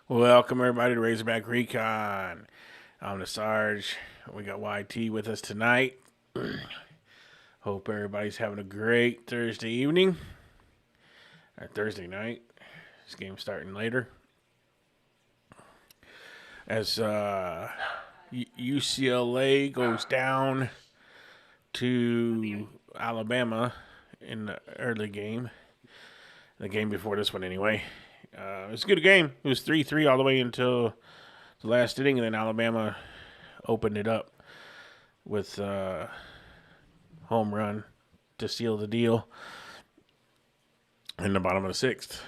Welcome everybody to Razorback Recon. I'm the Sarge. We got YT with us tonight. Hope everybody's having a great Thursday evening or Thursday night. This game's starting later. As UCLA goes down to Alabama in the early game, the game before this one anyway. It was a good game. It was 3-3 all the way until the last inning, and then Alabama opened it up with home run to seal the deal in the bottom of the sixth.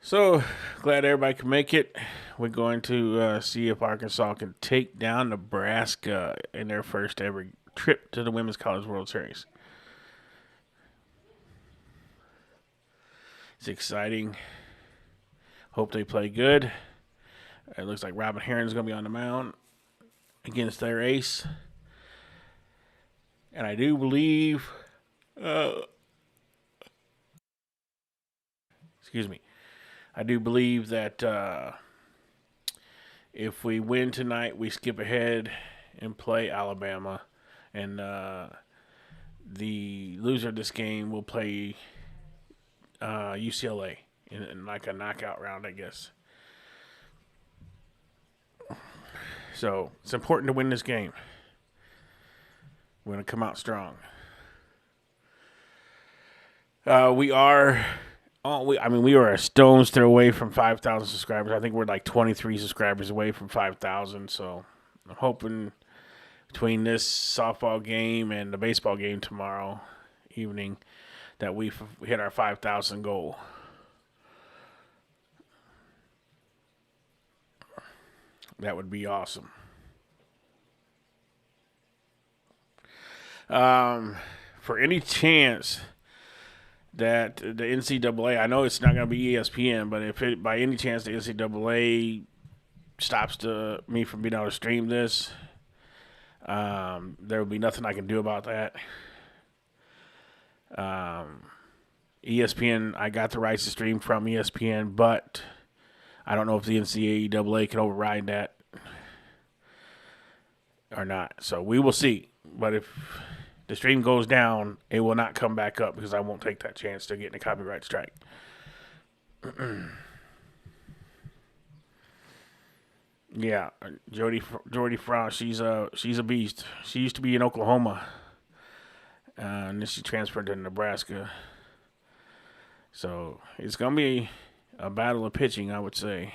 So glad everybody can make it. We're going to see if Arkansas can take down Nebraska in their first ever trip to the Women's College World Series. It's exciting. Hope they play good. It looks like Robin Heron's going to be on the mound against their ace. And I do believe, I do believe that if we win tonight, we skip ahead and play Alabama. And the loser of this game will play UCLA in like a knockout round, I guess. So it's important to win this game. We're going to come out strong. We are a stone's throw away from 5,000 subscribers. I think we're like 23 subscribers away from 5,000. So I'm hoping between this softball game and the baseball game tomorrow evening that we hit our 5,000 goal. That would be awesome. For any chance that the NCAA, I know it's not going to be ESPN, but if it, by any chance the NCAA stops me from being able to stream this, there will be nothing I can do about that. ESPN, I got the rights to stream from ESPN, but I don't know if the NCAA can override that or not. So we will see. But if the stream goes down, it will not come back up because I won't take that chance to get in a copyright strike. Yeah, Jody Frost, she's a beast. She used to be in Oklahoma, and then she transferred to Nebraska. So it's gonna be a battle of pitching, I would say.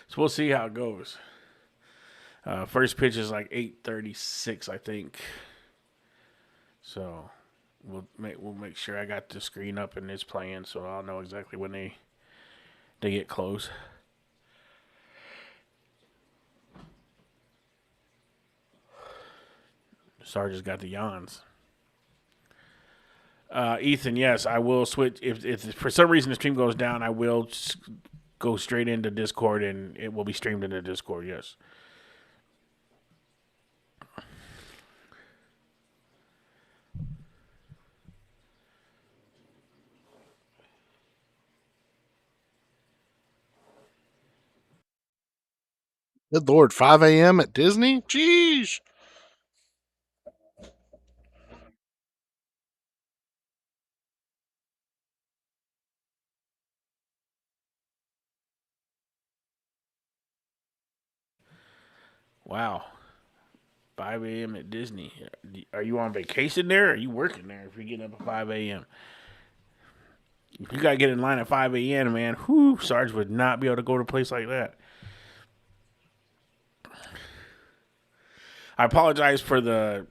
So we'll see how it goes. First pitch is like 8:36, I think. So we'll make sure I got the screen up and it's playing, so I'll know exactly when they get close. Sarge has got the yawns. Ethan, yes, I will switch. If for some reason the stream goes down, I will go straight into Discord and it will be streamed into Discord, yes. Good Lord, 5 a.m. at Disney? Jeez. Wow. 5 a.m. at Disney. Are you on vacation there or are you working there if you're getting up at 5 a.m.? If you got to get in line at 5 a.m., man, whoo, Sarge would not be able to go to a place like that. I apologize for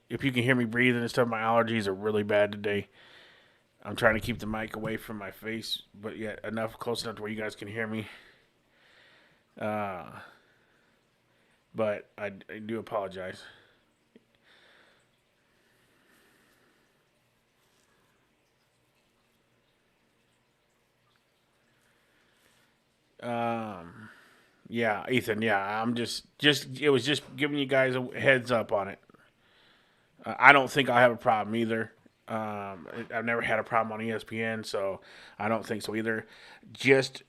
if you can hear me breathing and stuff, my allergies are really bad today. I'm trying to keep the mic away from my face, but yet close enough to where you guys can hear me. But I do apologize. Yeah, Ethan. Yeah, I'm just it was just giving you guys a heads up on it. I don't think I'll have a problem either. I've never had a problem on ESPN, so I don't think so either. Just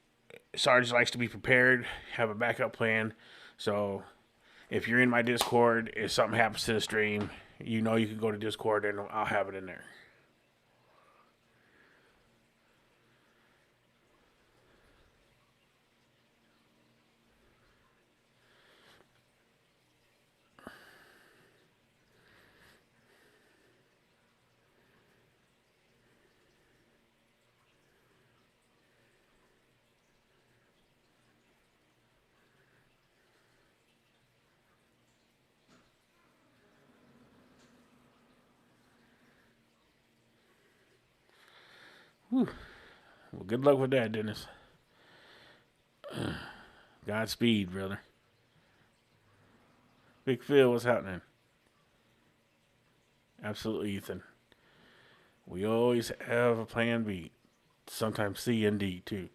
Sarge likes to be prepared, have a backup plan. So if you're in my Discord, if something happens to the stream, you know you can go to Discord and I'll have it in there. Whew. Well, good luck with that, Dennis. Godspeed, brother. Big Phil, what's happening? Absolutely, Ethan. We always have a plan B. Sometimes C and D, too.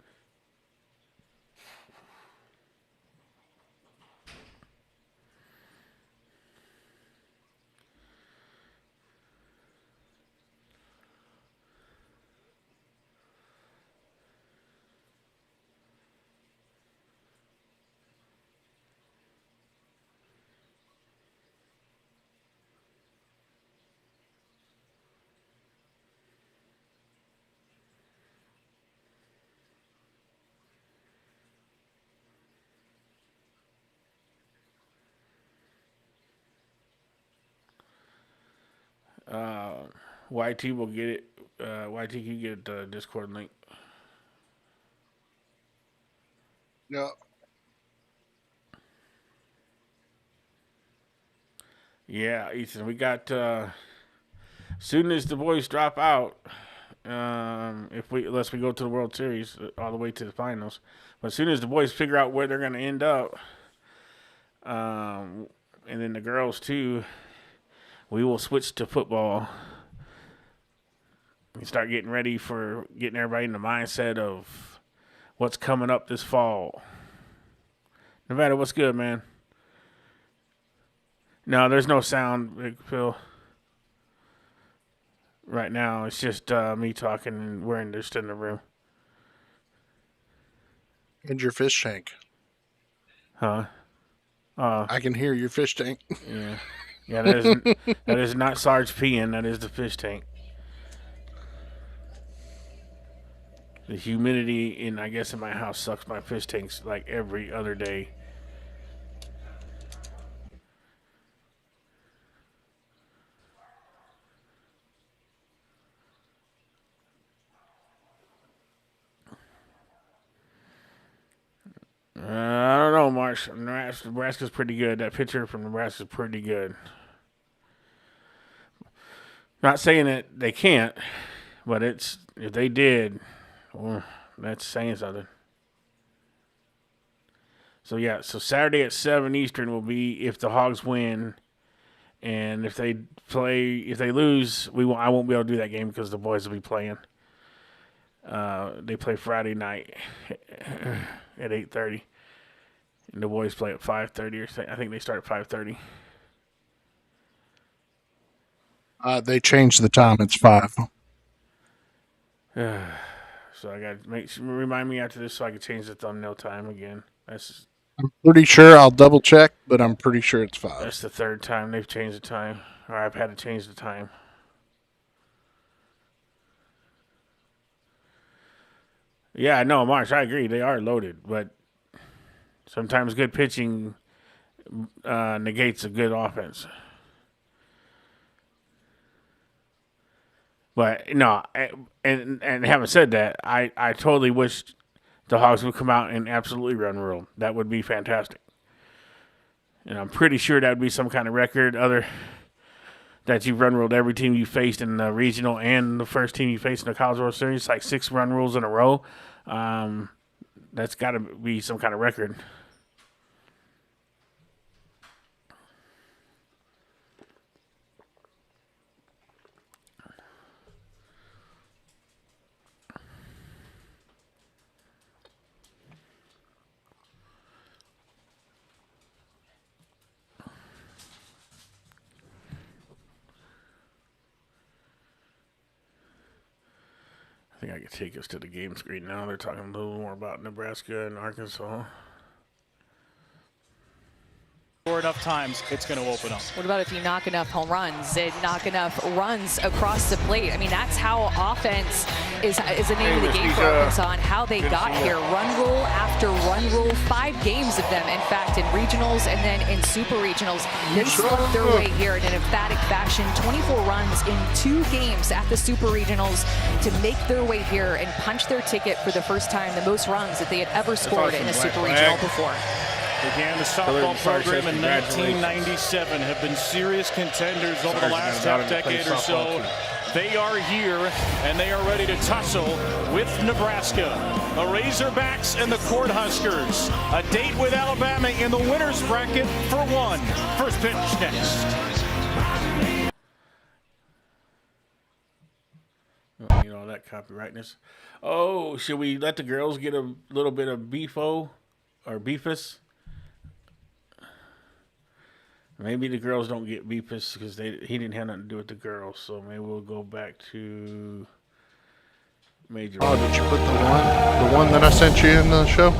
Uh, YT will get it. YT can get the Discord link. Yeah. Yeah, Ethan, we got. Soon as the boys drop out, if we unless we go to the World Series all the way to the finals, but as soon as the boys figure out where they're going to end up, um, and then the girls too, we will switch to football and start getting ready for getting everybody in the mindset of what's coming up this fall. Nevada, what's good, man? No, there's no sound, Big Phil. Right now, it's just me talking and we're just in the room. And your fish tank. Huh? I can hear your fish tank. Yeah. Yeah, that is not Sarge peeing. That is the fish tank. The humidity in I guess in my house sucks my fish tanks like every other day. I don't know, Marsh. Nebraska's pretty good. That pitcher from Nebraska's pretty good. Not saying that they can't, but it's if they did, well, that's saying something. So yeah, so Saturday at 7 Eastern will be if the Hogs win, and if they lose, I won't be able to do that game because the boys will be playing. They play Friday night at 8:30, and the boys play at 5:30 or I think they start at 5:30. They changed the time. It's 5. So I got to remind me after this so I can change the thumbnail time again. I'm pretty sure I'll double check, but I'm pretty sure it's 5. That's the third time they've changed the time, or I've had to change the time. Yeah, no, Marsh, I agree. They are loaded, but sometimes good pitching negates a good offense. But no, and having said that, I totally wish the Hogs would come out and absolutely run rule. That would be fantastic. And I'm pretty sure that would be some kind of record that you've run ruled every team you faced in the regional and the first team you faced in the College World Series, like 6 run rules in a row. That's got to be some kind of record. I think I could take us to the game screen now. They're talking a little more about Nebraska and Arkansas. Enough times, it's going to open up. What about if you knock enough home runs and knock enough runs across the plate? I mean, that's how offense is the name of the game for Arkansas and how they got here. Run rule after run rule, 5 games of them, in fact, in regionals and then in super regionals. They swept their way here in an emphatic fashion. 24 runs in 2 games at the super regionals to make their way here and punch their ticket for the first time, the most runs that they had ever scored in a super regional before. Began the softball program in 1997, have been serious contenders over the last half decade or so. They are here, and they are ready to tussle with Nebraska. The Razorbacks and the Cornhuskers. A date with Alabama in the winner's bracket for 1. First pitch next. You know, that copyrightness. Oh, should we let the girls get a little bit of beefo or beefus? Maybe the girls don't get beefus because he didn't have nothing to do with the girls. So maybe we'll go back to Major. Oh, did you put the one that I sent you in the show? No.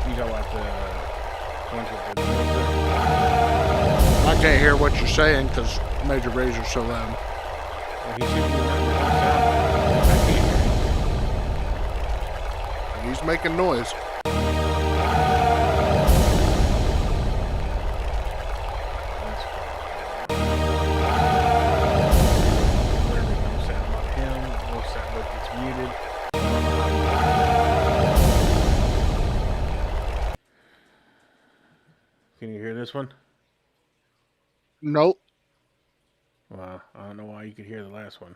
You know what the ones with the girls there? I can't hear what you're saying because Major Razor's so loud. Well, he shouldn't be I can't hear. He's making noise. Literally no sound about him. No sound like it's muted. Can you hear this one? Nope. Well, I don't know why you could hear the last one.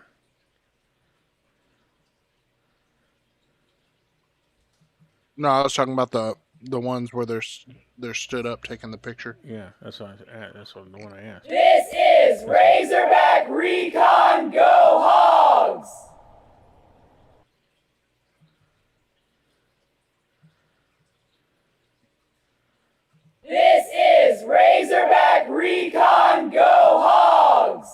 No, I was talking about the ones where they're stood up taking the picture. Yeah, that's what the one I asked. This is Razorback Recon. Go Hogs! This is Razorback Recon. Go Hogs!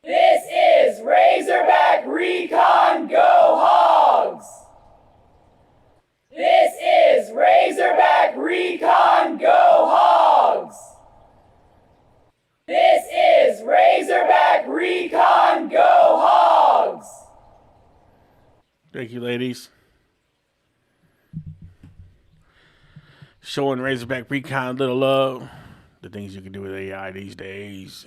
This is Razorback Recon. Go Hogs! This is Razorback Recon. Go Hogs! This is Razorback Recon. Go Hogs! Thank you, ladies. Showing Razorback Recon a little love. The things you can do with AI these days.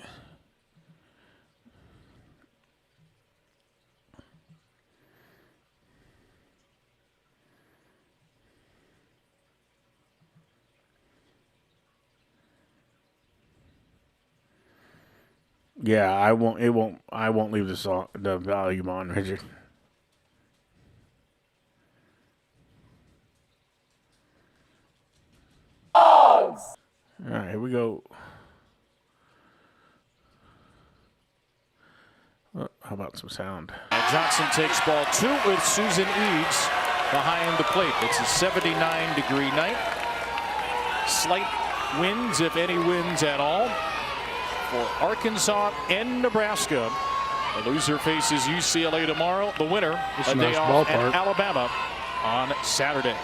Yeah, I won't leave the volume on, Richard. Hogs! All right, here we go. Oh, how about some sound? Johnson takes ball 2 with Susan Eads behind the plate. It's a 79-degree night. Slight winds, if any winds at all, for Arkansas and Nebraska. The loser faces UCLA tomorrow. The winner, a day off at Alabama on Saturday.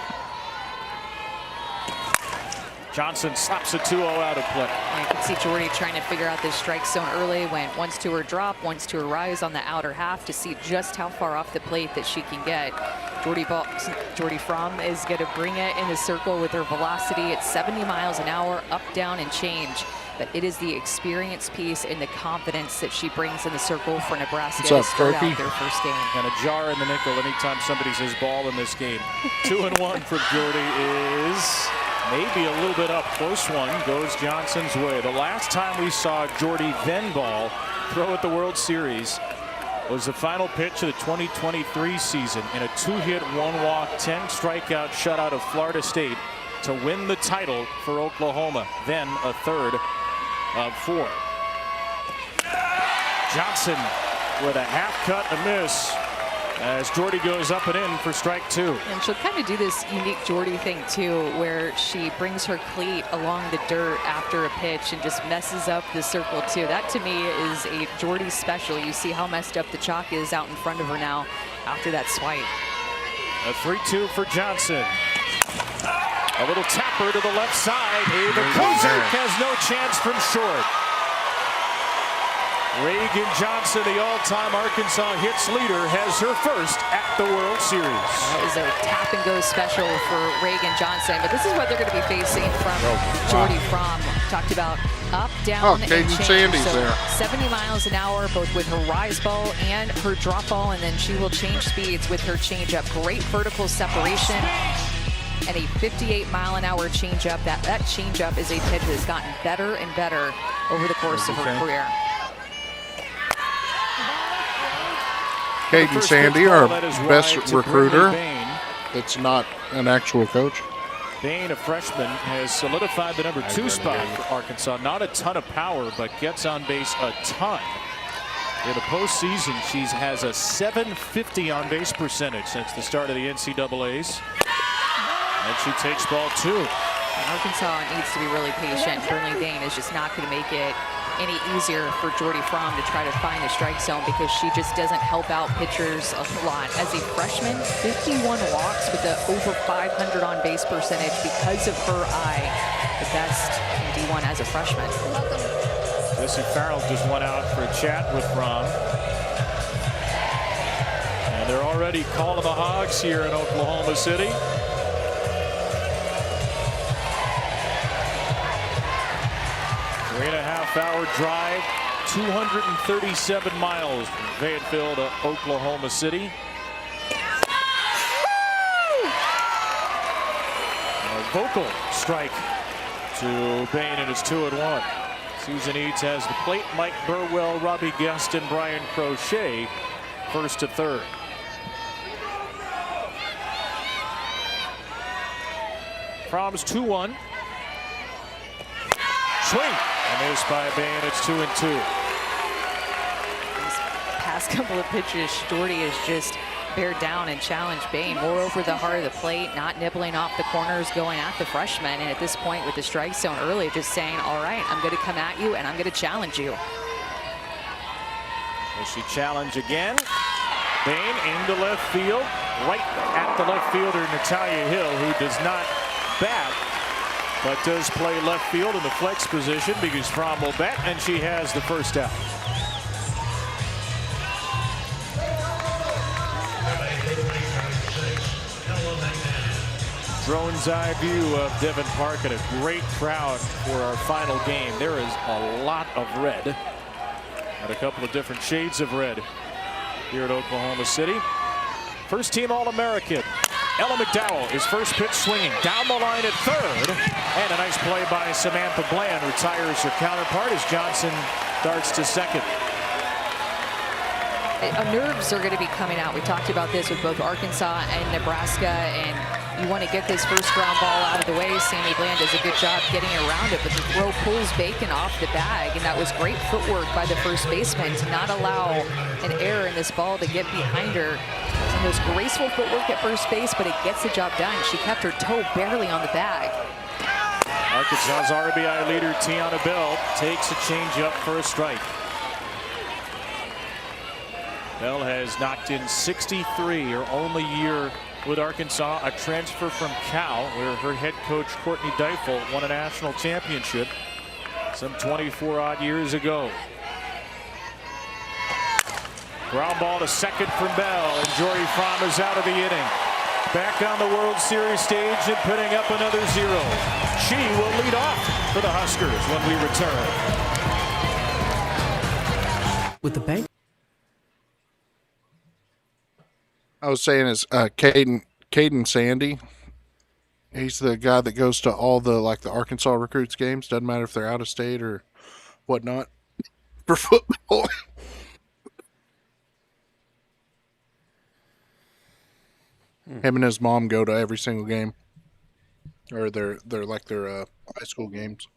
Johnson slaps a 2-0 out of play. You can see Jordy trying to figure out this strike zone early. Went once to her drop, once to her rise on the outer half to see just how far off the plate that she can get. Jordy Fromm is going to bring it in the circle with her velocity at 70 miles an hour, up, down, and change. But it is the experience piece and the confidence that she brings in the circle for Nebraska to start out their first game. And a jar in the nickel anytime somebody says ball in this game. 2-1 from Jordy is maybe a little bit up. Close one goes Johnson's way. The last time we saw Jordy then ball throw at the World Series was the final pitch of the 2023 season in a 2-hit, 1-walk, 10-strikeout shutout of Florida State to win the title for Oklahoma. Then a third of 4. Johnson with a half cut, a miss. as Jordy goes up and in for strike 2. And she'll kind of do this unique Jordy thing too, where she brings her cleat along the dirt after a pitch and just messes up the circle too. That to me is a Jordy special. You see how messed up the chalk is out in front of her now after that swipe. A 3-2 for Johnson. A little tapper to the left side. Ava Kozak has no chance from short. Reagan Johnson, the all-time Arkansas hits leader, has her first at the World Series. That is a tap-and-go special for Reagan Johnson, but this is what they're going to be facing from Jordy Fromm. Talked about up, down, and change. Sandy's so there. 70 miles an hour, both with her rise ball and her drop ball, and then she will change speeds with her changeup. Great vertical separation and a 58-mile-an-hour changeup. That changeup is a pitch that has gotten better and better over the course of her career. Caden Sandy, our best recruiter. That's not an actual coach. Bain, a freshman, has solidified the number 2 spot for Arkansas. Not a ton of power, but gets on base a ton. In the postseason, she has a .750 on base percentage since the start of the NCAAs. And she takes ball 2. Arkansas needs to be really patient. Burnley Bain is just not going to make it any easier for Jordy Fromm to try to find the strike zone because she just doesn't help out pitchers a lot. As a freshman, 51 walks with the over .500 on base percentage because of her eye. The best in D1 as a freshman. Jesse Farrell just went out for a chat with Fromm. And they're already calling the Hogs here in Oklahoma City. Three-and-a-half-hour drive, 237 miles from Fayetteville to Oklahoma City. A vocal strike to Bain, and it's 2-1. Susan Eads has the plate. Mike Burwell, Robbie Guest, and Brian Crochet first to third. Fromm's 2-1. Swing and missed by Bain. It's 2-2. These past couple of pitches, Jordy has just bared down and challenged Bain more over the heart of the plate, not nibbling off the corners, going at the freshman. And at this point, with the strike zone early, just saying, "All right, I'm going to come at you and I'm going to challenge you." Will she challenge again? Bain into left field, right at the left fielder Natalia Hill, who does not bat, but does play left field in the flex position because Fromm will bat, and she has the first out. Drone's eye view of Devon Park and a great crowd for our final game. There is a lot of red and a couple of different shades of red here at Oklahoma City. First team All-American Ella McDowell is first pitch swinging down the line at third, and a nice play by Samantha Bland retires her counterpart as Johnson darts to second. Nerves are going to be coming out. We talked about this with both Arkansas and Nebraska, and you want to get this first ground ball out of the way. Sammy Bland does a good job getting around it, but the throw pulls Bacon off the bag, and that was great footwork by the first baseman to not allow an error in this ball to get behind her. And those graceful footwork at first base, but it gets the job done. She kept her toe barely on the bag. Arkansas's RBI leader Tiana Bell takes a changeup for a strike. Bell has knocked in 63, her only year with Arkansas, a transfer from Cal, where her head coach Courtney Deifel won a national championship some 24 odd years ago. Ground ball to second from Bell, and Jordy Fromm is out of the inning. Back on the World Series stage and putting up another 0. She will lead off for the Huskers when we return. With the bank. I was saying is Caden Sandy. He's the guy that goes to all the the Arkansas recruits games. Doesn't matter if they're out of state or whatnot for football. Him and his mom go to every single game, or their high school games.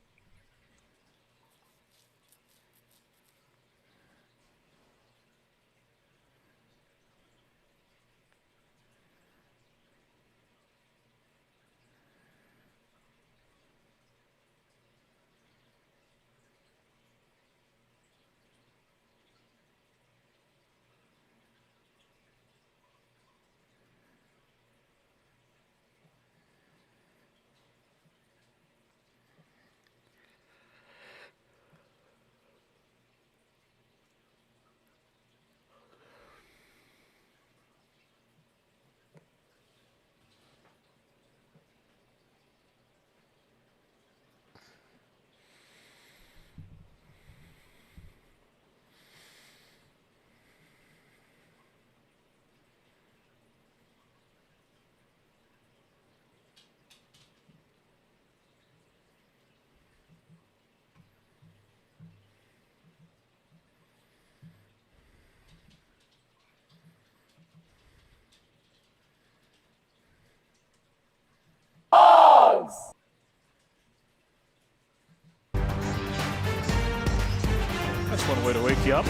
Way to wake you up.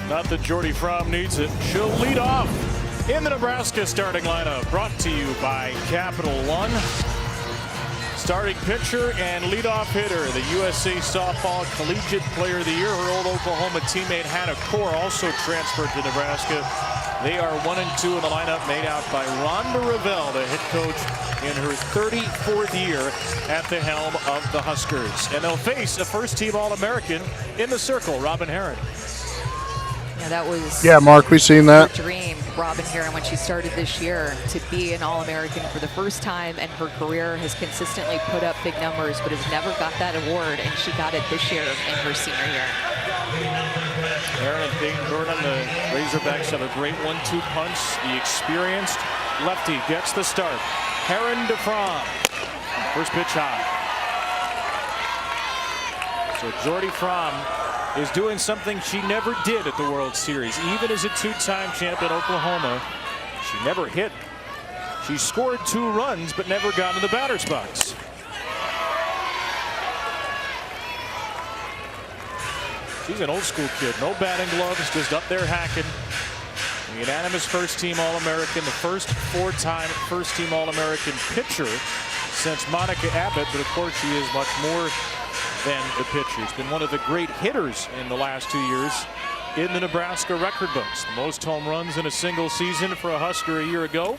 Not that Jordy Fromm needs it. She'll lead off in the Nebraska starting lineup. Brought to you by Capital One. Starting pitcher and leadoff hitter, the USA Softball Collegiate Player of the Year. Her old Oklahoma teammate Hannah Core also transferred to Nebraska. They are 1 and 2 in the lineup, made out by Rhonda Revelle, the head coach in her 34th year at the helm of the Huskers. And they'll face a first-team All-American in the circle, Robin Herron. Yeah, that was Mark, we've seen that. her dream, Robin Herron, when she started this year, to be an All-American for the first time, and her career has consistently put up big numbers, but has never got that award, and she got it this year in her senior year. Herron and Peyton Gordon, the Razorbacks, have a great 1-2 punch. The experienced lefty gets the start. Herron to Fromm. First pitch high. So Jordy Fromm is doing something she never did at the World Series. Even as a two-time champ in Oklahoma, she never hit. She scored 2 runs, but never got in the batter's box. She's an old school kid. No batting gloves, just up there hacking. A unanimous first-team All-American, the first 4-time first-team All-American pitcher since Monica Abbott, but of course she is much more than the pitcher. She's been one of the great hitters in the last 2 years in the Nebraska record books. The most home runs in a single season for a Husker a year ago.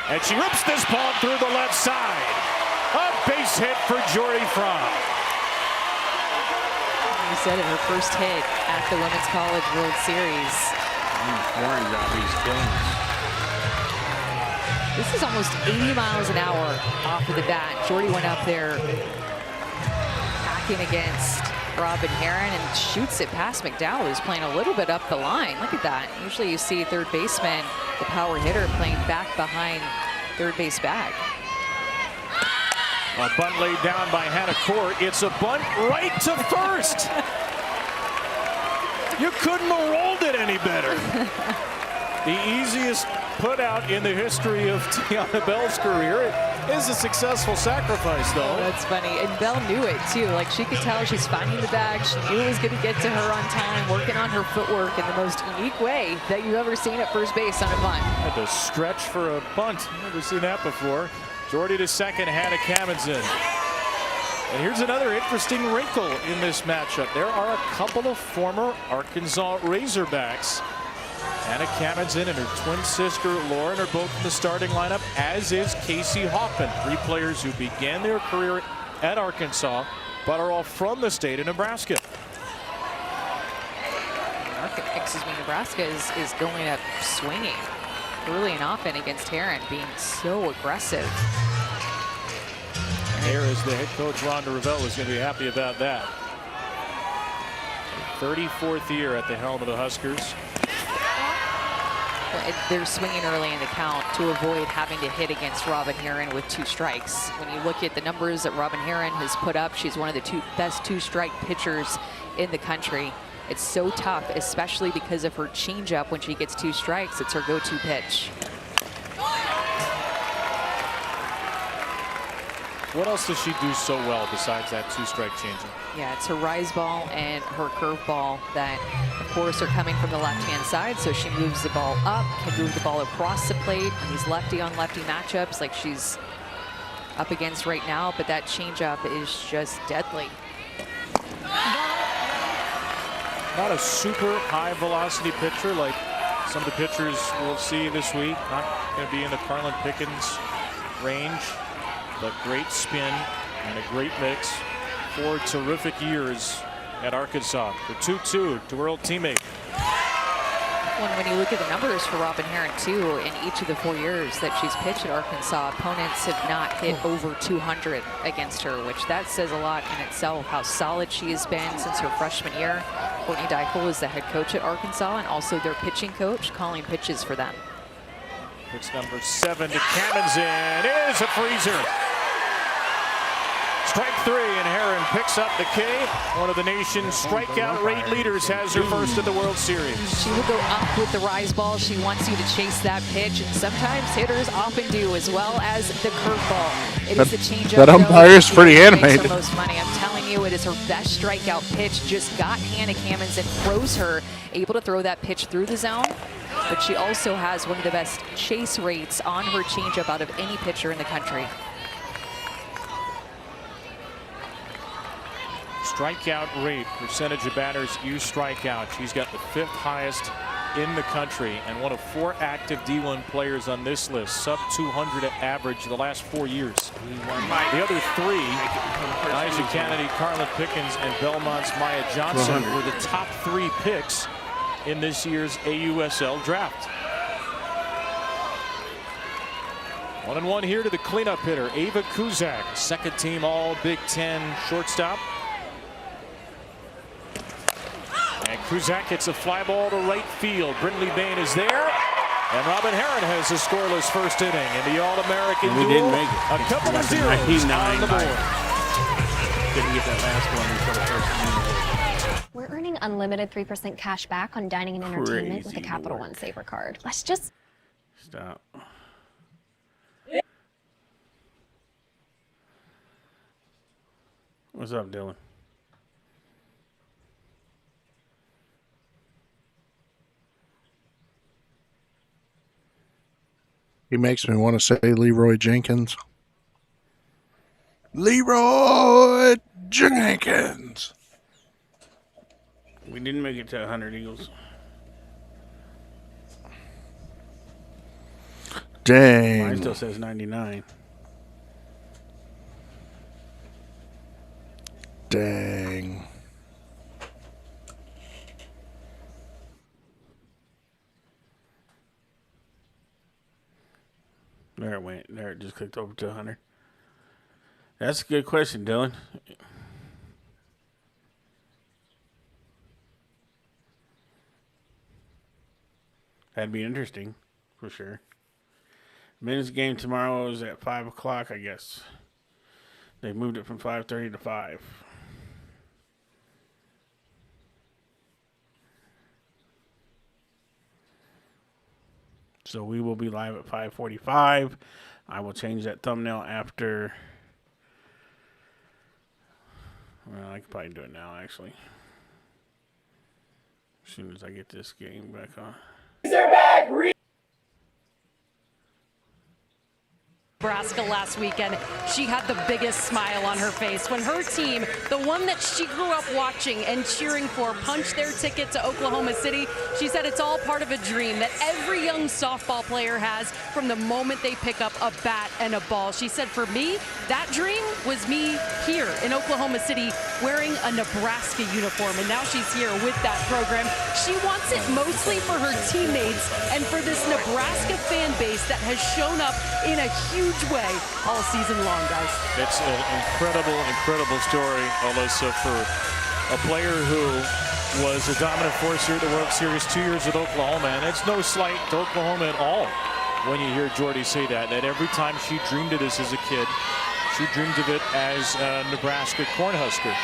And she rips this ball through the left side. A base hit for Jordy Fromm. You said it, her first hit at the Women's College World Series. Warren job, he's killing us. This is almost 80 miles an hour off of the bat. Jordy went up there hacking against Robin Herron and shoots it past McDowell, who's playing a little bit up the line. Look at that. Usually you see third baseman, the power hitter, playing back behind third base bag. A bunt laid down by Hannah Core. It's a bunt right to first. You couldn't have rolled it any better. The easiest put out in the history of Tiana Bell's career. It is a successful sacrifice, though. Oh, that's funny. And Bell knew it, too. Like, she could tell she's finding the bag. She knew it was going to get to her on time, working on her footwork in the most unique way that you've ever seen at first base on a bunt. Had to stretch for a bunt. Never seen that before. Jordy to second, Hannah Kaminzin. And here's another interesting wrinkle in this matchup. There are a couple of former Arkansas Razorbacks. Hannah Kaminzin and her twin sister Lauren are both in the starting lineup, as is Casey Hoffman. 3 players who began their career at Arkansas, but are all from the state of Nebraska. Nebraska is going up swinging early and often against Herron, being so aggressive. There is the head coach, Rhonda Revelle, is going to be happy about that. 34th year at the helm of the Huskers. They're swinging early in the count to avoid having to hit against Robin Herron with 2 strikes. When you look at the numbers that Robin Herron has put up, she's one of the best 2-strike pitchers in the country. It's so tough, especially because of her changeup. When she gets 2 strikes, it's her go-to pitch. What else does she do so well besides that 2-strike changeup? Yeah, it's her rise ball and her curve ball that, of course, are coming from the left-hand side. So she moves the ball up, can move the ball across the plate. These lefty-on-lefty matchups like she's up against right now, but that changeup is just deadly. Not a super high-velocity pitcher like some of the pitchers we'll see this week. Not going to be in the Carlin Pickens range, but great spin and a great mix. 4 terrific years at Arkansas. The 2-2 to her old teammate. When you look at the numbers for Robin Herron, too, in each of the 4 years that she's pitched at Arkansas, opponents have not hit over 200 against her, which that says a lot in itself, how solid she has been since her freshman year. Courtney Deichel is the head coach at Arkansas and also their pitching coach, calling pitches for them. Pitch number 7 to Kaminzin is a freezer. Strike 3, and Herron picks up the K. One of the nation's strikeout rate leaders has her first at the World Series. She will go up with the rise ball. She wants you to chase that pitch, and sometimes hitters often do, as well as the curveball. It is the changeup. That umpire is pretty animated. Most money, I'm telling you. you, it is her best strikeout pitch. Just got Hannah Cammons and froze her, able to throw that pitch through the zone. But she also has one of the best chase rates on her changeup out of any pitcher in the country. Strikeout rate, percentage of batters use strikeout. She's got the 5th highest in the country and one of 4 active D1 players on this list. Sub 200 at average the last 4 years. The other 3, Nyjah Kennedy, Carla Pickens, and Belmont's Maya Johnson were the top 3 picks in this year's AUSL draft. 1-1 here to the cleanup hitter, Ava Kuzak, second team All Big Ten shortstop. And Kuzak hits a fly ball to right field. Brindley Bain is there. And Robin Herron has a scoreless first inning in the All-American duel. Didn't make it. A couple of zeros on the board. Didn't get that last one until the first inning. We're earning unlimited 3% cash back on dining and entertainment with the Crazy Capital work. One Saver card. Let's just... Stop. What's up, Dylan? He makes me want to say Leroy Jenkins. Leroy Jenkins. We didn't make it to 100 Eagles. Mine Dang. still says 99. Dang. There it went. There it just clicked over to 100. That's a good question, Dylan. That'd be interesting, for sure. Men's game tomorrow is at 5 o'clock, I guess. They moved it from 5:30 to 5. So we will be live at 5:45. I will change that thumbnail after. Well, I could probably do it now, actually. As soon as I get this game back on. Razorback Recon. Nebraska last weekend, she had the biggest smile on her face when her team, the one that she grew up watching and cheering for, punched their ticket to Oklahoma City. She said it's all part of a dream that every young softball player has from the moment they pick up a bat and a ball. She said, for me, that dream was me here in Oklahoma City wearing a Nebraska uniform, and now she's here with that program. She wants it mostly for her teammates and for this Nebraska fan base that has shown up in a huge way all season long, guys. It's an incredible story, Alyssa, for a player who was a dominant force here at the World Series 2 years at Oklahoma. And it's no slight to Oklahoma at all when you hear Jordy say that every time she dreamed of this as a kid, she dreamed of it as a Nebraska Cornhusker.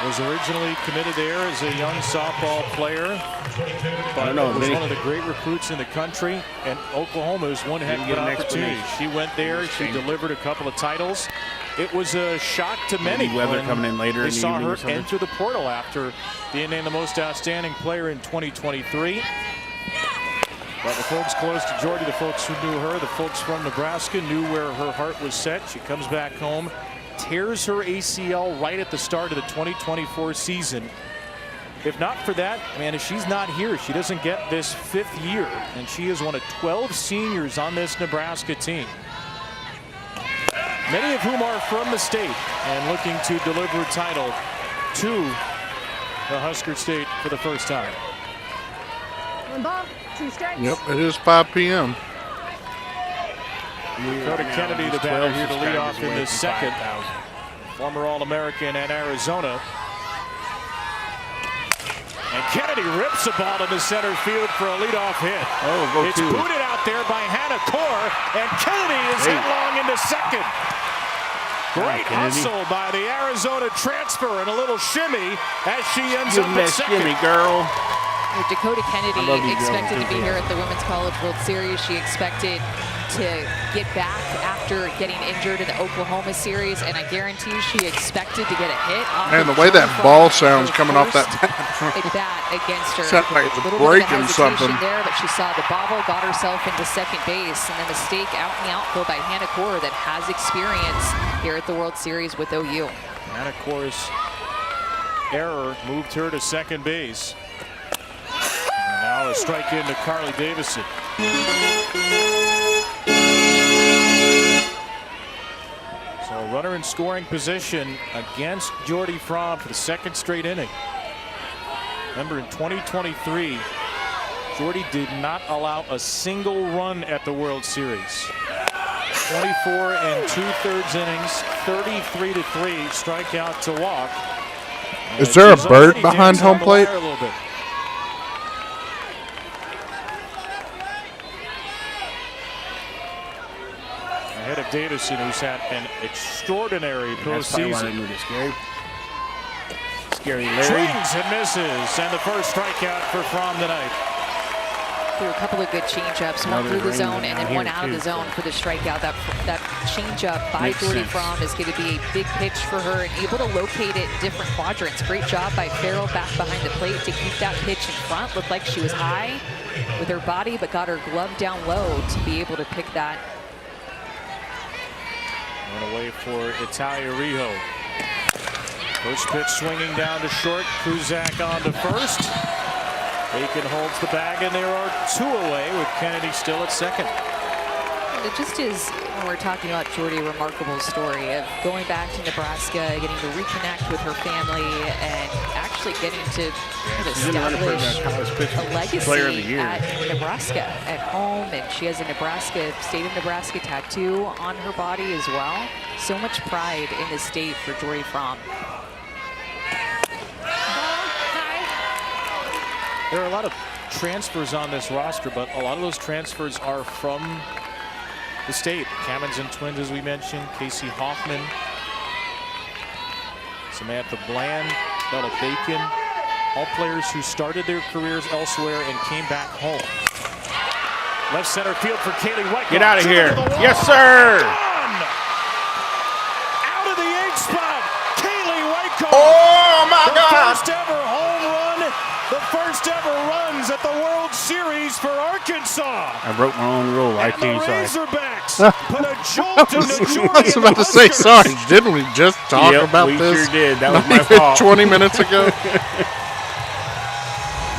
Was originally committed there as a young softball player, but was one of the great recruits in the country, and Oklahoma's one heck of an opportunity. She went there, she delivered a couple of titles. It was a shock to many Weather coming in later. They in the saw evening her or something. enter the portal after being named the most outstanding player in 2023. But the folks close to Jordy, the folks who knew her, the folks from Nebraska knew where her heart was set. She comes back home, tears her ACL right at the start of the 2024 season. If not for that, man, if she's not here, she doesn't get this 5th year, and she is one of 12 seniors on this Nebraska team, many of whom are from the state and looking to deliver a title to the Husker State for the first time. Yep, it is 5 p.m. Dakota Kennedy, the batter here to lead off in the second. Former All-American at Arizona. And Kennedy rips a ball into center field for a leadoff hit. It's booted out there by Hannah Core, and Kennedy is headlong into second. Great hustle by the Arizona transfer and a little shimmy as she ends up at second. Shimmy, girl. Dakota Kennedy I love these expected girls. to be here at the Women's College World Series. She expected to get back after getting injured in the Oklahoma series, and I guarantee she expected to get a hit. Man, the way that ball sounds coming off that bat against her. sounds like it's A little bit of breaking hesitation something. there, but she saw the bobble, got herself into second base, and a mistake out in the outfield by Hannah Core that has experience here at the World Series with OU. Hannah Core's error moved her to second base. And now a strike into Carly Davison. So a runner in scoring position against Jordy Fromm for the second straight inning. Remember, in 2023, Jordy did not allow a single run at the World Series. 24 and 2/3 innings, 33-3, strikeout to walk. Is there a She's bird already behind dancing on home the plate? wire a little bit. Ahead of Davison, who's had an extraordinary That's probably why they postseason. moved it. Scary Larry. Swings and misses, and the first strikeout for Fromm tonight. Threw a couple of good changeups, one Another through the range zone and down then here one out of too, the zone so. for the strikeout. That changeup by Makes Jordy sense. Fromm is going to be a big pitch for her and able to locate it in different quadrants. Great job by Farrell back behind the plate to keep that pitch in front. Looked like she was high with her body, but got her glove down low to be able to pick that. Run away for Italia Rijo. First pitch swinging down to short. Kuzak on to first. Bacon holds the bag, and there are two away with Kennedy still at second. It just is, when we're talking about Jordy, a remarkable story of going back to Nebraska, getting to reconnect with her family, and actually getting to kind of She's in the running for the establish college pitcher a legacy player of the year. at Nebraska at home, and she has a Nebraska, state of Nebraska tattoo on her body as well. So much pride in the state for Jordy Fromm. There are a lot of transfers on this roster, but a lot of those transfers are from the state. Cammonson twins, as we mentioned, Casey Hoffman, Samantha Bland, Bella Bacon, all players who started their careers elsewhere and came back home. Left center field for Kaylee White. Get out of here. Yes, sir. Out of the 8th spot, Kaylee White. Oh my The first ever home run, the first ever runs at the World Series for Arkansas. I broke my own rule. I And the can't sorry. Razorbacks put a jolt into I Jordy was and about the to say, Huskers. sorry, didn't we just talk Yep, about we this sure did. That was not my even fault. 20 minutes ago?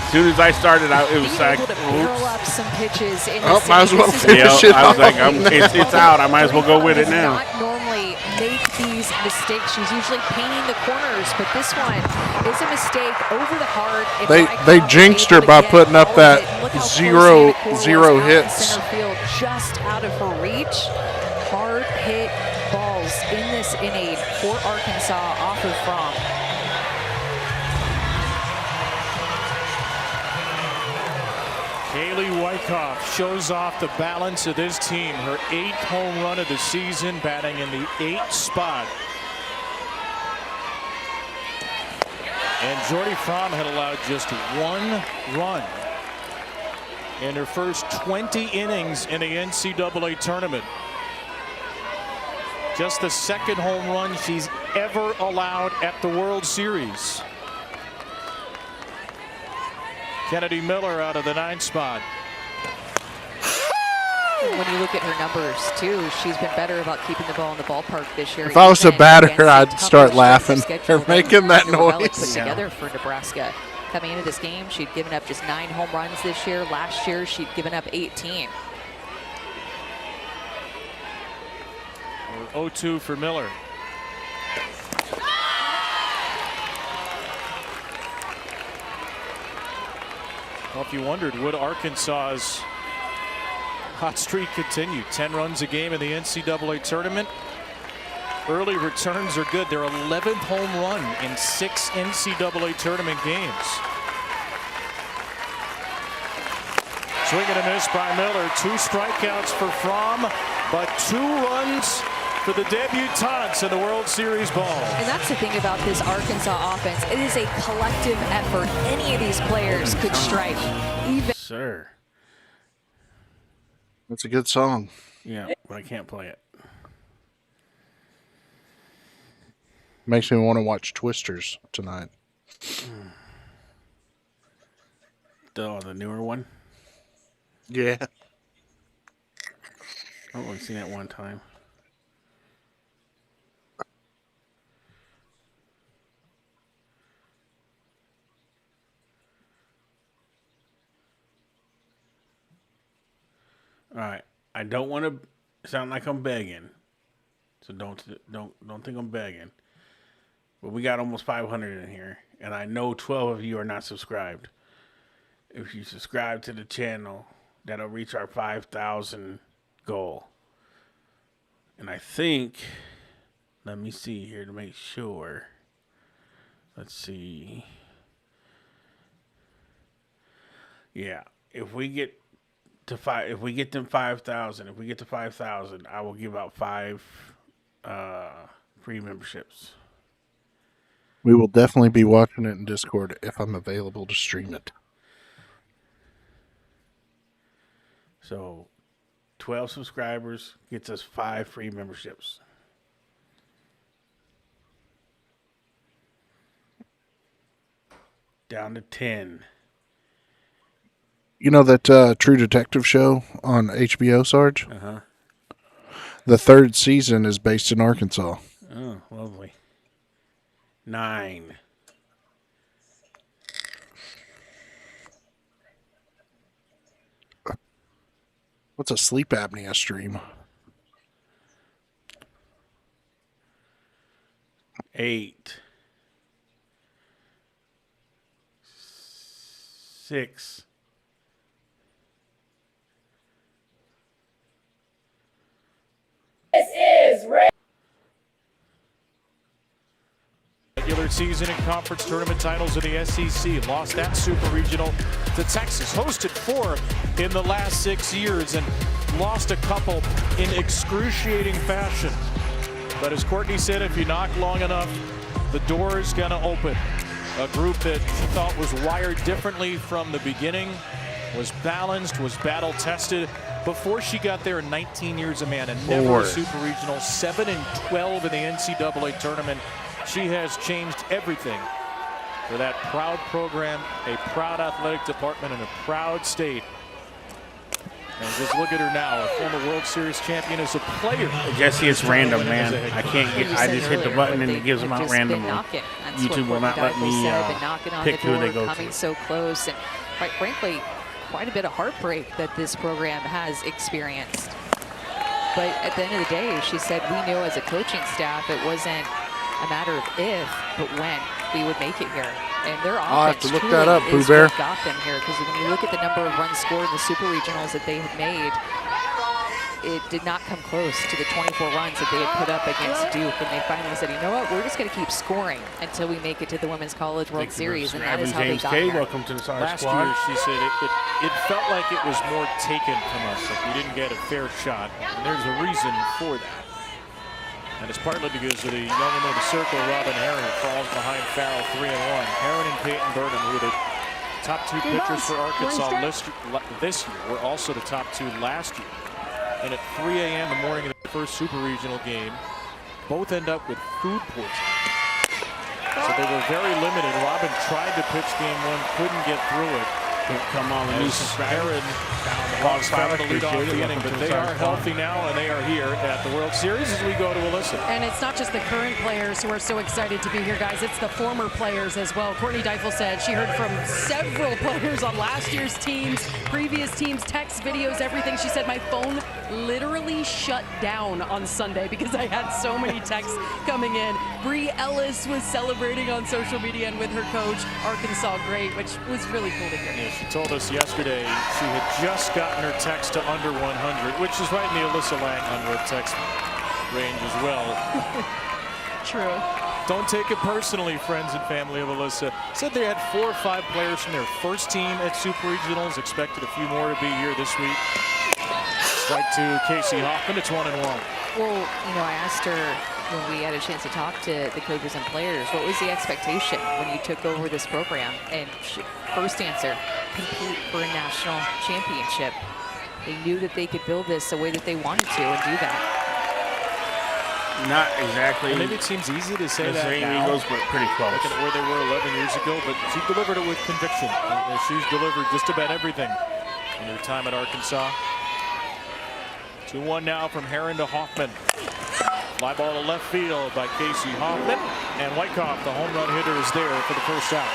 As soon as I started, it was Being like, able to barrel up some pitches in Oh, the might as city. well This is finish yeah, it I was off. like, it's out. I might as well go with it does now. not normally make these mistakes. She's usually painting the corners, but this one is a mistake over the heart. If They Wyckoff jinxed able her to by get putting up all of that it, look how close zero Hannah Core was zero out in hits. center field, just out of her reach. Hard hit balls in this inning for Arkansas off of Fromm. Kaylee Wyckoff shows off the balance of this team. Her 8th home run of the season, batting in the 8th spot. And Jordy Fromm had allowed just one run in her first 20 innings in the NCAA tournament. Just the 2nd home run she's ever allowed at the World Series. Kennedy Miller out of the 9th spot. When you look at her numbers, too, she's been better about keeping the ball in the ballpark this year. If I was a even batter, against the I'd toughest start strength laughing. schedule They're making that Andrew Rebellic noise. Put together for Nebraska. Coming into this game, she'd given up just 9 home runs this year. Last year, she'd given up 18. Or 0-2 for Miller. Well, if you wondered, would Arkansas's hot streak continue? 10 runs a game in the NCAA tournament. Early returns are good. Their 11th home run in 6 NCAA tournament games. Swing and a miss by Miller. 2 strikeouts for Fromm, but 2 runs for the debutantes in the World Series ball. And that's the thing about this Arkansas offense. It is a collective effort. Any of these players could strike. Even Sir. That's a good song. Yeah, but I can't play it. Makes me want to watch Twisters tonight. The newer one? Yeah. I've only seen it one time. All right. I don't want to sound like I'm begging, so don't think I'm begging. But we got almost 500 in here, and I know 12 of you are not subscribed. If you subscribe to the channel, that'll reach our 5,000 goal. And I think, let me see here to make sure. Let's see. Yeah, if we get to if we get them 5,000, if we get to 5,000, I will give out 5 free memberships. We will definitely be watching it in Discord if I'm available to stream it. So 12 subscribers gets us 5 free memberships. Down to 10. You know that True Detective show on HBO, Sarge? Uh-huh. The 3rd season is based in Arkansas. Oh, lovely. 9. What's a sleep apnea stream? 8. 6. This is Regular season and conference tournament titles in the SEC. Lost that super regional to Texas. Hosted 4 in the last 6 years and lost a couple in excruciating fashion. But as Courtney said, if you knock long enough, the door is going to open. A group that she thought was wired differently from the beginning, was balanced, was battle tested. Before she got there, 19 years a man and never a super regional, 7 and 12 in the NCAA tournament. She has changed everything for that proud program, a proud athletic department, and a proud state. And just look at her now, a former World Series champion as a player. Jesse, it's random, man. I can't get. I just hit the button and it gives them out randomly. YouTube will not let me pick who they go coming to. so close, and quite frankly, quite a bit of heartbreak that this program has experienced. But at the end of the day, she said, we knew as a coaching staff it wasn't a matter of if, but when we would make it here. And their I'll have offense to look truly that up, Pooh is Bear. what got them here. Because when you look at the number of runs scored in the super regionals that they have made, it did not come close to the 24 runs that they had put up against Duke. And they finally said, you know what, we're just going to keep scoring until we make it to the Women's College World Series. And that is how they got here. Welcome to the Sarge Last Squad. year, she said it felt like it was more taken from us, like we didn't get a fair shot. And there's a reason for that. And it's partly because of the young woman in the circle, Robin Herron, who falls behind Farrell 3-1. Herron and Peyton Burnham, who are the top 2 pitchers for Arkansas this year, were also the top 2 last year. And at 3 a.m. the morning of the first super regional game, both end up with food poisoning. So they were very limited. Robin tried to pitch game 1, couldn't get through it. Come on, the new subscriber. Lost found the lead off the inning, but they are healthy now, and they are here at the World Series as we go to Alyssa. And it's not just the current players who are so excited to be here, guys. It's the former players as well. Courtney Deifel said she heard from several players on last year's teams, previous teams, texts, videos, everything. She said, my phone literally shut down on Sunday because I had so many texts coming in. Bree Ellis was celebrating on social media and with her coach, Arkansas great, which was really cool to hear. Yeah, she told us yesterday she had just gotten her text to under 100, which is right in the Alyssa Lang under text range as well. True. Don't take it personally, friends and family of Alyssa. Said they had 4 or 5 players from their first team at Super Regionals. Expected a few more to be here this week. Strike to Casey Hoffman. It's 1-1. Well, you know, I asked her when we had a chance to talk to the coaches and players, what was the expectation when you took over this program? And first answer, compete for a national championship. They knew that they could build this the way that they wanted to and do that. Not exactly. Well, maybe it seems easy to say the that same now, Eagles, but pretty close. looking at where they were 11 years ago, but she delivered it with conviction. She's delivered just about everything in her time at Arkansas. 2-1 now from Herron to Hoffman. Fly ball to left field by Casey Hoffman, and Wyckoff, the home run hitter, is there for the first out.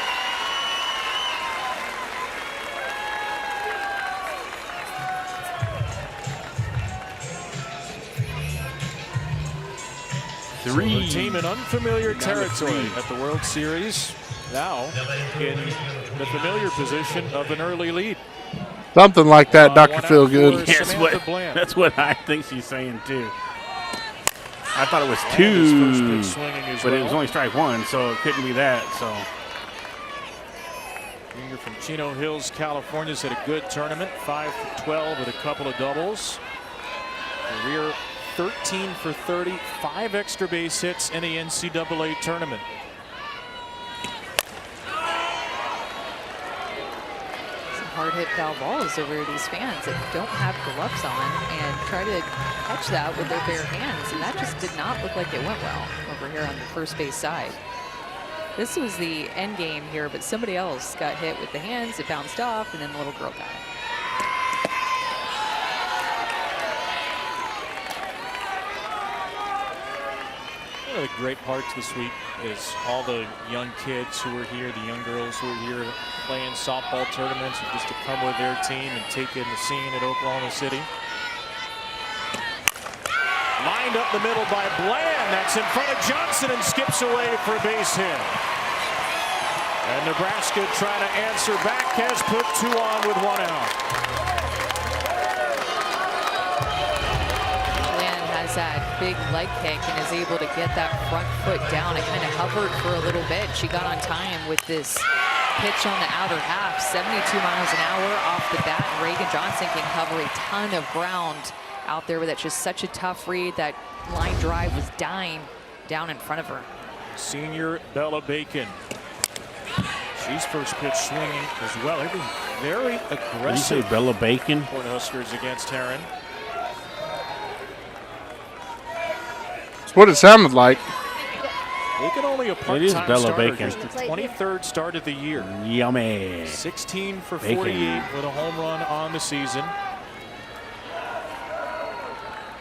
Three. The team in unfamiliar territory at the World Series, now in the familiar position of an early lead. Something like that, Dr. Feelgood. That's what I think she's saying too. I thought it was 2, but it was only strike 1, so it couldn't be that. So, junior from Chino Hills, California, has had a good tournament, 5 for 12 with a couple of doubles. Career 13 for 30, 5 extra base hits in the NCAA tournament. Hard hit foul balls over these fans that don't have gloves on and try to catch that with their bare hands, and that just did not look like it went well over here on the first base side. This was the end game here, but somebody else got hit with the hands, it bounced off, and then the little girl got it. One of the great parts this week is all the young kids who are here, the young girls who are here playing softball tournaments, and just to come with their team and take in the scene at Oklahoma City. Lined up the middle by Bland. That's in front of Johnson and skips away for a base hit. And Nebraska trying to answer back, has put 2 on with 1 out. That big leg kick and is able to get that front foot down. It kind of hovered for a little bit. She got on time with this pitch on the outer half, 72 miles an hour off the bat. And Reagan Johnson can cover a ton of ground out there, but that's just such a tough read. That line drive was dying down in front of her. Senior Bella Bacon. She's first pitch swinging as well. Everything very aggressive. Did you say Bella Bacon? Cornhuskers against Herron. That's what it sounded like. Bacon only a part-time It is Bella starter. Bacon. Just her 23rd start of the year. Yummy. 16 for Bacon. 48 with a home run on the season.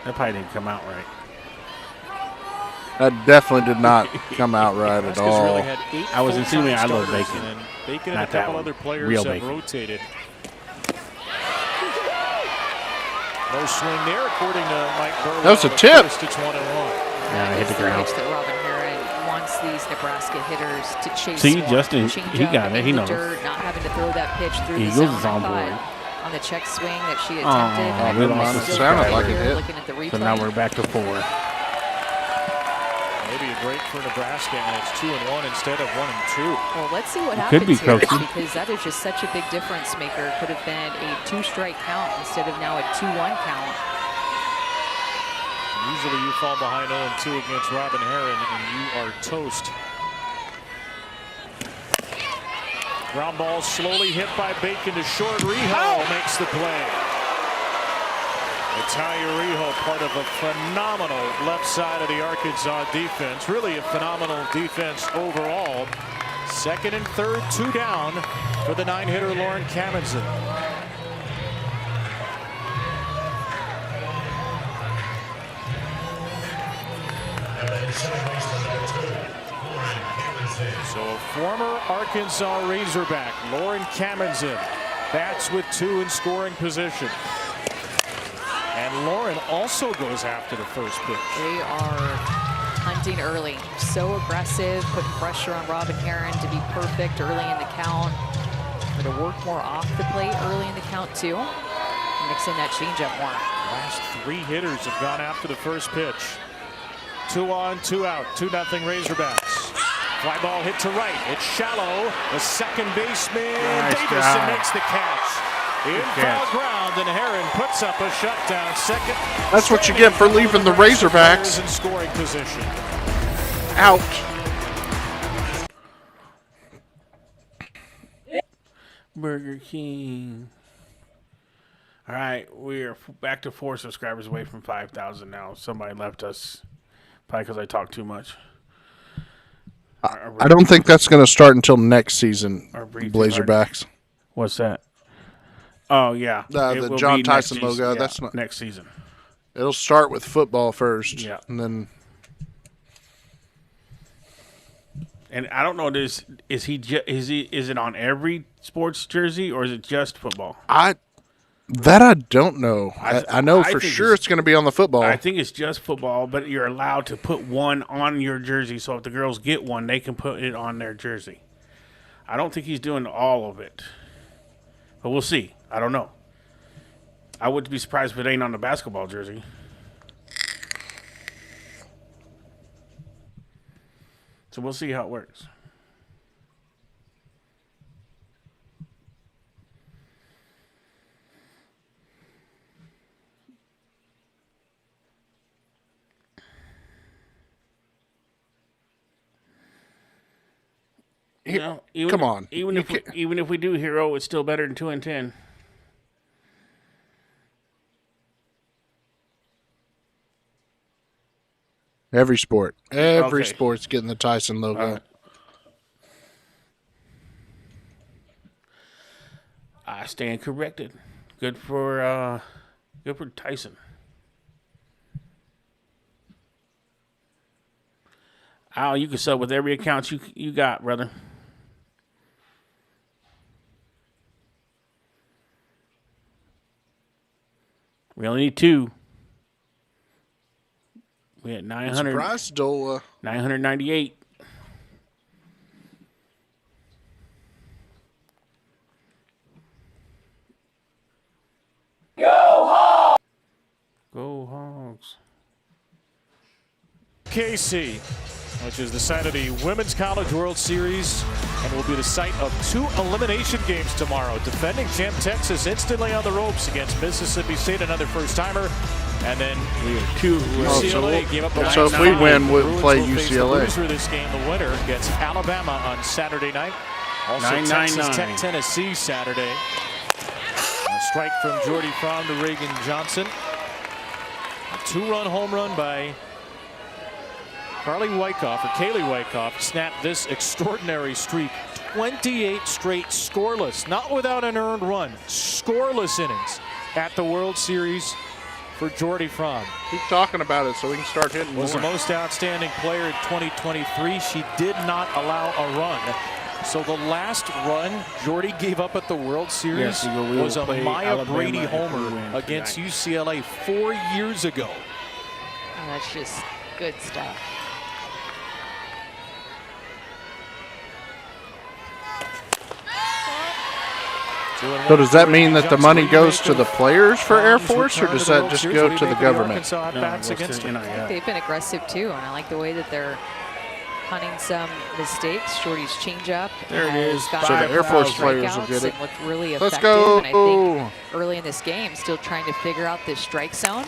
That probably didn't come out right. That definitely did not come out right at all. Really had 8 I was assuming I love starters, Bacon. And Bacon Not and a couple that one. other players Real have Bacon. rotated. No swing there, according to Mike Burwell. That was a tip. It's 1-1. Yeah, I hit the ground. Pitch that Robin Herron wants these Nebraska hitters to chase. See, more. Justin, Change he up got it. in He the knows. dirt, not having to throw that pitch through Eagles the zone. is on board. On the check swing that she attempted. Oh, we lost it. Sounded like it hit. Looking at the replay. So now we're back to 4. Maybe a break for Nebraska, and it's 2-1 instead of 1-2. Well, let's see what Could happens be here, coaching. because that is just such a big difference maker. Could have been a 2-strike count instead of now a 2-1 count. Usually you fall behind 0-2 against Robin Herron, and you are toast. Ground ball slowly hit by Bacon to short. Rijo makes the play. Natalia Rijo, part of a phenomenal left side of the Arkansas defense. Really a phenomenal defense overall. Second and third, 2 down for the 9-hitter Lauren Kaminson. So a former Arkansas Razorback, Lauren Kaminson, bats with 2 in scoring position. And Lauren also goes after the first pitch. They are hunting early. So aggressive, putting pressure on Robin Herron to be perfect early in the count. But to work more off the plate early in the count too. Mix in that changeup more. Last 3 hitters have gone after the first pitch. 2 on, 2 out, 2-0 Razorbacks. Fly ball hit to right. It's shallow. The second baseman, Nice Davison, job. makes the catch. In foul ground, and Heron puts up a shutdown. Second. That's what you get for leaving the Razorbacks in scoring position. out. Burger King. All right, we're back to 4 subscribers away from 5,000 now. Somebody left us, probably because I talk too much. I don't think that's going to start until next season, Blazerbacks. What's that? Oh, yeah. The John Tyson logo. Yeah, that's not next season. It'll start with football first. Yeah. And then. And I don't know, is it on every sports jersey or is it just football? I don't know. I know for sure it's going to be on the football. I think it's just football, but you're allowed to put one on your jersey. So if the girls get one, they can put it on their jersey. I don't think he's doing all of it, but we'll see. I don't know. I wouldn't be surprised if it ain't on the basketball jersey. So we'll see how it works. You know, come on. Even if we do hero, it's still better than 2 and 10. Every sport's getting the Tyson logo. I stand corrected. Good for Tyson. Al, you can sub with every account you got, brother. We only need 2. We had 900. Surprise, Dola. 998. Go Hogs! Go Hogs. KC, which is the site of the Women's College World Series and will be the site of 2 elimination games tomorrow. Defending champ Texas instantly on the ropes against Mississippi State, another first-timer. And then UCLA gave up the last so if we win, we'll play UCLA. The loser of this game, the winner, gets Alabama on Saturday night. Also Texas Tech, Tennessee Saturday. A strike from Jordy Fromm to Reagan Johnson. A 2-run home run by Kaylee Wyckoff snapped this extraordinary streak. 28 straight scoreless, not without an earned run, scoreless innings at the World Series for Jordy Fromm. Keep talking about it so we can start hitting Was more. the most outstanding player in 2023. She did not allow a run. So the last run Jordy gave up at the World Series was a Maya Brady homer against UCLA 4 years ago. Oh, that's just good stuff. So does that mean that the money goes to the players for Air Force, or does that just go to the government? I think they've been aggressive too, and I like the way that they're hunting some mistakes. Jordy's changeup. There it is. So the Air Force players will get it. Look really Let's effective. go. And I think early in this game, still trying to figure out this strike zone.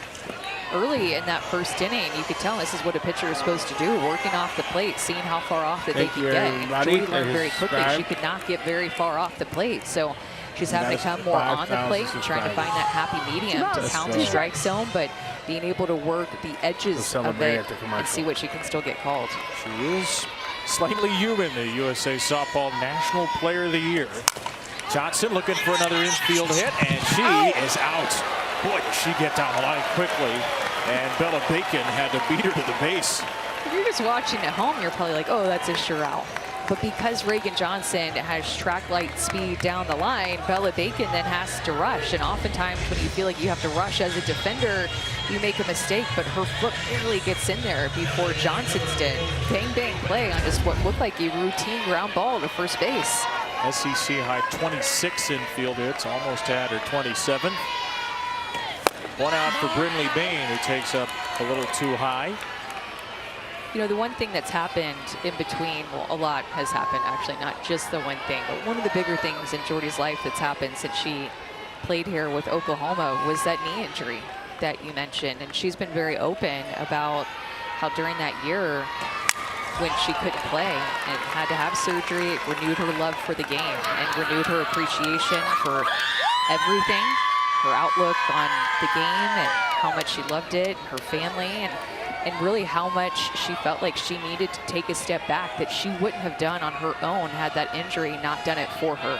Early in that first inning, you could tell this is what a pitcher is supposed to do, working off the plate, seeing how far off that they can get. And Jordy learned very quickly she could not get very far off the plate. So she's having to come more on the plate and trying to find that happy medium to count the strike zone, but being able to work the edges of it and see what she can still get called. She is slightly human, the USA Softball National Player of the Year. Johnson looking for another infield hit, and she is out. Boy, does she get down the line quickly, and Bella Bacon had to beat her to the base. If you're just watching at home, you're probably like, oh, that's a sure out. But because Reagan Johnson has track light speed down the line, Bella Bacon then has to rush. And oftentimes when you feel like you have to rush as a defender, you make a mistake, but her foot barely gets in there before Johnson's did. Bang, bang play on just what looked like a routine ground ball to first base. SEC high 26 infield hits, almost had her 27th. One out for Brinley Bain, who takes up a little too high. You know, the one thing that's happened in between, well, a lot has happened, actually, not just the one thing, but one of the bigger things in Jordy's life that's happened since she played here with Oklahoma was that knee injury that you mentioned. And she's been very open about how during that year when she couldn't play and had to have surgery, it renewed her love for the game and renewed her appreciation for everything, her outlook on the game and how much she loved it, her family, and really how much she felt like she needed to take a step back that she wouldn't have done on her own had that injury not done it for her.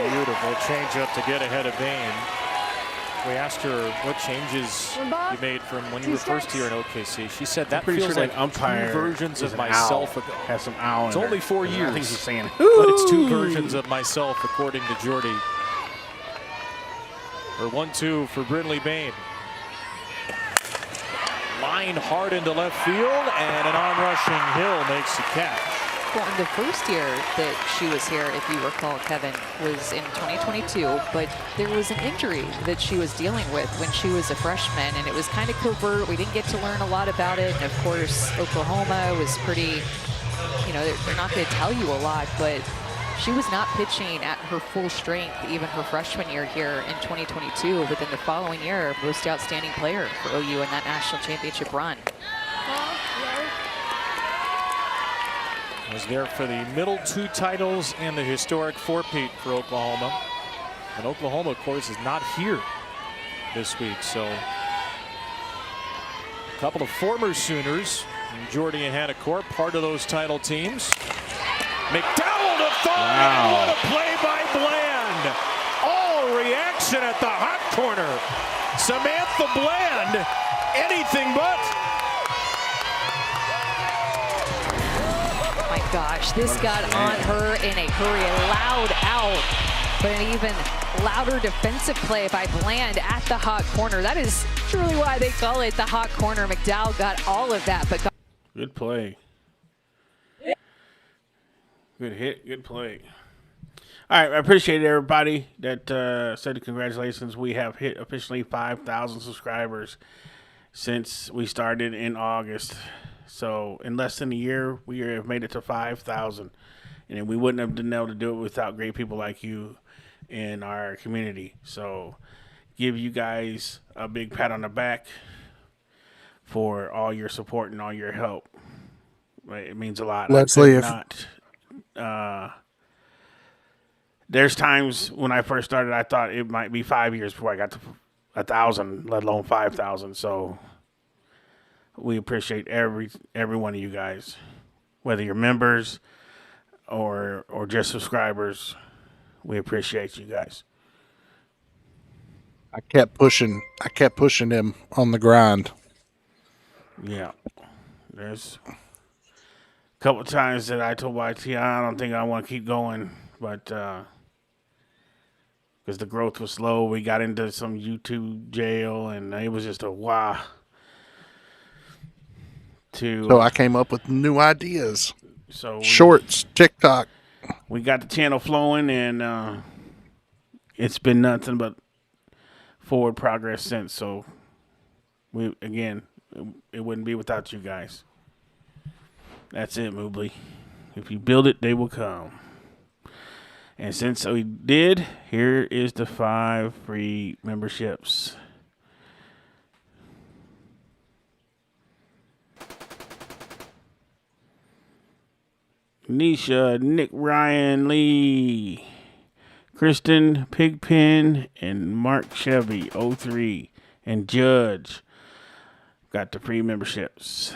Beautiful change-up to get ahead of Bain. We asked her what changes you made from when you were first here in OKC. She said that feels sure like that umpire 2 versions is of an myself owl. ago. Has some owl. It's only 4 years. I think she's saying, but it's 2 versions of myself, according to Jordy. Or 1-2 for Brinley Bain. Line hard into left field, and an on-rushing Hill makes the catch. Well, in the first year that she was here, if you recall, Kevin, was in 2022, but there was an injury that she was dealing with when she was a freshman, and it was kind of covert. We didn't get to learn a lot about it, and of course, Oklahoma was pretty, you know, they're not going to tell you a lot, but she was not pitching at her full strength even her freshman year here in 2022, but then the following year, most outstanding player for OU in that national championship run. Was there for the middle 2 titles and the historic 4-peat for Oklahoma. And Oklahoma, of course, is not here this week, so a couple of former Sooners, Jordy and Hannah Court, part of those title teams. McDowell to third, and what a play by Bland. All reaction at the hot corner. Samantha Bland, anything but. Gosh, this got on her in a hurry, loud out, but an even louder defensive play by Bland at the hot corner. That is truly why they call it the hot corner. McDowell got all of that, but good play. Good hit, good play. All right, I appreciate everybody that said congratulations. We have hit officially 5,000 subscribers since we started in August. So in less than a year, we have made it to 5,000. And we wouldn't have been able to do it without great people like you in our community. So give you guys a big pat on the back for all your support and all your help. It means a lot. Leslie, there's times when I first started, I thought it might be 5 years before I got to 1,000, let alone 5,000. So we appreciate every one of you guys, whether you're members or just subscribers. We appreciate you guys. I kept pushing him on the grind. Yeah, there's a couple of times that I told YT I don't think I want to keep going, but because the growth was slow, we got into some YouTube jail, and it was just a wow. So I came up with new ideas. So Shorts, TikTok. We got the channel flowing, and it's been nothing but forward progress since. So it wouldn't be without you guys. That's it, Mobley. If you build it, they will come. And since we did, here is the 5 free memberships. Nisha, Nick Ryan Lee, Kristen Pigpen, and Mark Chevy 03, and Judge got the free memberships.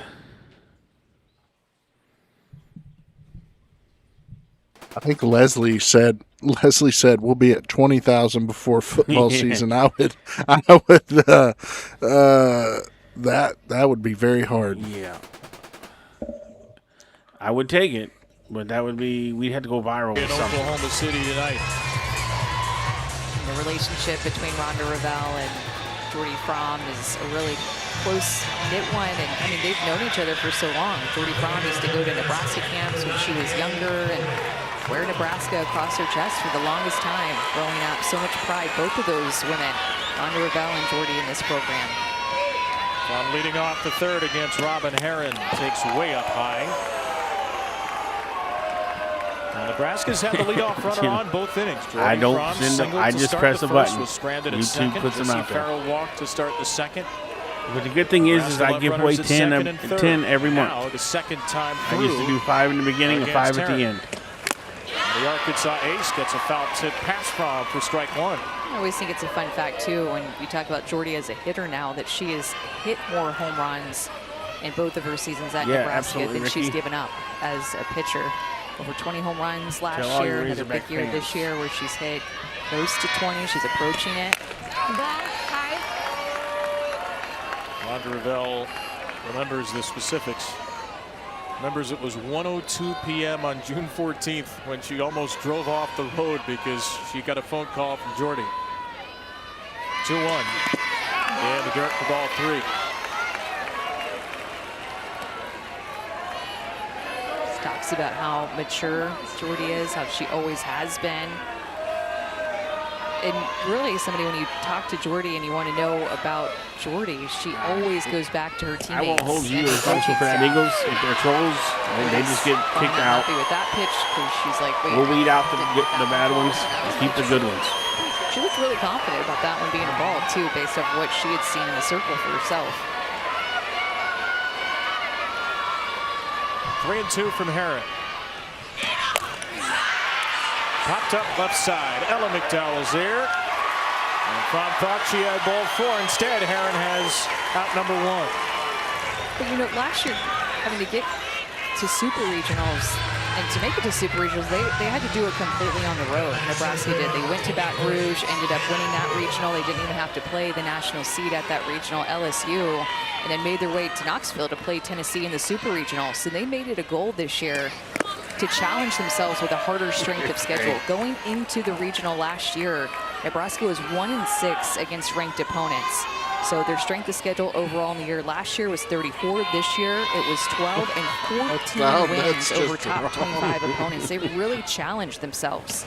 I think Leslie said we'll be at 20,000 before football season. I would that would be very hard. Yeah, I would take it. But that would be, we'd have to go viral In with something. Oklahoma City tonight. the relationship between Rhonda Revelle and Jordy Fromm is a really close-knit one. And, I mean, they've known each other for so long. Jordy Fromm used to go to Nebraska camps when she was younger and wear Nebraska across her chest for the longest time, growing up. So much pride, both of those women, Rhonda Revelle and Jordy, in this program. Fromm leading off the third against Robin Herron. Takes way up high. Nebraska's had the leadoff runner on both innings. Jordy I don't Franz send them. singled I to just start press the a first, button. was stranded at YouTube second. puts them Jesse out there. Farrell walked to start the second. But the good thing is I give away 10 every month. Now the second time I through. used to do 5 in the beginning and 5 at the end. The Arkansas ace gets a foul tip pass from for strike one. I always think it's a fun fact, too, when you talk about Jordy as a hitter now, that she has hit more home runs in both of her seasons at Nebraska than she's given up as a pitcher. Over 20 home runs last year, another big year this year where she's hit close to 20. She's approaching it. Wanda Ravel remembers the specifics. Remembers it was 1:02 p.m. on June 14th when she almost drove off the road because she got a phone call from Jordy. 2-1. And the dirt for ball 3. Talks about how mature Jordy is, how she always has been. And really, somebody, when you talk to Jordy and you want to know about Jordy, she always goes back to her teammates. I won't hold you responsible for that, Eagles. If they're trolls, they just get kicked out. Happy with that pitch because she's like, wait, we'll weed out the bad ones and keep the good ones. She looked really confident about that one being a ball, too, based off what she had seen in the circle for herself. 3-2 from Herron. Popped up left side. Ella McDowell's there. And Fromm thought she had ball 4. Instead, Herron has out number 1. But you know, last year, having to get to super regionals and to make it to super regionals, they had to do it completely on the road. Nebraska did. They went to Baton Rouge, ended up winning that regional. They didn't even have to play the national seed at that regional, LSU, and then made their way to Knoxville to play Tennessee in the super regional. So they made it a goal this year to challenge themselves with a harder strength of schedule. Going into the regional last year, Nebraska was 1-6 against ranked opponents. So their strength of schedule overall in the year last year was 34. This year it was 12 and 14 wins over top 25 opponents. They really challenged themselves.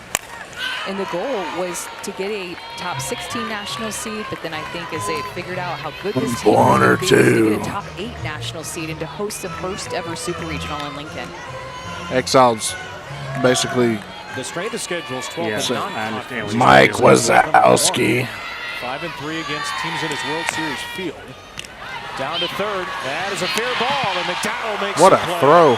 And the goal was to get a top 16 national seed, but then I think as they figured out how good this team was, they get a top 8 national seed and to host the first ever super regional in Lincoln. Exiles basically. The strength of schedule is 12 and I understand. Mike Wazowski. 5-3 against teams in his World Series field. Down to third. That is a fair ball, and McDowell makes what a play. throw.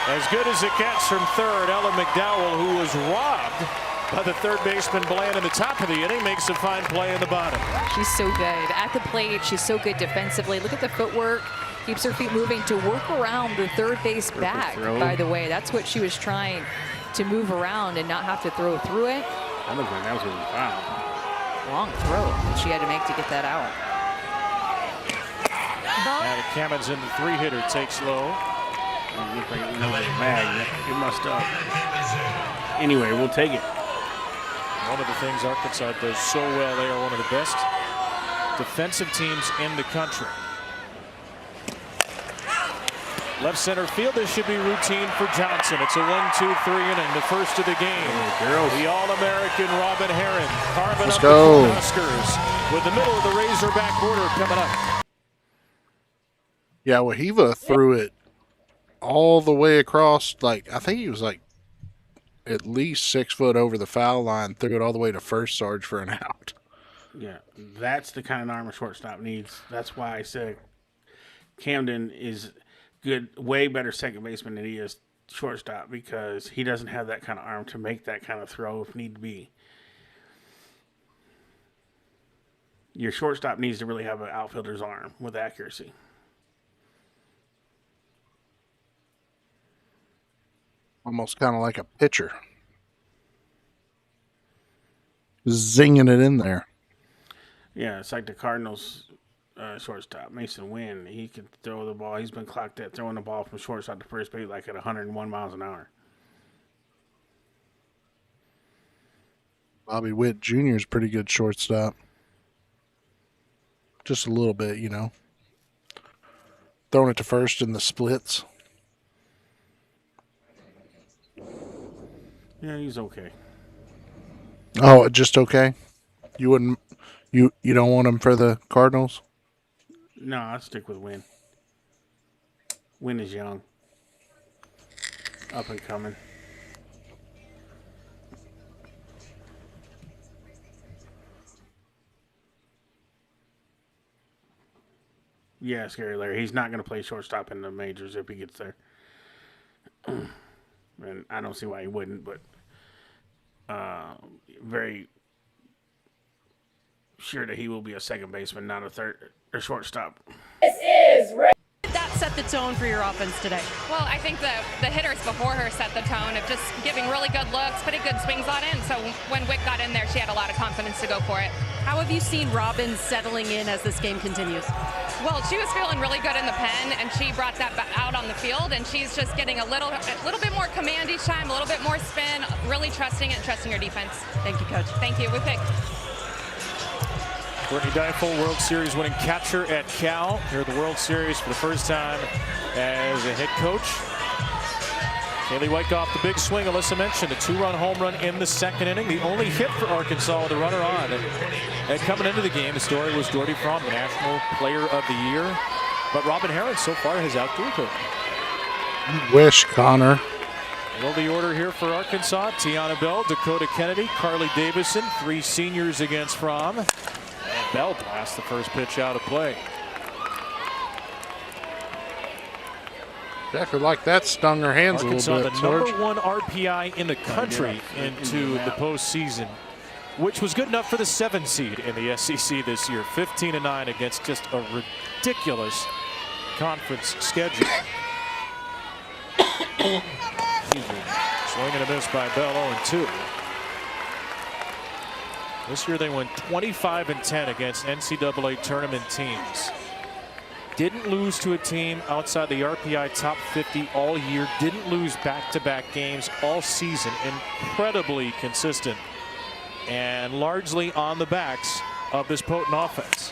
As good as it gets from third. Ella McDowell, who was robbed by the third baseman Bland in the top of the inning, makes a fine play in the bottom. She's so good at the plate. She's so good defensively. Look at the footwork. Keeps her feet moving to work around the third base back, by the way. That's what she was trying, to move around and not have to throw through it. That looked like that was going to be foul. Long throw that she had to make to get that out. Now the Kamens in the 3-hitter takes low. It looked like it was a bag. It must up. Anyway, we'll take it. One of the things Arkansas does so well, they are one of the best defensive teams in the country. Left center field, this should be routine for Johnson. It's a 1-2-3 inning, the first of the game. The All-American Robin Herron carving up the Huskers with the middle of the Razorback border coming up. Yeah, Wahiva threw it all the way across, like, I think he was like at least 6 foot over the foul line, threw it all the way to first, Sarge, for an out. Yeah, that's the kind of arm a shortstop needs. That's why I said Camden is good, way better second baseman than he is shortstop, because he doesn't have that kind of arm to make that kind of throw if need be. Your shortstop needs to really have an outfielder's arm with accuracy. Almost kind of like a pitcher. Zinging it in there. Yeah, it's like the Cardinals shortstop, Mason Wynn. He can throw the ball. He's been clocked at throwing the ball from shortstop to first base like at 101 miles an hour. Bobby Witt Jr. is pretty good shortstop. Just a little bit, you know. Throwing it to first in the splits. Yeah, he's okay. Oh, just okay? You wouldn't... You don't want him for the Cardinals? No, I'd stick with Wynn. Wynn is young. Up and coming. Yeah, Scary Larry. He's not going to play shortstop in the majors if he gets there. And I don't see why he wouldn't, but very sure that he will be a second baseman, not a third or shortstop. This is That set the tone for your offense today. Well, I think the hitters before her set the tone of just giving really good looks, putting good swings on it. And so when Wick got in there, she had a lot of confidence to go for it. How have you seen Robin settling in as this game continues? Well, she was feeling really good in the pen, and she brought that out on the field. And she's just getting a little bit more command each time, a little bit more spin, really trusting it, trusting her defense. Thank you, Coach. Thank you. We picked. Courtney Difel, World Series winning catcher at Cal. Here at the World Series for the first time as a head coach. Kaylee Wyckoff, the big swing. Alyssa mentioned a 2-run home run in the second inning. The only hit for Arkansas with a runner on. And coming into the game, the story was Jordy Fromm, the National Player of the Year. But Robin Harris so far has outdoed her. You wish, Connor. Well, the order here for Arkansas: Tiana Bell, Dakota Kennedy, Carly Davison, 3 seniors against Fromm. And Bell blasts the first pitch out of play. Exactly like that stung her hands Arkansas, a little bit. the number 1 RPI in the country into the postseason, which was good enough for the 7 seed in the SEC this year. 15-9 against just a ridiculous conference schedule. Swing and a miss by Bell, 0-2. This year they went 25-10 against NCAA tournament teams. Didn't lose to a team outside the RPI top 50 all year. Didn't lose back-to-back games all season. Incredibly consistent and largely on the backs of this potent offense.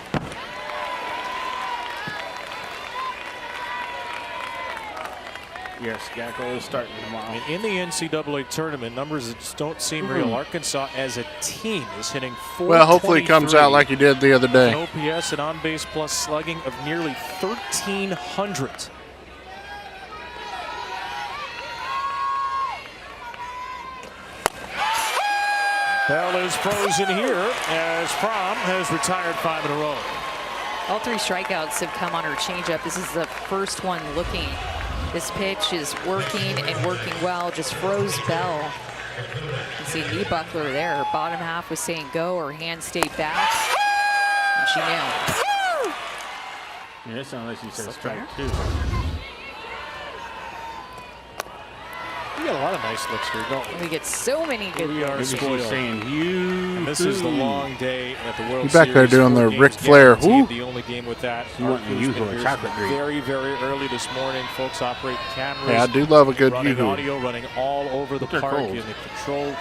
Yes, Gackel is starting tomorrow. I mean, in the NCAA tournament, numbers that just don't seem real. Arkansas as a team is hitting 423. Well, hopefully it comes out like you did the other day. An OPS and on-base plus slugging of nearly 1,300. Bell is frozen here as Fromm has retired 5 in a row. All 3 strikeouts have come on her changeup. This is the first one looking. This pitch is working and working well. Just froze Bell. You can see knee buckler there. Her bottom half was saying go. Her hand stayed back. And she nailed. Yeah, it sounds like she said strike 2. We got a lot of nice looks here, don't we? We get so many good We are looks. spoiled. Saying you. And this is the long day at the World You back Series. there doing the 4 Ric games Flair. guaranteed. Whoo. The only game with that. You want the usual Here's chocolate drink. Very, very early this morning. Folks operate cameras. Yeah, I do love a good running yoo-hoo. audio, running all over the They're park cold. in the control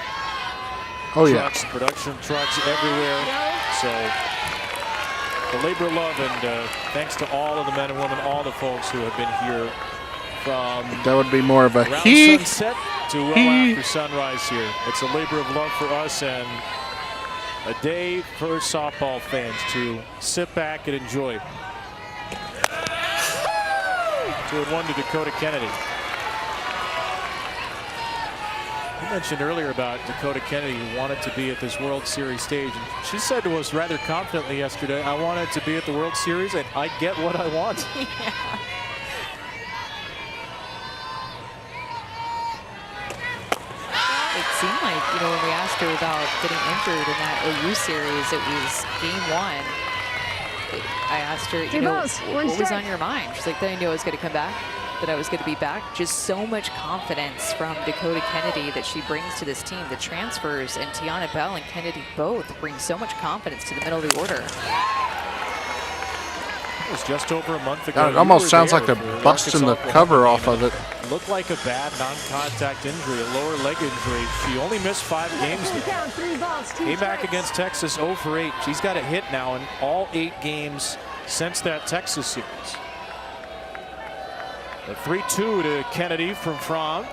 Oh, yeah. trucks, production trucks everywhere. So the labor of love, and thanks to all of the men and women, all the folks who have been here from That would be more of a around he. sunset to well after sunrise here. It's a labor of love for us and a day for softball fans to sit back and enjoy. 2-1 to Dakota Kennedy. You mentioned earlier about Dakota Kennedy who wanted to be at this World Series stage. And she said to us rather confidently yesterday, I wanted to be at the World Series and I get what I want. Yeah. It seemed like, you know, when we asked her about getting injured in that OU series, it was game 1. I asked her, you know, what was on your mind? She's like, that I knew I was going to come back, that I was going to be back. Just so much confidence from Dakota Kennedy that she brings to this team. The transfers, and Tiana Bell and Kennedy both bring so much confidence to the middle of the order. It was just over a month ago. God, it You almost were sounds there like they're for busting the Arkansas cover Oklahoma off of game, it. and looked like a bad non-contact injury, a lower leg injury. She only missed 5 games there. Came back against Texas 0 for 8. She's got a hit now in all 8 games since that Texas series. The 3-2 to Kennedy from Fromm.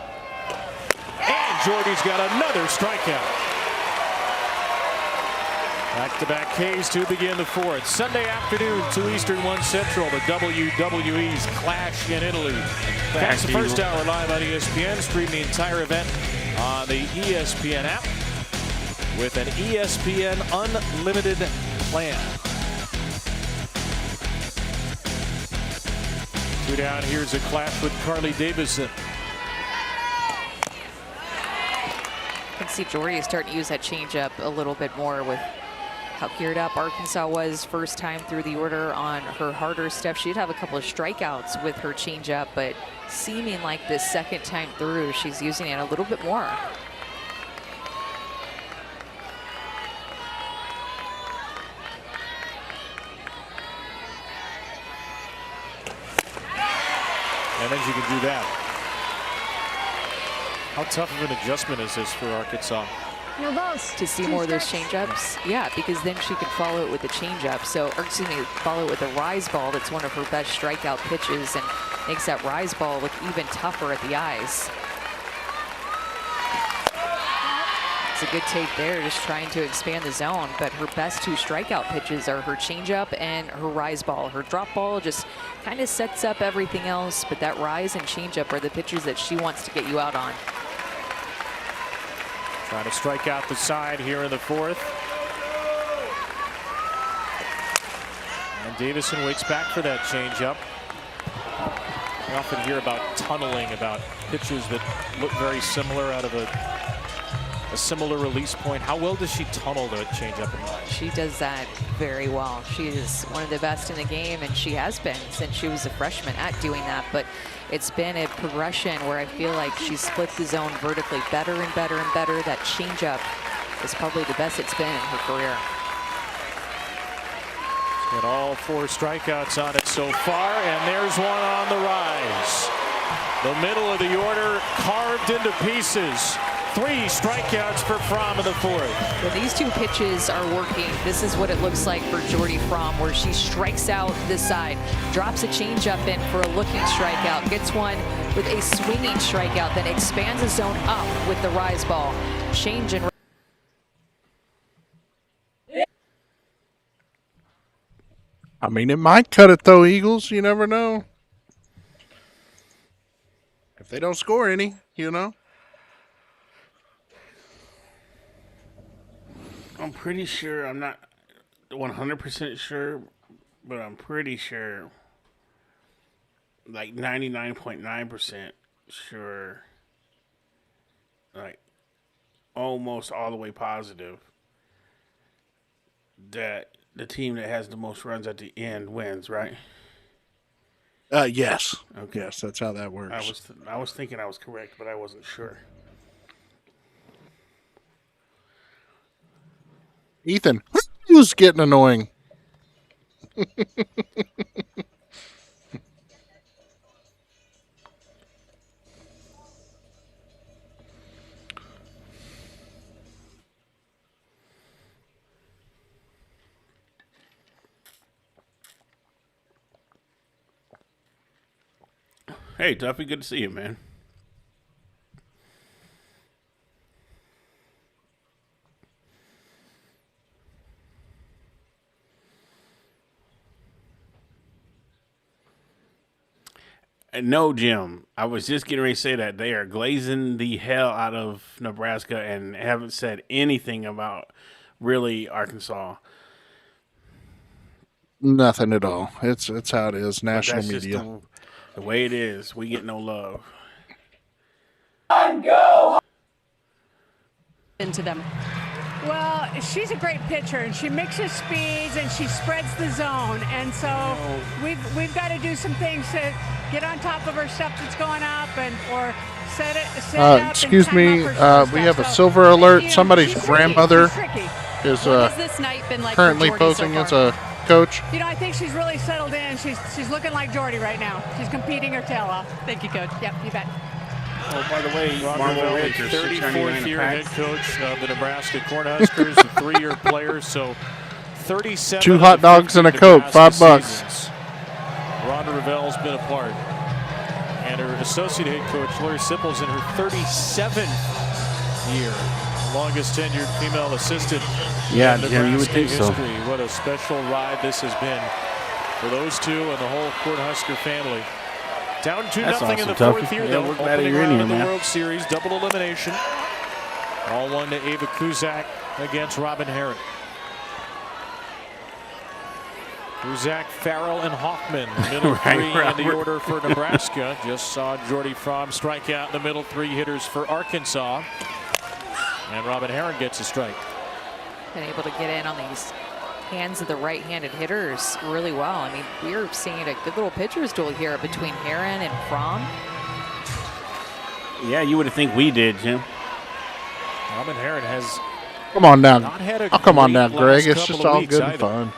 And Jordy's got another strikeout. Back-to-back Ks to begin the 4th. Sunday afternoon, 2 Eastern, 1 Central. The WWE's clash in Italy. Catch the first hour live on ESPN. Stream the entire event on the ESPN app with an ESPN Unlimited plan. Two down. Here's a clash with Carly Davison. I can see Jordy is starting to use that changeup a little bit more with how geared up Arkansas was first time through the order on her harder stuff. She'd have a couple of strikeouts with her changeup, but seeming like this second time through, she's using it a little bit more. And then she can do that. How tough of an adjustment is this for Arkansas? No balls. To see more of those changeups? Yeah, because then she can follow it with the changeup. So, or excuse me, follow it with a rise ball. That's one of her best strikeout pitches and makes that rise ball look even tougher at the eyes. It's a good take there, just trying to expand the zone. But her best two strikeout pitches are her changeup and her rise ball. Her drop ball just kind of sets up everything else, but that rise and changeup are the pitches that she wants to get you out on. Trying to strike out the side here in the fourth. And Davison waits back for that changeup. We often hear about tunneling, about pitches that look very similar out of a similar release point. How well does she tunnel the changeup in line? She does that very well. She is one of the best in the game, and she has been since she was a freshman at doing that. But it's been a progression where I feel like she split the zone vertically better and better and better. That changeup is probably the best it's been in her career. She's got all 4 strikeouts on it so far, and there's one on the rise. The middle of the order carved into pieces. 3 strikeouts for Fromm in the fourth. When these two pitches are working, this is what it looks like for Jordy Fromm, where she strikes out this side, drops a changeup in for a looking strikeout, gets one with a swinging strikeout, then expands the zone up with the rise ball. Change and I mean, it might cut it though, Eagles. You never know. If they don't score any, you know. I'm pretty sure, I'm not 100% sure, but I'm pretty sure, like 99.9% sure, like almost all the way positive, that the team that has the most runs at the end wins, right? Yes. Okay. Yes, that's how that works. I was thinking I was correct, but I wasn't sure. Ethan, who's getting annoying? Hey, Duffy, good to see you, man. No, Jim. I was just getting ready to say that they are glazing the hell out of Nebraska and haven't said anything about really Arkansas. Nothing at all. It's how it is. National That's media. just the way it is. We get no love. Go! Into them. Well, she's a great pitcher, and she mixes speeds, and she spreads the zone. And so we've got to do some things to get on top of her stuff that's going up, and or set it up. Excuse me, we have a silver alert. Somebody's grandmother is this night been like currently posing as a coach. You know, I think she's really settled in. She's looking like Jordy right now. She's competing her tail off. Thank you, Coach. Yep, you bet. Oh, by the way, Marvel Ridge, 34th year head coach of the Nebraska Cornhuskers, a 3-year player, so 37. 2 hot dogs and a Coke, $5. Seasons. Rhonda Revell's been a part. And her associate head coach, Lori Sipple's, in her 37th year. Longest tenured female assistant in Nebraska you would think so. history. What a special ride this has been for those two and the whole Cornhusker family. Down 2-0 awesome, in the Tuffy. fourth year, Yeah, though. we're glad Opening you're in round here, of the man. World Series, double elimination. All one to Ava Kuzak against Robin Herron. Kuzak, Farrell, and Hoffman, middle three in the order for Nebraska. Just saw Jordy Fromm strike out in the middle three hitters for Arkansas. And Robin Herron gets a strike. Been able to get in on these hands of the right-handed hitters really well. I mean, we're seeing a good little pitcher's duel here between Herron and Fromm. Yeah, you would think we did, Jim. Robin Herron has Come on down. not had a come on great down, Greg. last It's couple just of all weeks good and either. fun.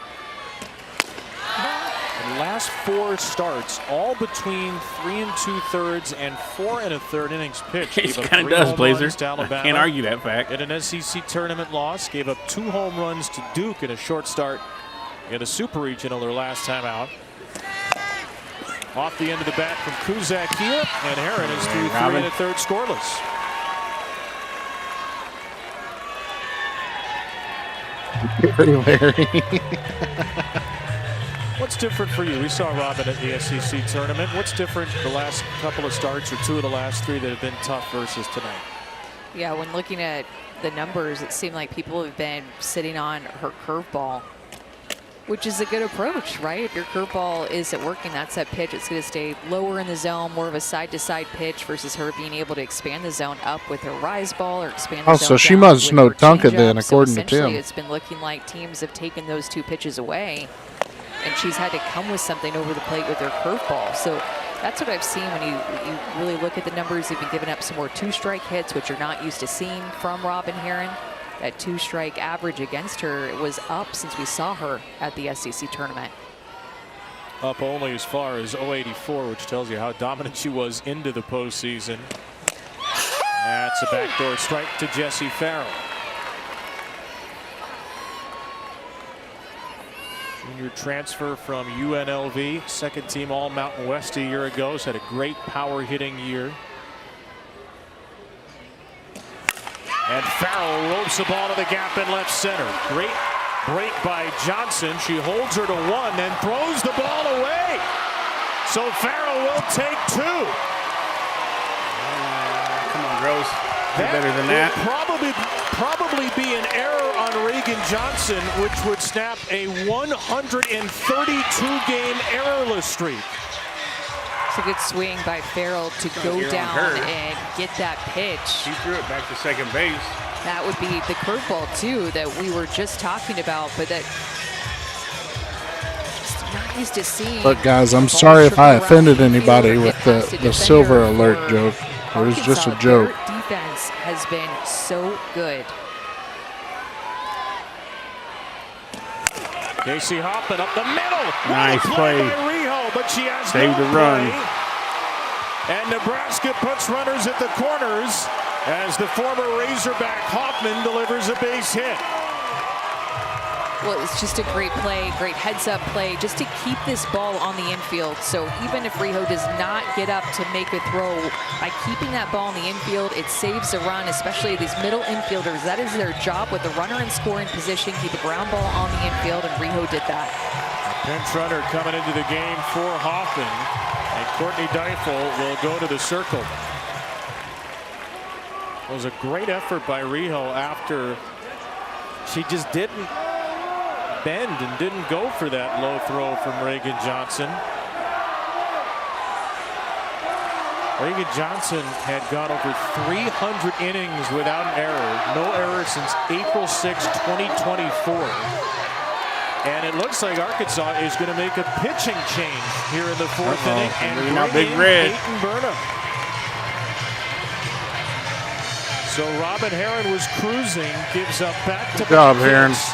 The last 4 starts, all between 3 2/3 and 4 1/3 innings pitched. He Gave up kind of 3 does, home Blazer. runs to I Alabama. can't argue that fact. In an SEC tournament loss, gave up 2 home runs to Duke in a short start in a super regional their last time out. Off the end of the bat from Kuzak here, and Herron is through 3 1/3 scoreless. Pretty Larry. What's different for you? We saw Robin at the SEC tournament. What's different the last couple of starts or 2 of the last 3 that have been tough versus tonight? Yeah, when looking at the numbers, it seemed like people have been sitting on her curveball, which is a good approach, right? If your curveball isn't working, that's that pitch. It's going to stay lower in the zone, more of a side-to-side pitch versus her being able to expand the zone up with her rise ball or expand the zone so she down must with know her Tonka then, changeup. according to essentially, Tim. it's been looking like teams have taken those 2 pitches away, and she's had to come with something over the plate with her curveball. So that's what I've seen when you really look at the numbers. They've been giving up some more 2-strike hits, which you're not used to seeing from Robin Herron. That 2-strike average against her was up since we saw her at the SEC tournament. Up only as far as 084, which tells you how dominant she was into the postseason. That's a backdoor strike to Jessie Farrell. Junior transfer from UNLV, second team All Mountain West a year ago. Has had a great power hitting year. And Farrell ropes the ball to the gap in left center. Great break by Johnson. She holds her to 1 and throws the ball away. So Farrell will take 2. Come on, Gross. Better than that. Probably be an error on Reagan Johnson, which would snap a 132-game errorless streak. It's a good swing by Farrell to go down and get that pitch. She threw it back to second base. That would be the curveball, too, that we were just talking about, but that just not used to seeing. Look, guys, I'm sorry if I offended anybody with the silver alert joke. It was just a joke. Their defense has been so good. Casey Hoffman up the middle. Nice play by Riho, but she has saved no the run. play. And Nebraska puts runners at the corners as the former Razorback Hoffman delivers a base hit. Well, it's just a great play, great heads-up play, just to keep this ball on the infield. So even if Riho does not get up to make a throw, by keeping that ball in the infield, it saves a run, especially these middle infielders. That is their job with the runner in scoring position, keep a ground ball on the infield, and Riho did that. A pinch runner coming into the game for Hoffman, and Courtney Deifel will go to the circle. It was a great effort by Riho after she just didn't bend and didn't go for that low throw from Reagan Johnson. Reagan Johnson had gone over 300 innings without an error. No error since April 6, 2024. And it looks like Arkansas is going to make a pitching change here in the 4th inning and bring in Peyton Burnham. So Robin Herron was cruising, gives up back-to-back Good job, Herron. hits.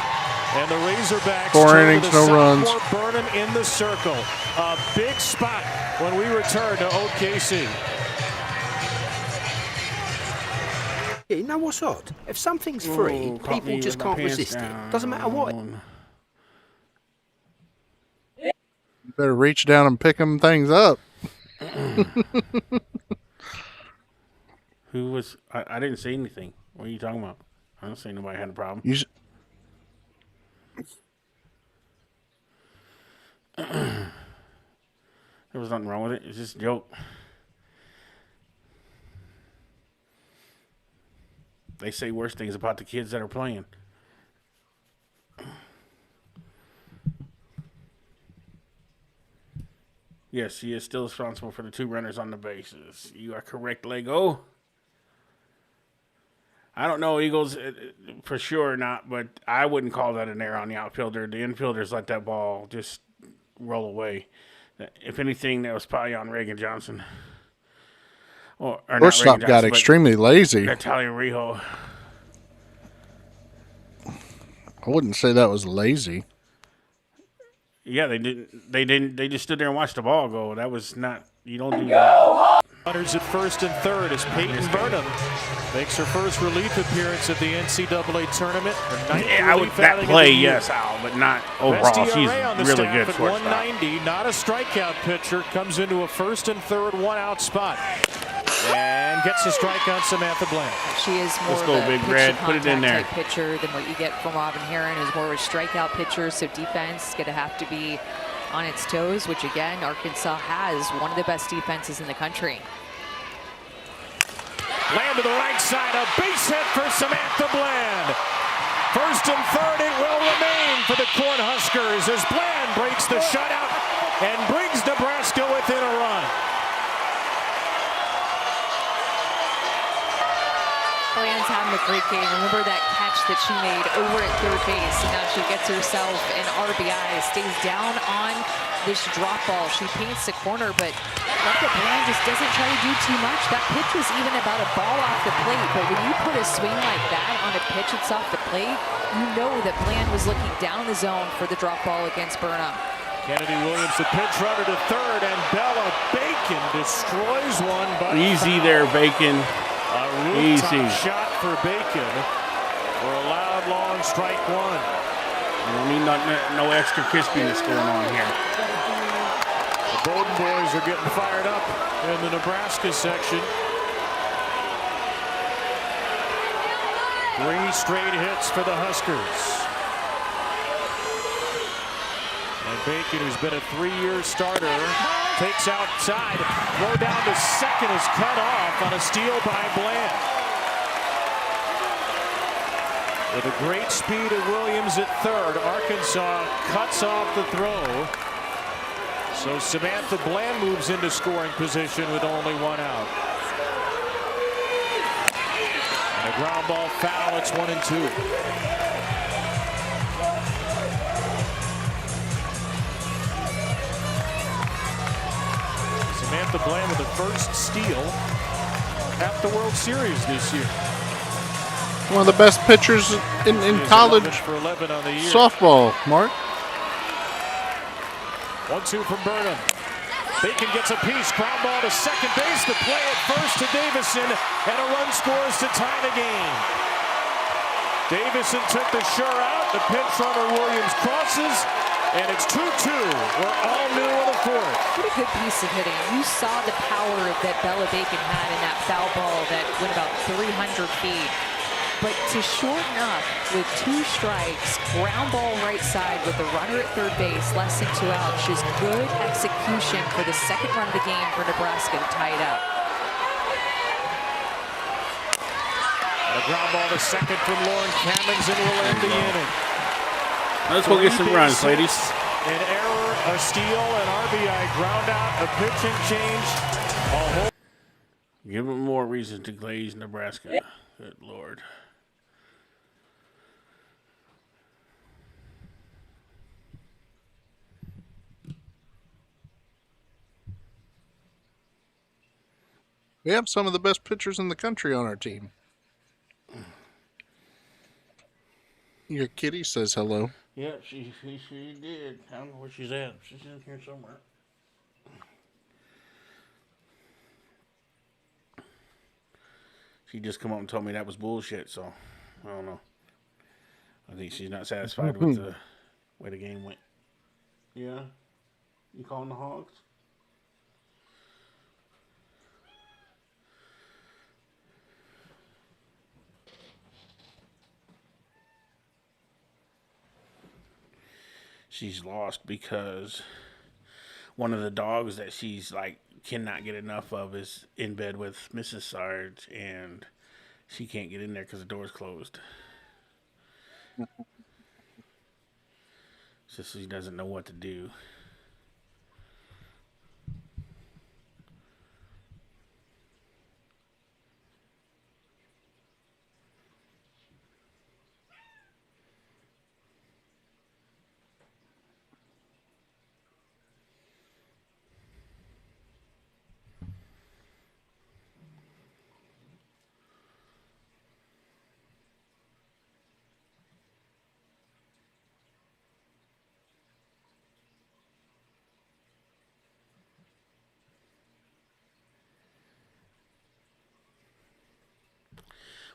And the Razorbacks 4 innings, no runs. Burnham in the circle. A big spot when we return to OKC. You know what's odd? If something's free, people just can't resist it. Doesn't matter what. You better reach down and pick them things up. Who was? I didn't say anything. What are you talking about? I don't say nobody had a problem. There was nothing wrong with it. It's just a joke. They say worse things about the kids that are playing. Yes, he is still responsible for the 2 runners on the bases. You are correct, Lego. I don't know Eagles for sure or not, but I wouldn't call that an error on the outfielder. The infielders let that ball just roll away. If anything, that was probably on Reagan Johnson. Or not Reagan Shortstop Johnson, got but extremely lazy. Natalia Rijo. I wouldn't say that was lazy. Yeah, they didn't. They just stood there and watched the ball go. That was not. You don't do that. Runners at first and third as Peyton Burnham makes her first relief appearance at the NCAA tournament. Yeah, I would that play, yes, Al, but not overall. She's really good for 190, not a strikeout pitcher. Comes into a first and third 1-out spot. And gets a strike on Samantha Bland. She is more of a pitch-to-contact type pitcher than what you get from Robin Heron, who's more of a strikeout pitcher, so defense is going to have to be on its toes, which again, Arkansas has one of the best defenses in the country. Bland to the right side, a base hit for Samantha Bland. First and third, it will remain for the Cornhuskers as Bland breaks the shutout and brings Nebraska within a run. Bland's having a great game. Remember that catch that she made over at third base, and now she gets herself an RBI, stays down on this drop ball. She paints the corner, but Bland just doesn't try to do too much. That pitch was even about a ball off the plate, but when you put a swing like that on a pitch that's off the plate, you know that Bland was looking down the zone for the drop ball against Burnham. Kennedy Williams, the pinch runner to third, and Bella Bacon destroys one. But easy there, Bacon. A easy shot for Bacon for a loud, long strike one. I mean, no extra crispiness going on here. The Bowdoin boys are getting fired up in the Nebraska section. 3 straight hits for the Huskers. And Bacon, who's been a 3-year starter, takes outside. Throw down to second is cut off on a steal by Bland. With a great speed of Williams at third, Arkansas cuts off the throw. So Samantha Bland moves into scoring position with only 1 out. And a ground ball foul, it's 1-2. Samantha Bland with the first steal at the World Series this year. One of the best pitchers in college for 11 on the year. Softball, Mark. 1-2 from Burnham. Bacon gets a piece, ground ball to second base. The play at first to Davison, and a run scores to tie the game. Davison took the sure out. The pinch runner Williams crosses, and it's 2-2. We're all new in the fourth. What a good piece of hitting. You saw the power that Bella Bacon had in that foul ball that went about 300 feet. But to shorten up with 2 strikes, ground ball right side with the runner at third base, less than 2 outs, just good execution for the second run of the game for Nebraska to tie it up. And a ground ball to second from Lauren Cammons, and will end the inning. Let's go get some runs, ladies. An error, a steal, an RBI, ground out, a pitching change. Give them more reason to glaze Nebraska. Good Lord. We have some of the best pitchers in the country on our team. Your kitty says hello. Yeah, she did. I don't know where she's at. She's in here somewhere. She just come up and told me that was bullshit, so I don't know. I think she's not satisfied with the way the game went. Yeah? You calling the Hogs? She's lost because one of the dogs that she's like cannot get enough of is in bed with Mrs. Sarge, and she can't get in there because the door's closed. So she doesn't know what to do.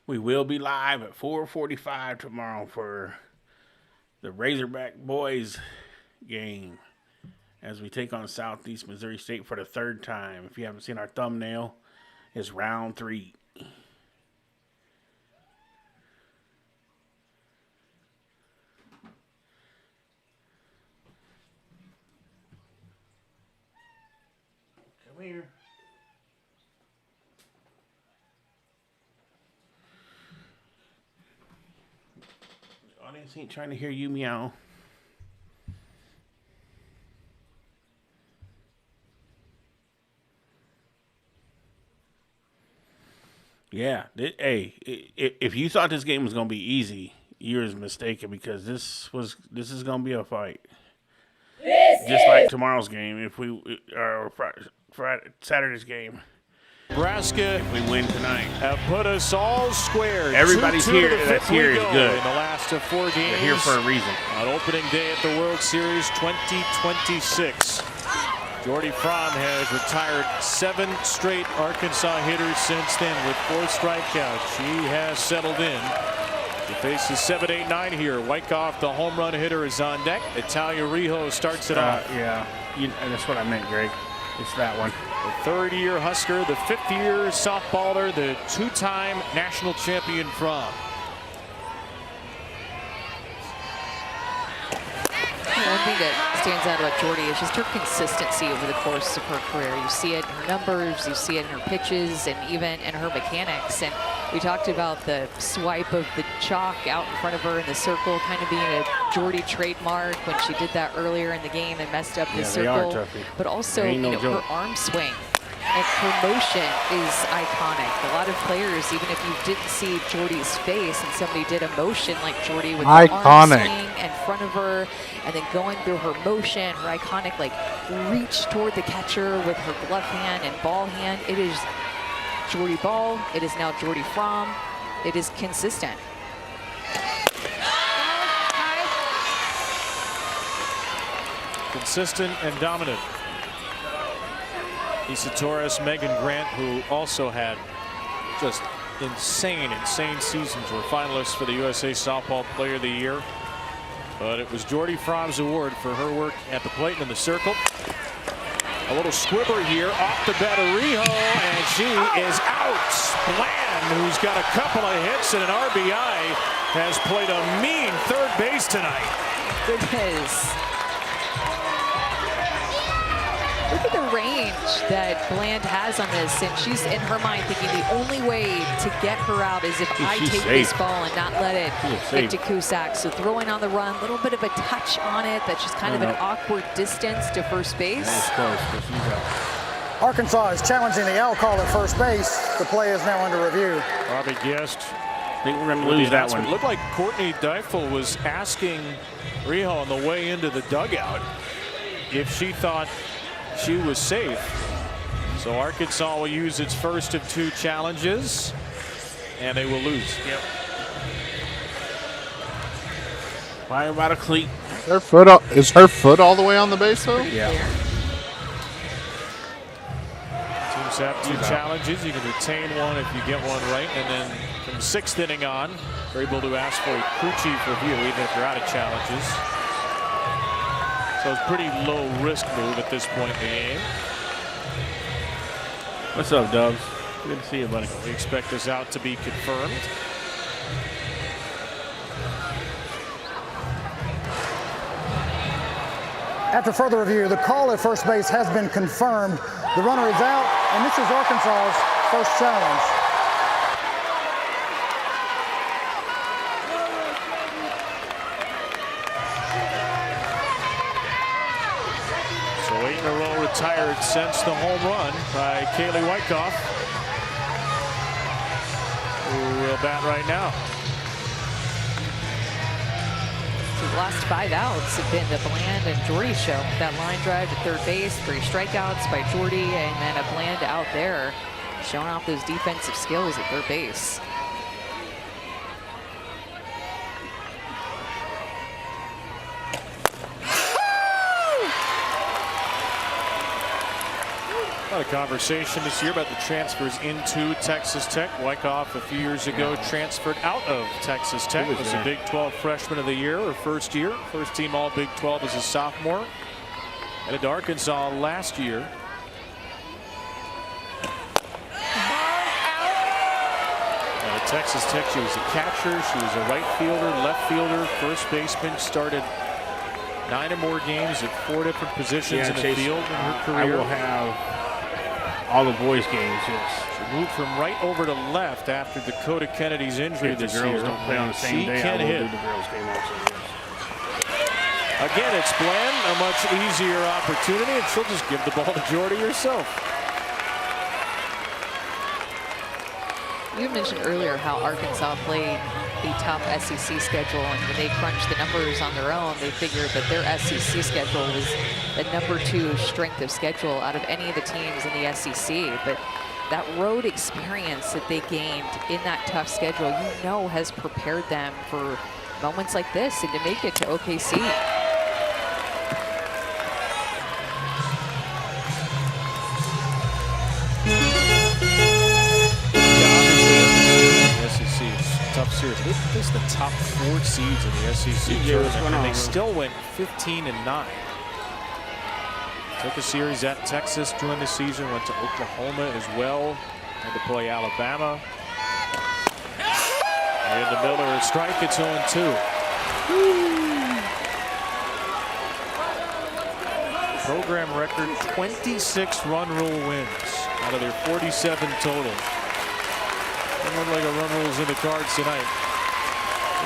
We will be live at 4:45 tomorrow for the Razorback boys game as we take on Southeast Missouri State for the third time. If you haven't seen our thumbnail, it's round 3. Come here. The audience ain't trying to hear you meow. Yeah, if you thought this game was gonna be easy, you're mistaken because this is gonna be a fight. Just like tomorrow's game, if we Friday, Saturday's game. Nebraska, if we win tonight, have put us all square. Everybody's here. That's here is good. In the last of 4 games, they're here for a reason. On opening day at the World Series 2026. Jordy Fromm has retired 7 straight Arkansas hitters since then with 4 strikeouts. She has settled in. She faces 7, 8, 9 here. Wyckoff, the home run hitter, is on deck. Italia Rijo starts it off. Yeah, that's what I meant, Greg. It's that one. The 3rd-year Husker, the 5th-year softballer, the 2-time national champion Fromm. One thing that stands out about Jordy is just her consistency over the course of her career. You see it in her numbers, you see it in her pitches, and even in her mechanics. And we talked about the swipe of the chalk out in front of her in the circle kind of being a Jordy trademark when she did that earlier in the game and messed up the circle. But also, her arm swing and her motion is iconic. A lot of players, even if you didn't see Jordy's face and somebody did a motion like Jordy with the arm swing in front of her and then going through her motion, her iconic like reach toward the catcher with her glove hand and ball hand. It is Jordy ball. It is now Jordy Fromm. It is consistent. Consistent and dominant. Issa Torres, Megan Grant, who also had just insane seasons, were finalists for the USA Softball Player of the Year. But it was Jordy Fromm's award for her work at the plate and in the circle. A little squibber here off the bat of Rijo, and she is out. Bland, who's got a couple of hits and an RBI, has played a mean third base tonight. Goodness. Look at the range that Bland has on this, and she's in her mind thinking the only way to get her out is if I take this ball and not let it get to Cusack. So throwing on the run, a little bit of a touch on it, that's just kind of an awkward distance to first base. Arkansas is challenging the L call at first base. The play is now under review. Bobby Guest. I think we're going to lose that one. It looked like Courtney Deifel was asking Rijo on the way into the dugout if she thought she was safe. So Arkansas will use its first of 2 challenges, and they will lose. Yep. Why about a cleat? Is her foot all the way on the base though? Yeah. Teams have 2 challenges. You can retain one if you get one right, and then from 6th inning on, you're able to ask for a crew chief review even if you're out of challenges. So it's a pretty low risk move at this point in the game. What's up, Dubs? Good to see you, buddy. We expect this out to be confirmed. After further review, the call at first base has been confirmed. The runner is out, and this is Arkansas's first challenge. So 8 in a row retired since the home run by Kaylee Wyckoff, who will bat right now. The last 5 outs have been the Bland and Jordy show. That line drive to third base, 3 strikeouts by Jordy, and then a Bland out there showing off those defensive skills at third base. A lot of conversation this year about the transfers into Texas Tech. Wyckoff a few years ago transferred out of Texas Tech. Was a Big 12 freshman of the year, or first year. First team all Big 12 as a sophomore. Headed to Arkansas last year. At Texas Tech, she was a catcher. She was a right fielder, left fielder, first baseman. Started 9 or more games at 4 different positions in the field in her career. I will have all the boys' games, yes. She moved from right over to left after Dakota Kennedy's injury this year. The girls don't play on the same day, I will do the girls' game also, yes. Again, it's Glenn, a much easier opportunity, and she'll just give the ball to Jordy herself. You mentioned earlier how Arkansas played the tough SEC schedule, and when they crunched the numbers on their own, they figured that their SEC schedule was the #2 strength of schedule out of any of the teams in the SEC. But that road experience that they gained in that tough schedule, has prepared them for moments like this and to make it to OKC. Tough series. They faced the top 4 seeds in the SEC tournament, and they still went 15-9. Took a series at Texas during the season, went to Oklahoma as well, had to play Alabama. And the Miller strike, it's 0-2. Program record 26 run rule wins out of their 47 total. Doesn't look like a run rule's in the cards tonight.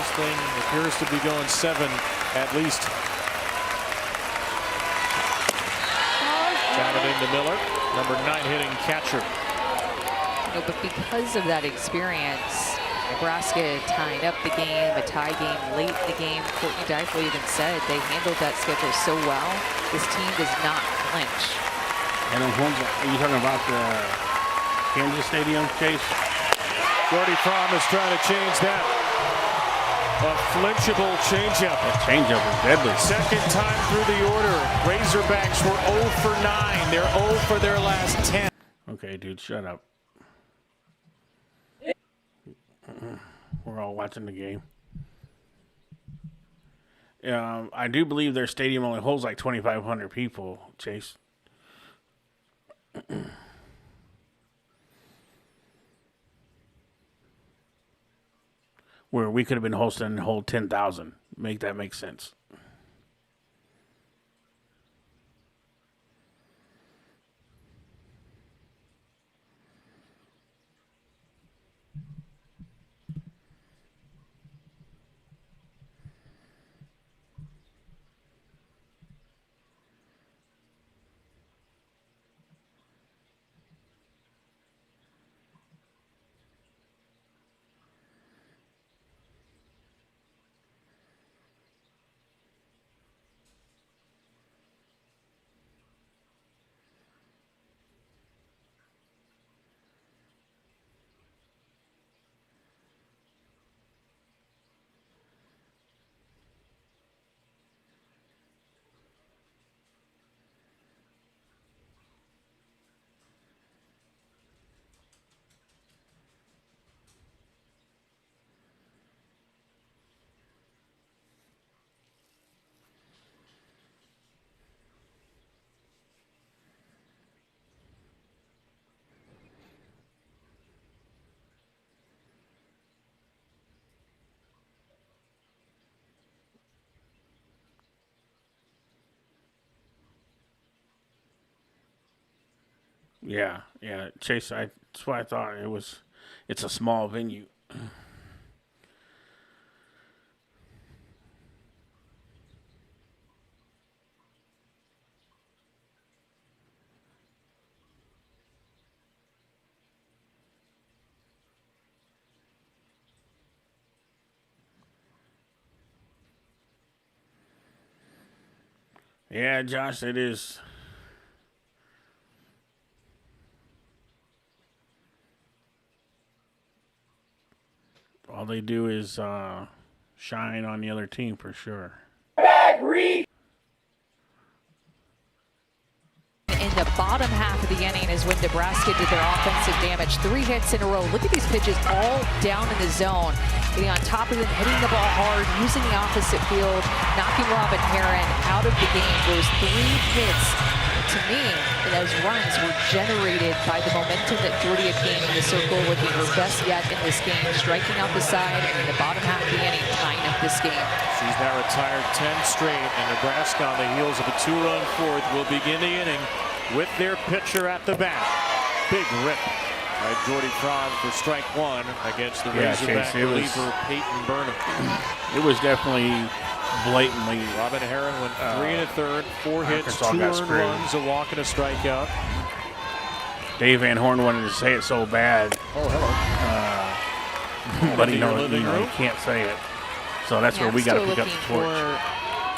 This thing appears to be going 7 at least. Got it into Miller, number 9 hitting catcher. But because of that experience, Nebraska tying up the game, a tie game late in the game. Courtney Deichel even said they handled that schedule so well. This team does not flinch. And are you talking about the Kansas Stadium case? Jordy Fromm is trying to change that. A flinchable changeup. That changeup is deadly. Second time through the order. Razorbacks were 0 for 9. They're 0 for their last 10. Okay, dude, shut up. We're all watching the game. I do believe their stadium only holds like 2,500 people, Chase. Where we could have been hosting and hold 10,000. Make that make sense. Yeah, Chase, that's why I thought it's a small venue. Yeah, Josh, it is. All they do is shine on the other team for sure. Back Recon. In the bottom half of the inning is when Nebraska did their offensive damage. 3 hits in a row. Look at these pitches all down in the zone. Getting on top of them, hitting the ball hard, using the opposite field, knocking Robin Heron out of the game. Those 3 hits, to me, those runs were generated by the momentum that Jordy came in the circle, looking her best yet in this game, striking out the side, and in the bottom half of the inning, tying up this game. She's now retired 10 straight, and Nebraska on the heels of a 2-run fourth will begin the inning with their pitcher at the bat. Big rip by Jordy Franz for strike 1 against the Razorback reliever Peyton Burnham. It was definitely blatantly. Robin Heron went 3 1/3, 4 hits, 2 earned runs, a walk and a strikeout. Dave Van Horn wanted to say it so bad. Oh, hello. But he can't say it. So that's where we got to pick up the torch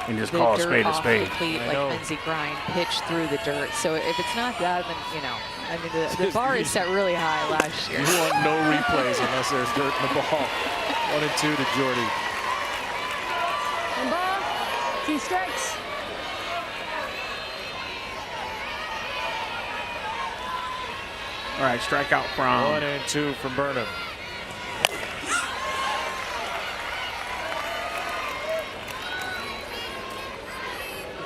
and just call a spade a spade. Like Lindsey Grind, pitch through the dirt. So if it's not that, then, you know, I mean, the bar is set really high last year. You want no replays unless there's dirt in the ball. 1-2 to Jordy. And ball, 2 strikes. All right, strikeout from 1-2 from Burnham.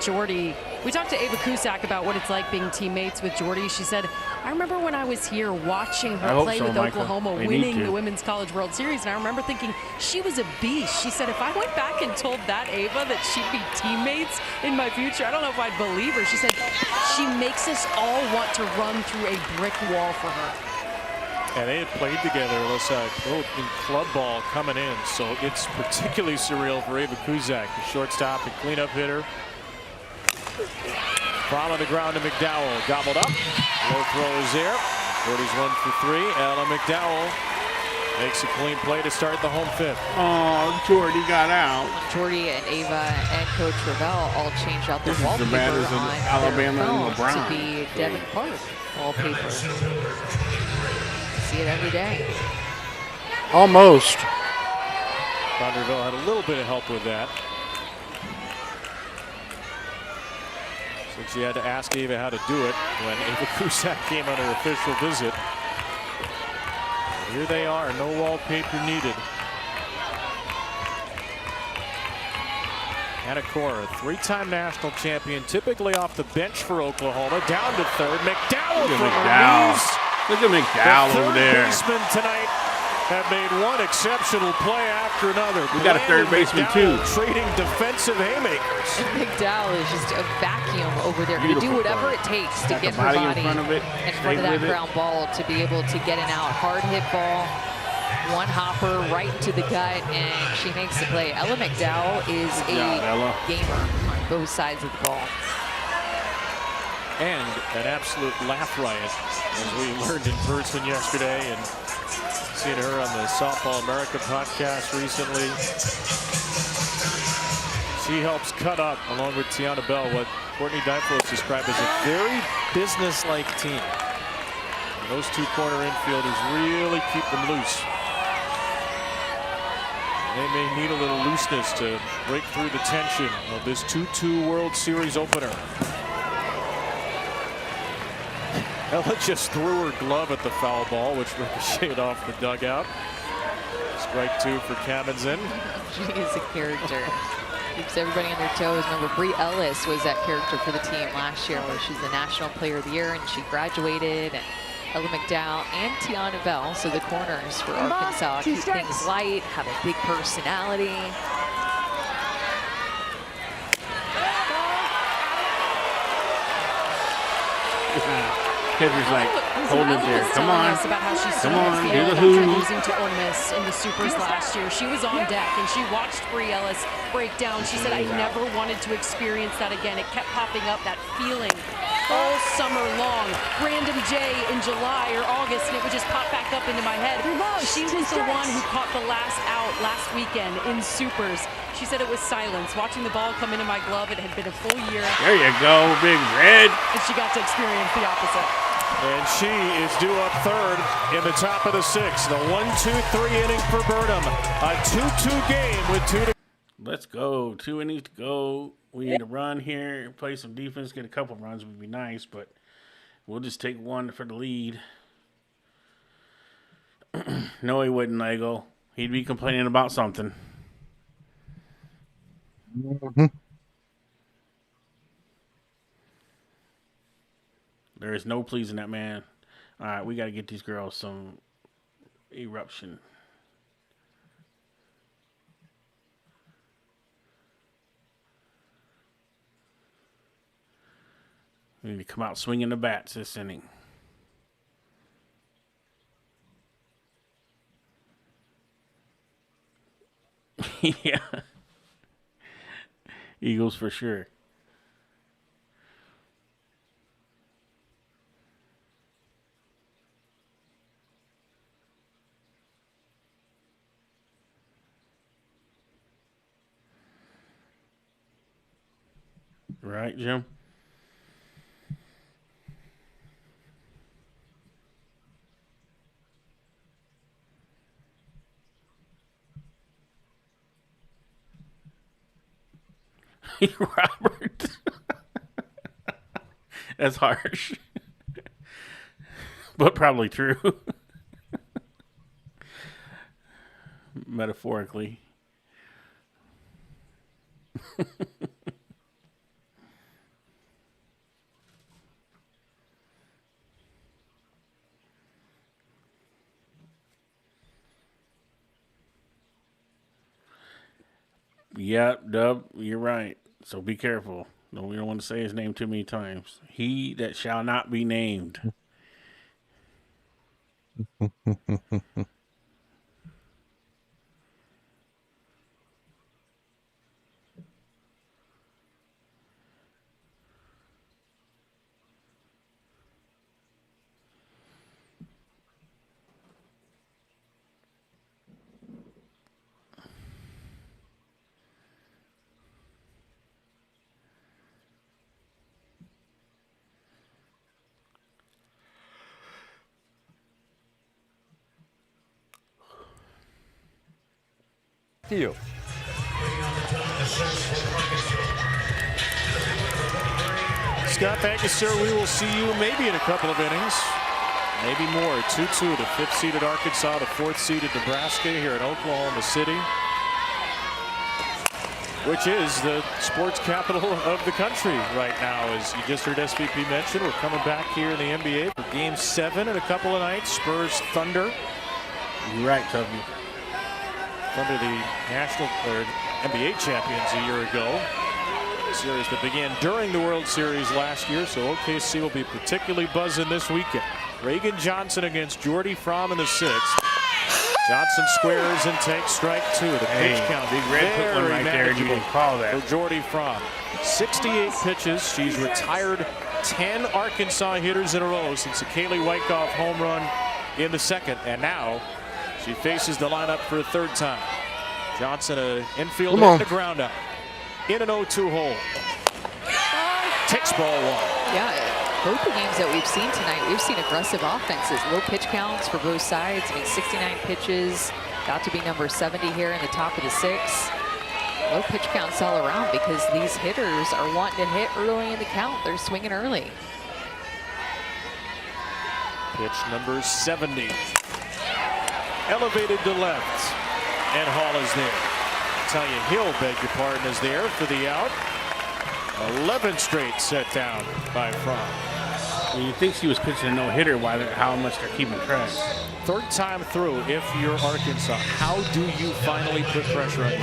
Jordy. We talked to Ava Cusack about what it's like being teammates with Jordy. She said, I remember when I was here watching her play with Oklahoma, winning the Women's College World Series, and I remember thinking she was a beast. She said, if I went back and told that Ava that she'd be teammates in my future, I don't know if I'd believe her. She said, she makes us all want to run through a brick wall for her. And they had played together, in club ball coming in, so it's particularly surreal for Ava Cusack, the shortstop and cleanup hitter. Foul on the ground to McDowell. Gobbled up. Low throw is there. Jordy's 1 for 3. Ella McDowell makes a clean play to start the home 5th. Oh, Jordy got out. Jordy and Ava and Coach Ravel all changed out the wallpaper the batters in on Alabama and LeBron. to be Devin Park wallpaper. See it every day. Almost. Vanderbilt had a little bit of help with that. Since she had to ask Ava how to do it when Ava Cusack came on her official visit. But here they are, no wallpaper needed. Anacora, 3-time national champion, typically off the bench for Oklahoma, down to third. McDowell from release. Look at McDowell over there. The third baseman tonight have made one exceptional play after another. We got a third baseman too. Trading defensive haymakers. And McDowell is just a vacuum over there. Going to do whatever it takes to get her body in front of that ground ball to be able to get an out. Hard hit ball, one hopper right into the gut, and she makes the play. Ella McDowell is a gamer on both sides of the ball. And an absolute laugh riot, as we learned in person yesterday, and seen her on the Softball America podcast recently. She helps cut up, along with Tiana Bell, what Courtney Dyflos described as a very business-like team. And those 2 corner infielders really keep them loose. They may need a little looseness to break through the tension of this 2-2 World Series opener. Ella just threw her glove at the foul ball, which ricocheted off the dugout. Strike 2 for Kaminzin. She is a character. Keeps everybody on their toes. Remember, Brie Ellis was that character for the team last year, where she's the National Player of the Year, and she graduated. And Ella McDowell and Tiana Bell, so the corners for Arkansas, keep things light, have a big personality. Catcher's like, hold it there. Come on. About how she's Come on, do the after who. losing to Ole Miss in the Supers last year. She was on deck and she watched Brie Ellis break down. She said, I never wanted to experience that again. It kept popping up, that feeling, all summer long. Random J in July or August, and it would just pop back up into my head. She was the one who caught the last out last weekend in Supers. She said it was silence. Watching the ball come into my glove, it had been a full year. There you go, Big Red. And she got to experience the opposite. And she is due up third in the top of the 6th. The 1-2-3 inning for Burnham. A 2-2 game with 2 to... Let's go. 2 innings to go. We need to run here, play some defense, get a couple runs would be nice, but We'll just take one for the lead. No, he wouldn't, Lego. He'd be complaining about something. Mm-hmm. There is no pleasing that man. All right, we got to get these girls some eruption. We need to come out swinging the bats this inning. Yeah. Eagles for sure. Right, Jim? Robert. That's harsh. But probably true. Metaphorically. Yeah, Dub, you're right. So be careful. No, we don't want to say his name too many times. He that shall not be named. You. Scott, thank you, sir. We will see you maybe in a couple of innings. Maybe more. 2-2, the 5th seeded Arkansas, the 4th seeded Nebraska here in Oklahoma City, which is the sports capital of the country right now. As you just heard SVP mention, we're coming back here in the NBA for Game 7 in a couple of nights. Spurs Thunder. You're right, Tubby. Thunder, the national or NBA champions a year ago. A series that began during the World Series last year, so OKC will be particularly buzzing this weekend. Reagan Johnson against Jordy Fromm in the 6th. Johnson squares and takes strike 2. The pitch count. Big Red put one right there, and you didn't call that. For Jordy Fromm. 68 pitches. She's retired 10 Arkansas hitters in a row since a Kaylee Wyckoff home run in the 2nd, and now she faces the lineup for a 3rd time. Johnson, an infield hit and a ground out. In an 0-2 hole. Takes ball 1. Yeah, both the games that we've seen tonight, we've seen aggressive offenses. Low pitch counts for both sides. I mean, 69 pitches. Got to be number 70 here in the top of the 6th. Low pitch counts all around because these hitters are wanting to hit early in the count. They're swinging early. Pitch number 70. Elevated to left, and Hall is there. Talia Hill, beg your pardon, is there for the out. 11 straight set down by Fromm. Well, you think she was pitching a no-hitter, how much they're keeping track. 3rd time through, if you're Arkansas, how do you finally put pressure on you?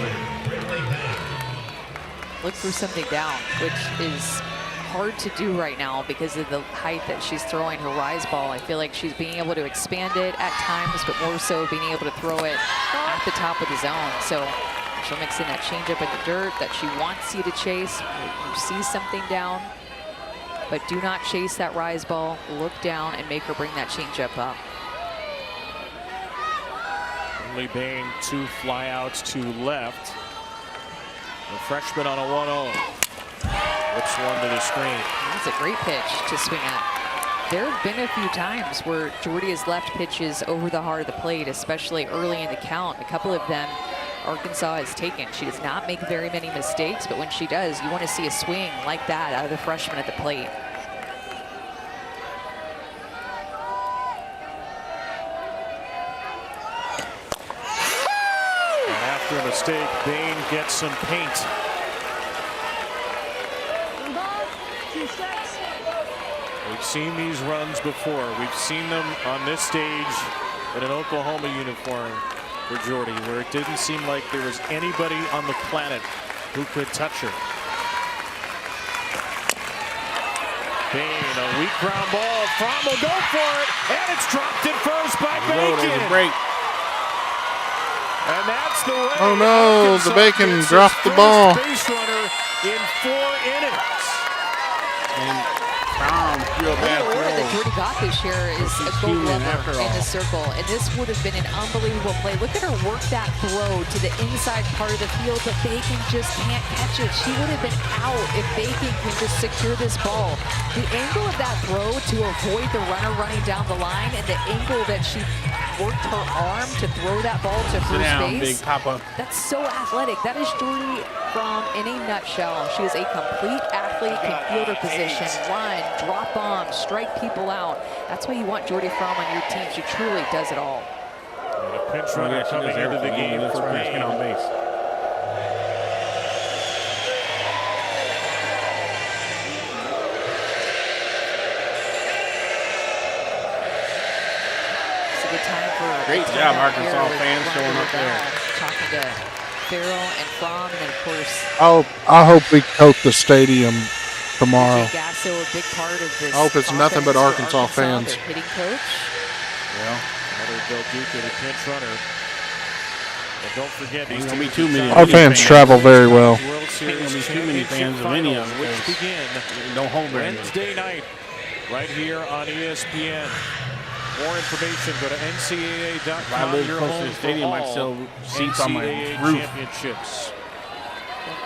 Look for something down, which is hard to do right now because of the height that she's throwing her rise ball. I feel like she's being able to expand it at times, but more so being able to throw it at the top of the zone. So she'll mix in that changeup in the dirt that she wants you to chase. You see something down, but do not chase that rise ball. Look down and make her bring that changeup up. Only Bain 2 flyouts to left. The freshman on a 1-0. Whips one to the screen. That's a great pitch to swing at. There have been a few times where Jordy has left pitches over the heart of the plate, especially early in the count. A couple of them Arkansas has taken. She does not make very many mistakes, but when she does, you want to see a swing like that out of the freshman at the plate. After a mistake, Bain gets some paint. We've seen these runs before. We've seen them on this stage in an Oklahoma uniform for Jordy, where it didn't seem like there was anybody on the planet who could touch her. Bain, a weak ground ball. Fromm will go for it, and it's dropped at first by Bacon. Break. And that's the way. Oh no, the Bacon dropped the ball. Base runner in 4 innings. And Fromm threw a bad The that throw. Jordy got this year is a gold after glover in all. the circle, and this would have been an unbelievable play. Look at her work that throw to the inside part of the field, but Bacon just can't catch it. She would have been out if Bacon can just secure this ball. The angle of that throw to avoid the runner running down the line, and the angle that she worked her arm to throw that ball to Sit first down, base. Big Papa. That's so athletic. That is Jordy Fromm in a nutshell. She is a complete athlete, can field her position, run, drop bombs, strike people out. That's why you want Jordy Fromm on your team. She truly does it all. And a pinch runner coming into the game for Get Bain. on base. It's a good time for Great a job, timeout Arkansas here with fans, Ronald showing up there. Lavelle talking to Farrell and Fromm, and then of course I hope we coat the stadium tomorrow. DJ Gasso, a big part of this. I hope it's nothing but offense for Arkansas fans. Their hitting coach. Well, another Del Duca, the pinch runner. And don't forget, these Ain't gonna be teams too are many. Our fans travel very well. World Ain't Series gonna be too many championship fans of any of finals, them, which 'cause begin don't hold very many. Wednesday night, right here on ESPN. More information, go to If I ncaa.com. live Your close to home the for stadium, I'd all sell seats on my NCAA roof. championships.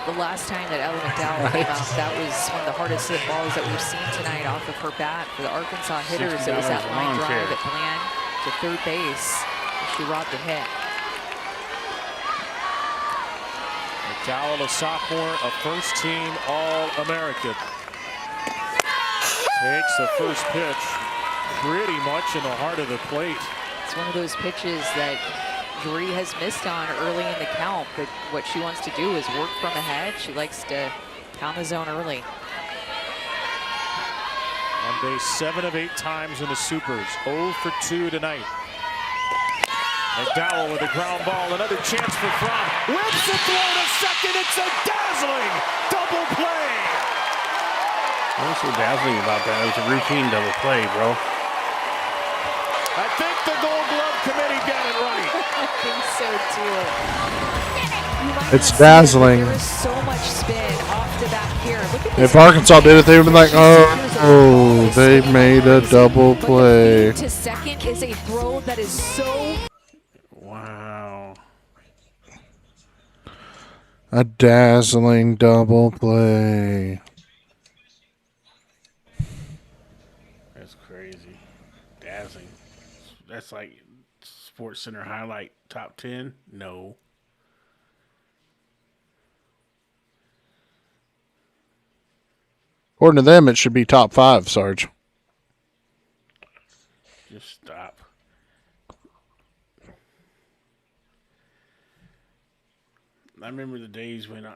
The last time that Ella McDowell came out, that was one of the hardest hit balls that we've seen tonight off of her bat for the Arkansas hitters. It was that $60 line lawn drive chair. at Bland to third base. She robbed the hit. McDowell, a sophomore, a first-team All-American. Takes the first pitch pretty much in the heart of the plate. It's one of those pitches that Jordy has missed on early in the count, but what she wants to do is work from ahead. She likes to pound the zone early. On base 7 of 8 times in the Supers. 0 for 2 tonight. McDowell with a ground ball. Another chance for Fromm. Whips the throw to second. It's a dazzling double play. What's so dazzling about that? It was a routine double play, bro. I think the Gold Glove Committee got it right. I think so too. You might It's not see it, but dazzling. there is so much spin off the back here. Look at this. If Arkansas did it, they would have been like, oh, they made a double But play. the feed to second is a throw that is so. Wow. A dazzling double play. That's crazy. Dazzling. That's like Sports Center highlight top 10? No. According to them, it should be top 5, Sarge. Just stop. I remember the days when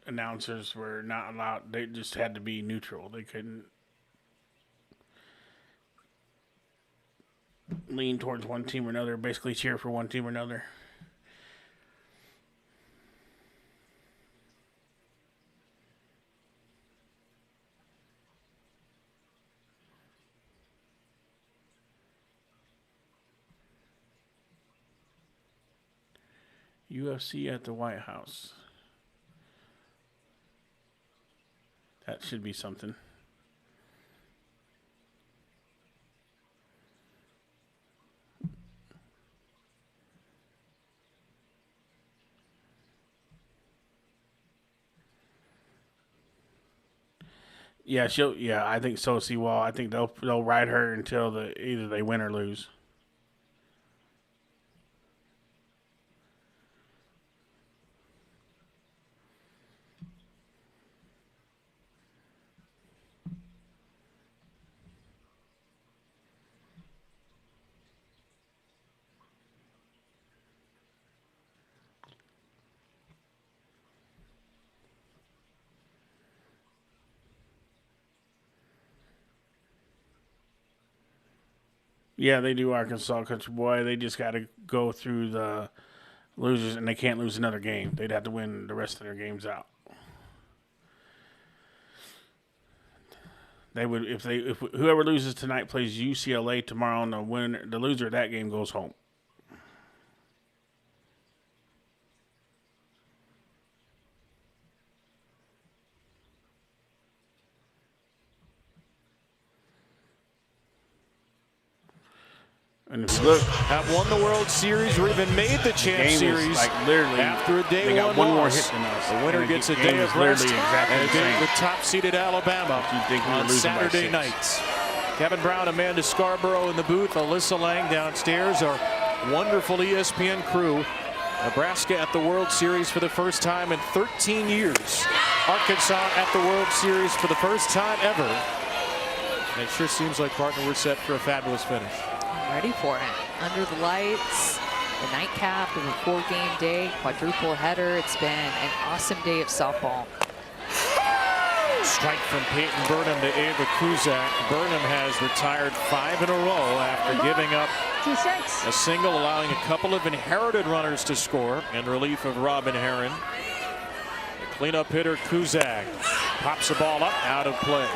announcers were not allowed. They just had to be neutral. They couldn't lean towards one team or another, basically cheer for one team or another. UFC at the White House. That should be something. Yeah, she'll. Yeah, I think so. Seawall. I think they'll ride her until either they win or lose. Yeah, they do Arkansas Country Boy. They just got to go through the losers, and they can't lose another game. They'd have to win the rest of their games out. They would if whoever loses tonight plays UCLA tomorrow, and the loser of that game goes home. And if you look, have won the World Series or even made the Champ Series like literally after a day they got one more loss. hit than us. The winner gets a game day is of rest literally exactly and a the game same. with top-seeded Alabama on Saturday nights. Kevin Brown, Amanda Scarborough in the booth, Alyssa Lang downstairs, our wonderful ESPN crew. Nebraska at the World Series for the first time in 13 years. Arkansas at the World Series for the first time ever. And it sure seems like, partner, we're set for a fabulous finish. I'm ready for it. Under the lights, the nightcap of a 4-game day, quadruple header. It's been an awesome day of softball. Strike from Peyton Burnham to Ava Kuzak. Burnham has retired 5 in a row after giving up a single, allowing a couple of inherited runners to score in relief of Robin Herron. The cleanup hitter Kuzak pops the ball up, out of play.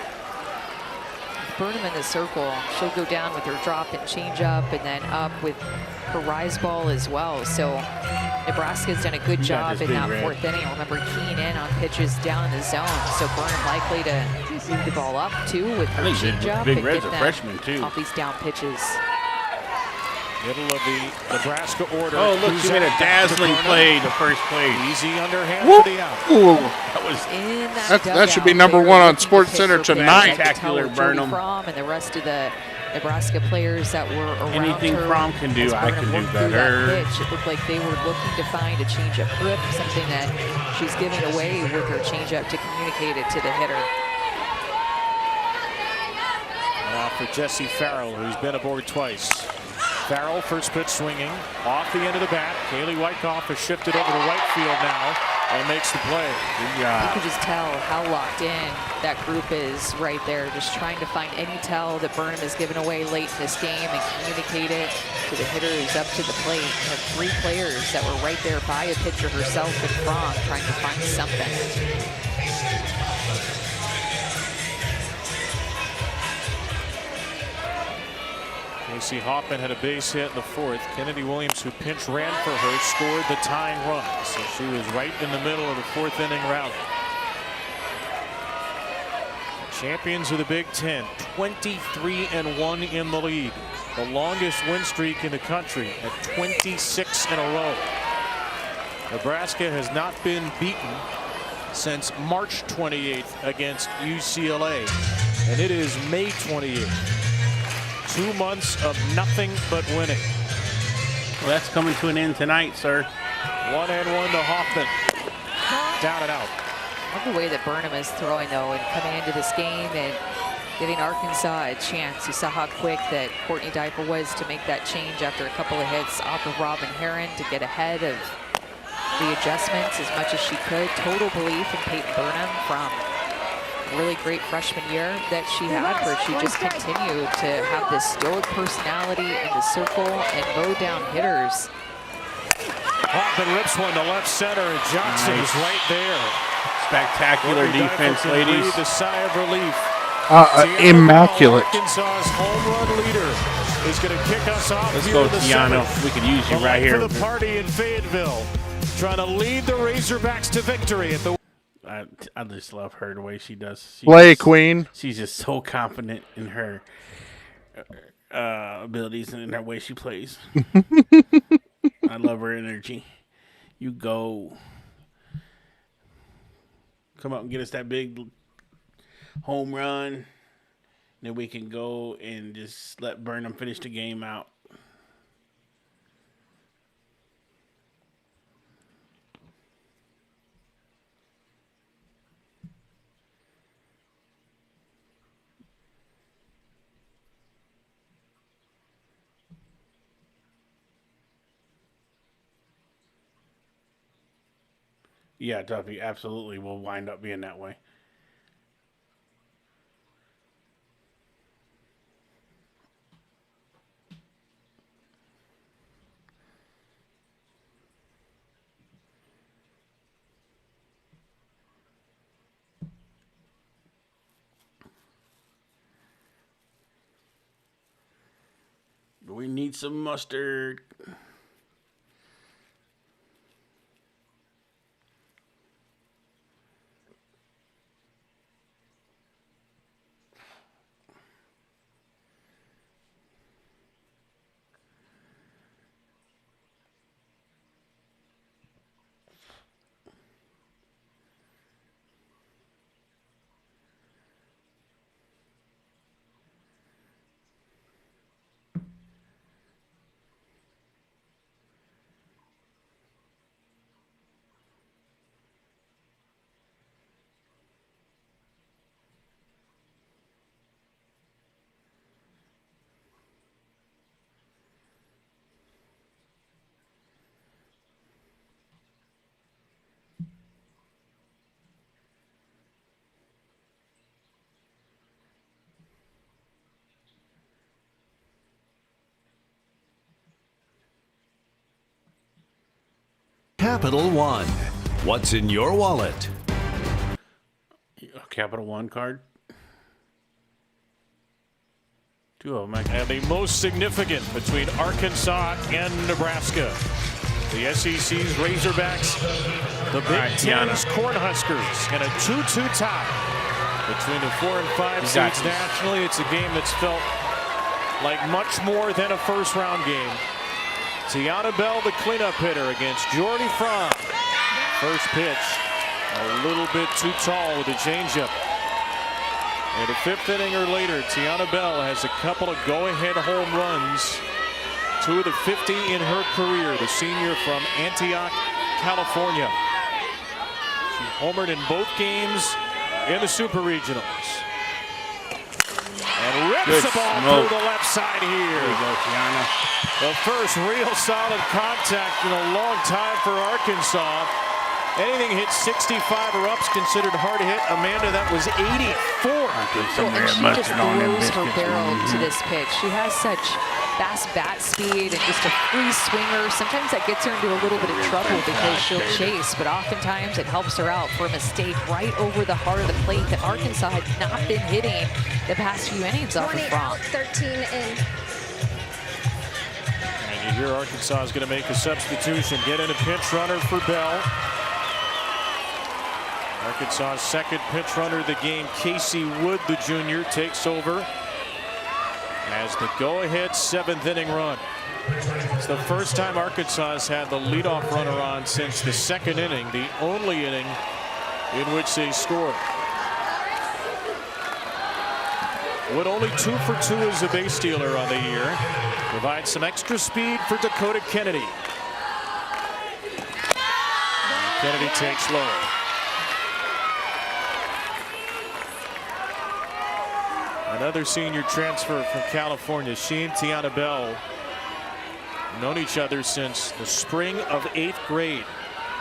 Burnham in the circle. She'll go down with her drop and change up, and then up with her rise ball as well. So Nebraska's done a good job in that 4th inning. Remember, keying in on pitches down in the zone. So Burnham likely to move the ball up too with her change up and Red's get a freshman too. off these down pitches. Middle of the Nebraska order. Oh, look, she made a dazzling play, the first play. Easy underhand for the out. Ooh. That was that should be number 1 on Sports Center tonight. Spectacular Burnham. Fromm and the rest of the Nebraska players that were around Anything her. Fromm can do, I can do better. That pitch, it looked like they were looking to find a change-up grip, something that she's giving away with her change-up to communicate it to the hitter. Now for Jessie Farrell, who's been aboard twice. Farrell, first pitch swinging, off the end of the bat. Kaylee Wyckoff has shifted over to right field now and makes the play. You can just tell how locked in that group is right there, just trying to find any tell that Burnham has given away late in this game and communicate it to the hitter who's up to the plate. You have 3 players that were right there by a pitcher herself and Fromm trying to find something. Casey Hoffman had a base hit in the 4th. Kennedy Williams, who pinch ran for her, scored the tying run. So she was right in the middle of the 4th inning rally. The champions of the Big Ten, 23-1 in the lead. The longest win streak in the country at 26 in a row. Nebraska has not been beaten since March 28th against UCLA. And it is May 28th. 2 months of nothing but winning. Well, that's coming to an end tonight, sir. 1-1 to Hoffman. Down and out. I love the way that Burnham is throwing, though, and coming into this game and giving Arkansas a chance. You saw how quick that Courtney Diaper was to make that change after a couple of hits off of Robin Herron to get ahead of the adjustments as much as she could. Total belief in Peyton Burnham from really great freshman year that she had, where she just continued to have this stoic personality in the circle and mow down hitters. Hoffman rips one to left center, and Johnson is right there. Spectacular defense, ladies. A sigh of relief. Immaculate. Arkansas's home run leader is going to kick us off. Let's here go, in the Tiano. 7th. We could use you right here. For the party in Fayetteville, trying to lead the Razorbacks to victory at the. I just love her the way she does. Play queen. She's just so confident in her abilities and in her way she plays. I love her energy. You go. Come up and get us that big home run. Then we can go and just let Burnham finish the game out. Yeah, Duffy absolutely will wind up being that way. need some mustard. Capital One. What's in your wallet? A Capital One card. 2 of them. And the most significant between Arkansas and Nebraska. The SEC's Razorbacks, the Big Ten's Cornhuskers, and a 2-2 tie between the 4 and 5 seeds nationally. It's a game that's felt like much more than a first-round game. Tiana Bell, the cleanup hitter against Jordy Fromm. First pitch, a little bit too tall with a changeup. In the 5th inning or later, Tiana Bell has a couple of go-ahead home runs. 2 of the 50 in her career, the senior from Antioch, California. She homered in both games in the Super Regionals. And rips the ball through the left side here. There you go, Tiana. The first real solid contact in a long time for Arkansas. Anything hit 65 or up's considered hard to hit. Amanda, that was 84. Well, and she just throws her barrel to this pitch. She has such fast bat speed and just a free swinger. Sometimes that gets her into a little bit of trouble because she'll chase, but oftentimes it helps her out for a mistake right over the heart of the plate that Arkansas had not been hitting the past few innings off of Fromm. 13 in. And you hear Arkansas is going to make a substitution. Get in a pinch runner for Bell. Arkansas' second pinch runner of the game, Casey Wood, the junior, takes over as the go-ahead 7th inning run. It's the first time Arkansas has had the leadoff runner on since the 2nd inning, the only inning in which they scored. Wood only 2 for 2 as a base stealer on the year. Provides some extra speed for Dakota Kennedy. Kennedy takes low. Another senior transfer from California. She and Tiana Bell known each other since the spring of 8th grade.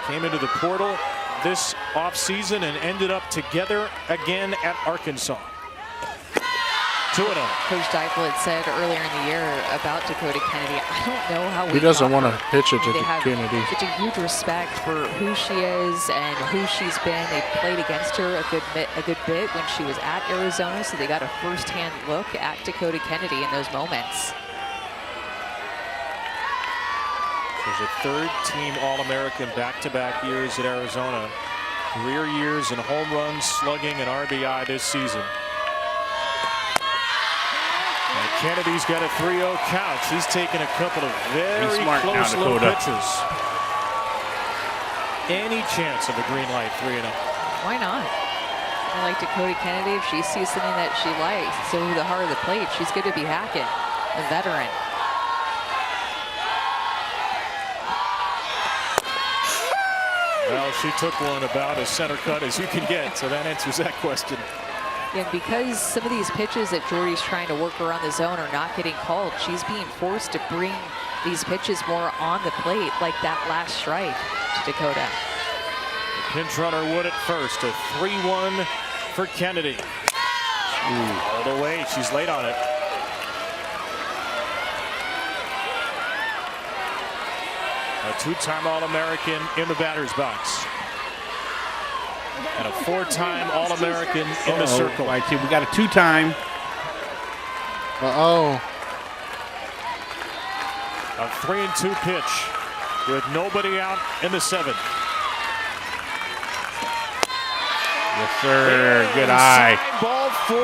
Came into the portal this offseason and ended up together again at Arkansas. 2-0. Coach Deifel had said earlier in the year about Dakota Kennedy, I don't know how he doesn't want to pitch it to they have Kennedy. Such a huge respect for who she is and who she's been. They played against her a good bit when she was at Arizona, so they got a first-hand look at Dakota Kennedy in those moments. She's a 3rd-team All-American back-to-back years at Arizona. Career years in home runs, slugging, and RBI this season. And Kennedy's got a 3-0 count. She's taken a couple of very close low pitches. Any chance of a green light, 3-0? Why not? I like Dakota Kennedy. If she sees something that she likes, so the heart of the plate, she's going to be hacking. The veteran. Well, she took one about as center cut as you can get, so that answers that question. And because some of these pitches that Jordy's trying to work around the zone are not getting called, she's being forced to bring these pitches more on the plate, like that last strike to Dakota. The pinch runner Wood at first, a 3-1 for Kennedy. All the way, she's late on it. A 2-time All-American in the batter's box. And a 4-time All-American in the circle. Right, we got a 2-time. Uh-oh. A 3-2 pitch with nobody out in the 7th. Yes, sir. Good eye. Ball 4.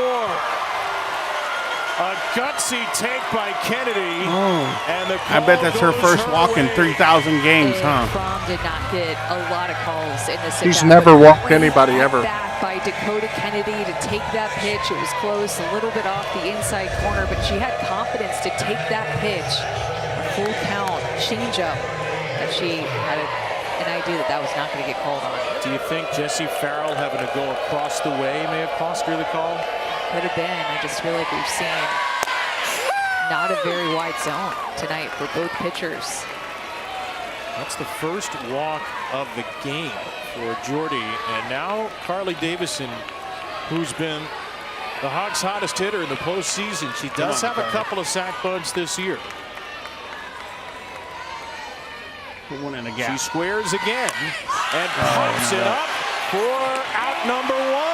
A gutsy take by Kennedy. And the I bet that's her first walk in 3,000 games, huh? Fromm did not get a lot of calls in this. He's never walked anybody ever. Back by Dakota Kennedy to take that pitch. It was close, a little bit off the inside corner, but she had confidence to take that pitch. A full count changeup that she had an idea that was not going to get called on. Do you think Jesse Farrell having to go across the way may have cost her the call? Could have been. I just feel like we've seen not a very wide zone tonight for both pitchers. That's the first walk of the game for Jordy. And now Carly Davison, who's been the Hogs' hottest hitter in the postseason. She does have a couple of sack bunts this year. Put one in the gap. She squares again and pumps it up for out number 1.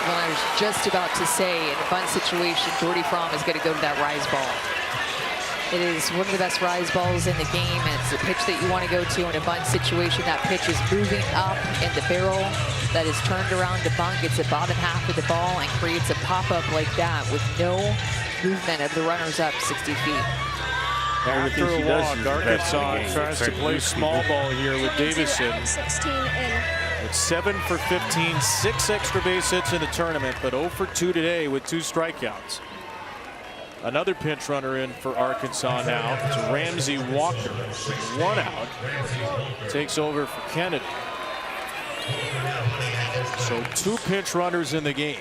Well, I was just about to say, in a bunt situation, Jordy Fromm is going to go to that rise ball. It is one of the best rise balls in the game, and it's a pitch that you want to go to in a bunt situation. That pitch is moving up in the barrel that is turned around to bunt, gets the bottom half of the ball, and creates a pop-up like that with no movement of the runners up 60 feet. After a walk, Arkansas tries to play small ball here with Davison. 16 in. It's 7 for 15, 6 extra base hits in the tournament, but 0 for 2 today with 2 strikeouts. Another pinch runner in for Arkansas now. It's Ramsey Walker. 1 out. Takes over for Kennedy. So 2 pinch runners in the game.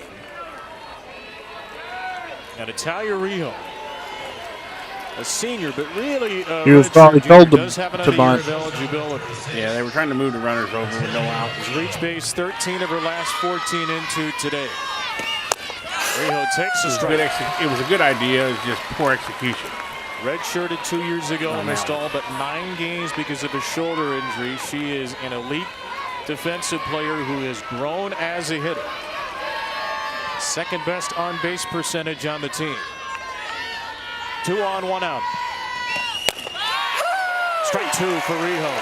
And Italia Rijo, a senior, but really he was probably told does have another to year bunt. of eligibility. Yeah, they were trying to move the runners over with no out. She's reached base 13 of her last 14 into today. Rijo takes a strike. It was a good idea. It was just poor execution. Redshirted 2 years ago, missed all but 9 games because of a shoulder injury. She is an elite defensive player who has grown as a hitter. Second best on base percentage on the team. 2 on, 1 out. Strike 2 for Rijo.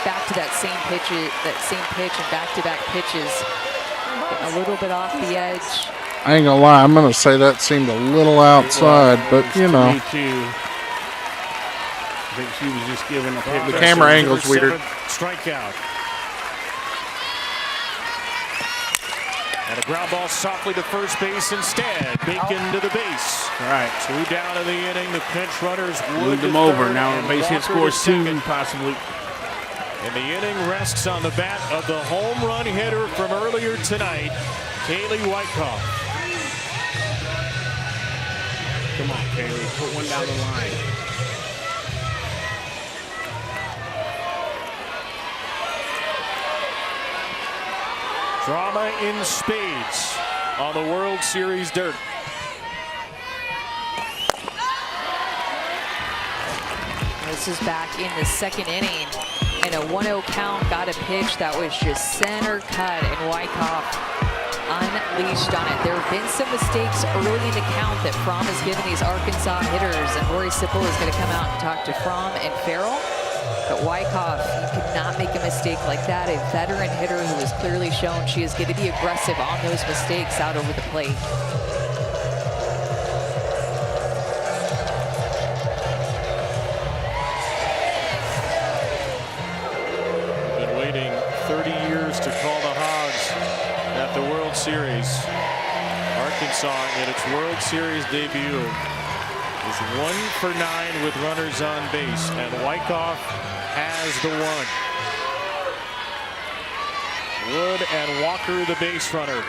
Back to that same pitch and back-to-back pitches. Getting a little bit off the edge. I ain't gonna lie, I'm gonna say that seemed a little outside, but you know. Me too. I think she was just giving a pitch. The camera angle's weird. Strikeout. And a ground ball softly to first base instead. Bacon to the base. All right. 2 down in the inning. The pinch runners moved them over. Now the base hit scores 2 possibly. And the inning rests on the bat of the home run hitter from earlier tonight, Kaylee Wyckoff. Come on, Kaylee. Put one down the line. Drama in spades on the World Series dirt. This is back in the 2nd inning. And a 1-0 count, got a pitch that was just center cut, and Wyckoff unleashed on it. There have been some mistakes early in the count that Fromm has given these Arkansas hitters, and Lori Sipple is going to come out and talk to Fromm and Farrell. But Wyckoff, you could not make a mistake like that. A veteran hitter who has clearly shown she is going to be aggressive on those mistakes out over the plate. Been waiting 30 years to call the Hogs at the World Series. Arkansas in its World Series debut is 1 for 9 with runners on base, and Wyckoff has the 1. Wood and Walker the base runners.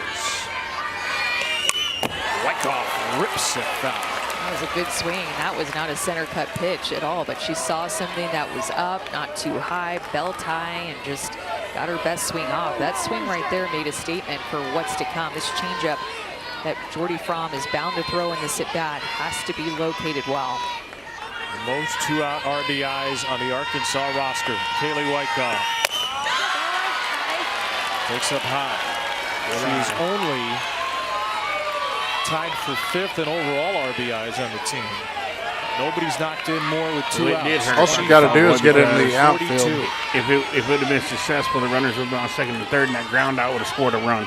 Wyckoff rips it foul. That was a good swing. That was not a center cut pitch at all, but she saw something that was up, not too high, belt high, and just got her best swing off. That swing right there made a statement for what's to come. This changeup that Jordy Fromm is bound to throw in this at-bat has to be located well. The most 2-out RBIs on the Arkansas roster. Kaylee Wyckoff takes up high. She's only tied for 5th in overall RBIs on the team. Nobody's knocked in more with 2 Well, it outs. did hurt. All she got to do is get in the 42. outfield. If it would have been successful, the runners would have been on second and third, and that ground out would have scored a run.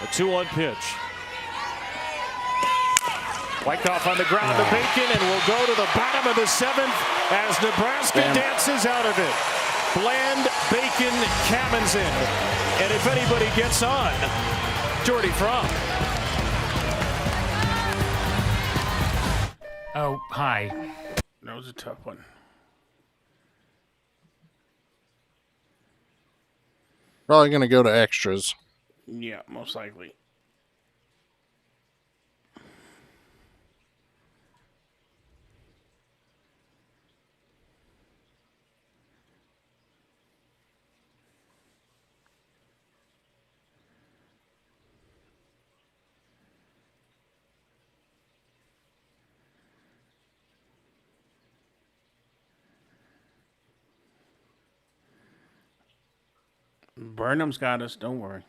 A 2-1 pitch. Wyckoff on the ground to Bacon, and will go to the bottom of the 7th as Nebraska dances out of it. Bland, Bacon, Cammons in. And if anybody gets on, Jordy Fromm. Oh, hi. That was a tough one. Probably going to go to extras. Yeah, most likely. Burnham's got us. Don't worry.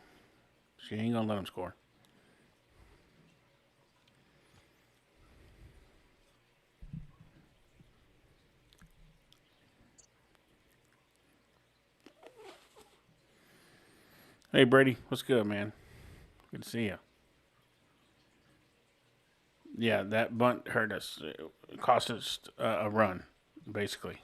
She ain't going to let him score. Hey, Brady. What's good, man? Good to see you. Yeah, that bunt hurt us. It cost us a run, basically.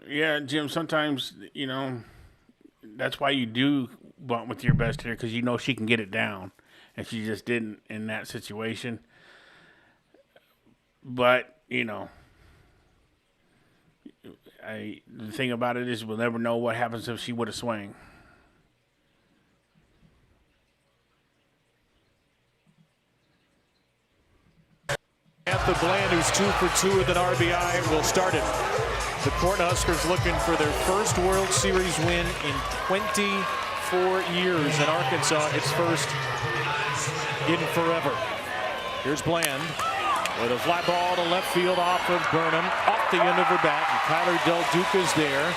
Yeah, Jim, sometimes, that's why you do bunt with your best hitter, because you know she can get it down, and she just didn't in that situation. But, the thing about it is we'll never know what happens if she would have swung. Samantha Bland, who's 2 for 2 with an RBI, will start it. The Cornhuskers looking for their first World Series win in 24 years. In Arkansas, its first in forever. Here's Bland with a fly ball to left field off of Burnham, off the end of her bat, and Kyler Del Duca's there.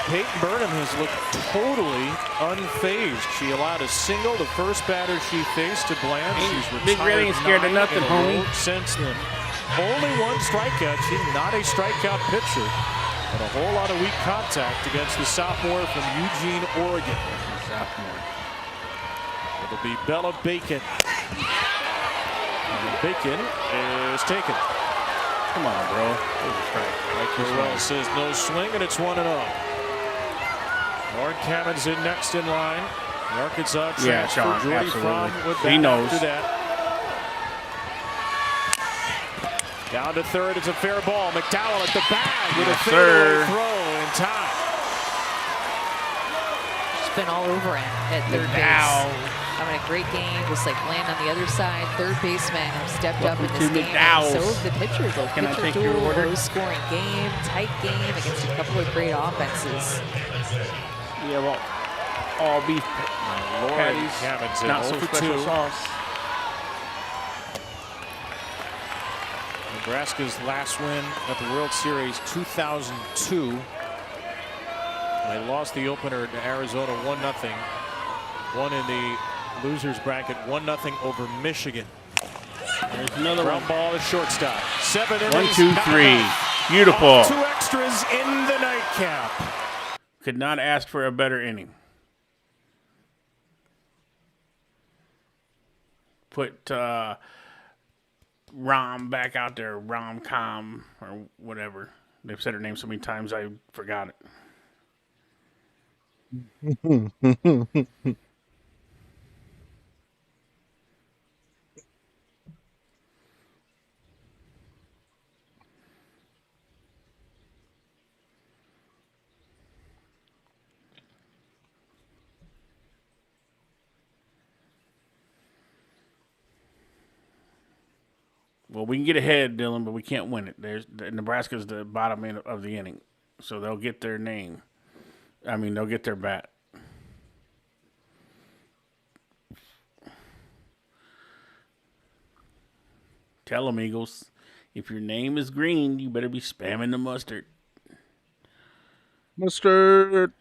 Peyton Burnham has looked totally unfazed. She allowed a single, the first batter she faced, to Bland. She's retired Big really ain't scared of 9 nothing, in a homie. row since then. Only 1 strikeout. She's not a strikeout pitcher, but a whole lot of weak contact against the sophomore from Eugene, Oregon. It'll be Bella Bacon. And Bacon is taken. Come on, bro. Mike Burwell says no swing, and it's 1-0. Lauren Cammons in next in line. The Arkansas transfer, Sean, Jordy absolutely. Fromm with that He knows. after that. Down to third, it's a fair ball. McDowell at the bag with a fadeaway throw in time. She's been all over it at third base. Having a great game, just like Bland on the other side. Third baseman have stepped up in this game. And so have the pitchers. The Can I pitcher take your duel, order? low-scoring game, tight game against a couple of great offenses. Yeah, well, all beef Lauren patties, Cammons in not so 0 for special 2. sauce. Nebraska's last win at the World Series, 2002. They lost the opener to Arizona 1-0. Won in the losers bracket 1-0 over Michigan. There's another Ground ball to shortstop. 7 innings. 1, 2, 3. Beautiful. All 2 extras in the nightcap. Could not ask for a better inning. Put Rom back out there, Rom-Com or whatever. They've said her name so many times I forgot it. Well, we can get ahead, Dylan, but we can't win it. Nebraska's the bottom end of the inning, so they'll get their name. I mean, they'll get their bat. Tell them, Eagles, if your name is green, you better be spamming the mustard. Mustard.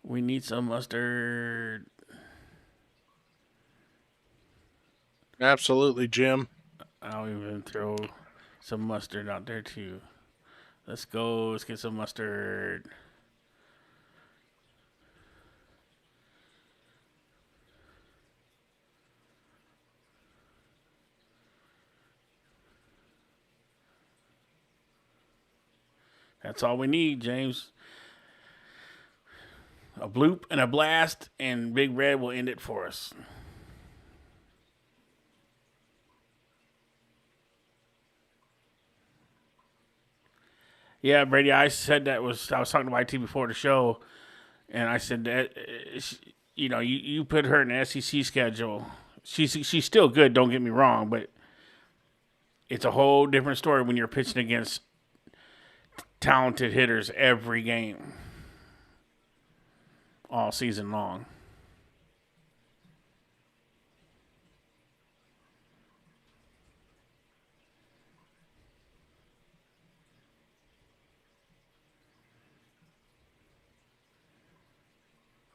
We need some mustard. Absolutely, Jim. I'll even throw some mustard out there, too. Let's go. Let's get some mustard. That's all we need, James. A bloop and a blast, and Big Red will end it for us. Yeah, Brady, I said I was talking to YT before the show, and I said that, you put her in the SEC schedule. She's still good, don't get me wrong, but it's a whole different story when you're pitching against talented hitters every game, all season long.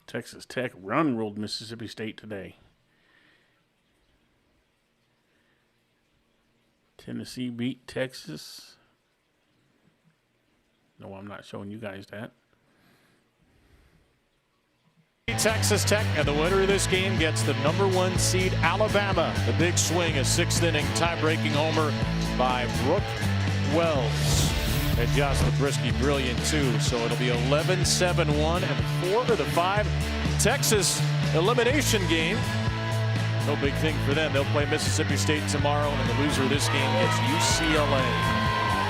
Texas Tech ruled Mississippi State today. Tennessee beat Texas. No, I'm not showing you guys that. Texas Tech, and the winner of this game gets the #1 seed Alabama. The big swing, a 6th inning tie-breaking homer by Brooke Wells. And Josh Zabriskie brilliant too. So it'll be 11-7-1 and 4 of the 5 Texas elimination game. No big thing for them. They'll play Mississippi State tomorrow, and the loser of this game gets UCLA.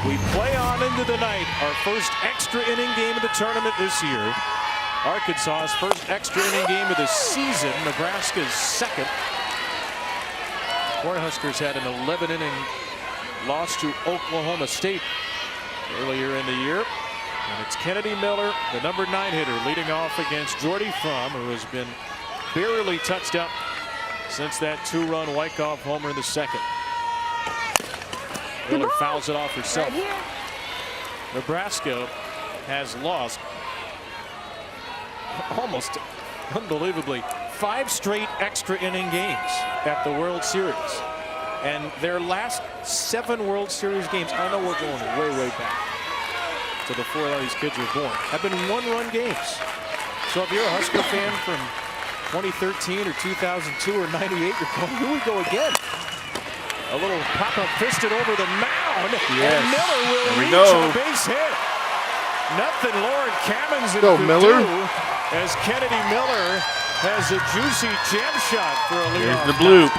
We play on into the night. Our first extra inning game of the tournament this year. Arkansas's first extra inning game of the season. Nebraska's second. Cornhuskers had an 11-inning loss to Oklahoma State earlier in the year. And it's Kennedy Miller, the #9 hitter, leading off against Jordy Fromm, who has been barely touched up since that 2-run Wyckoff homer in the second. Miller fouls it off herself. Nebraska has lost, almost unbelievably, 5 straight extra inning games at the World Series. And their last 7 World Series games, I know we're going way back to before all these kids were born, have been 1-run games. So if you're a Husker fan from 2013 or 2002 or 98, you're going, here we go again. A little pop-up fisted over the mound, and Miller will reach a base hit. Nothing Lauren Cammons in do as Kennedy Miller has a juicy jam shot for a leadoff. Here's the bloop.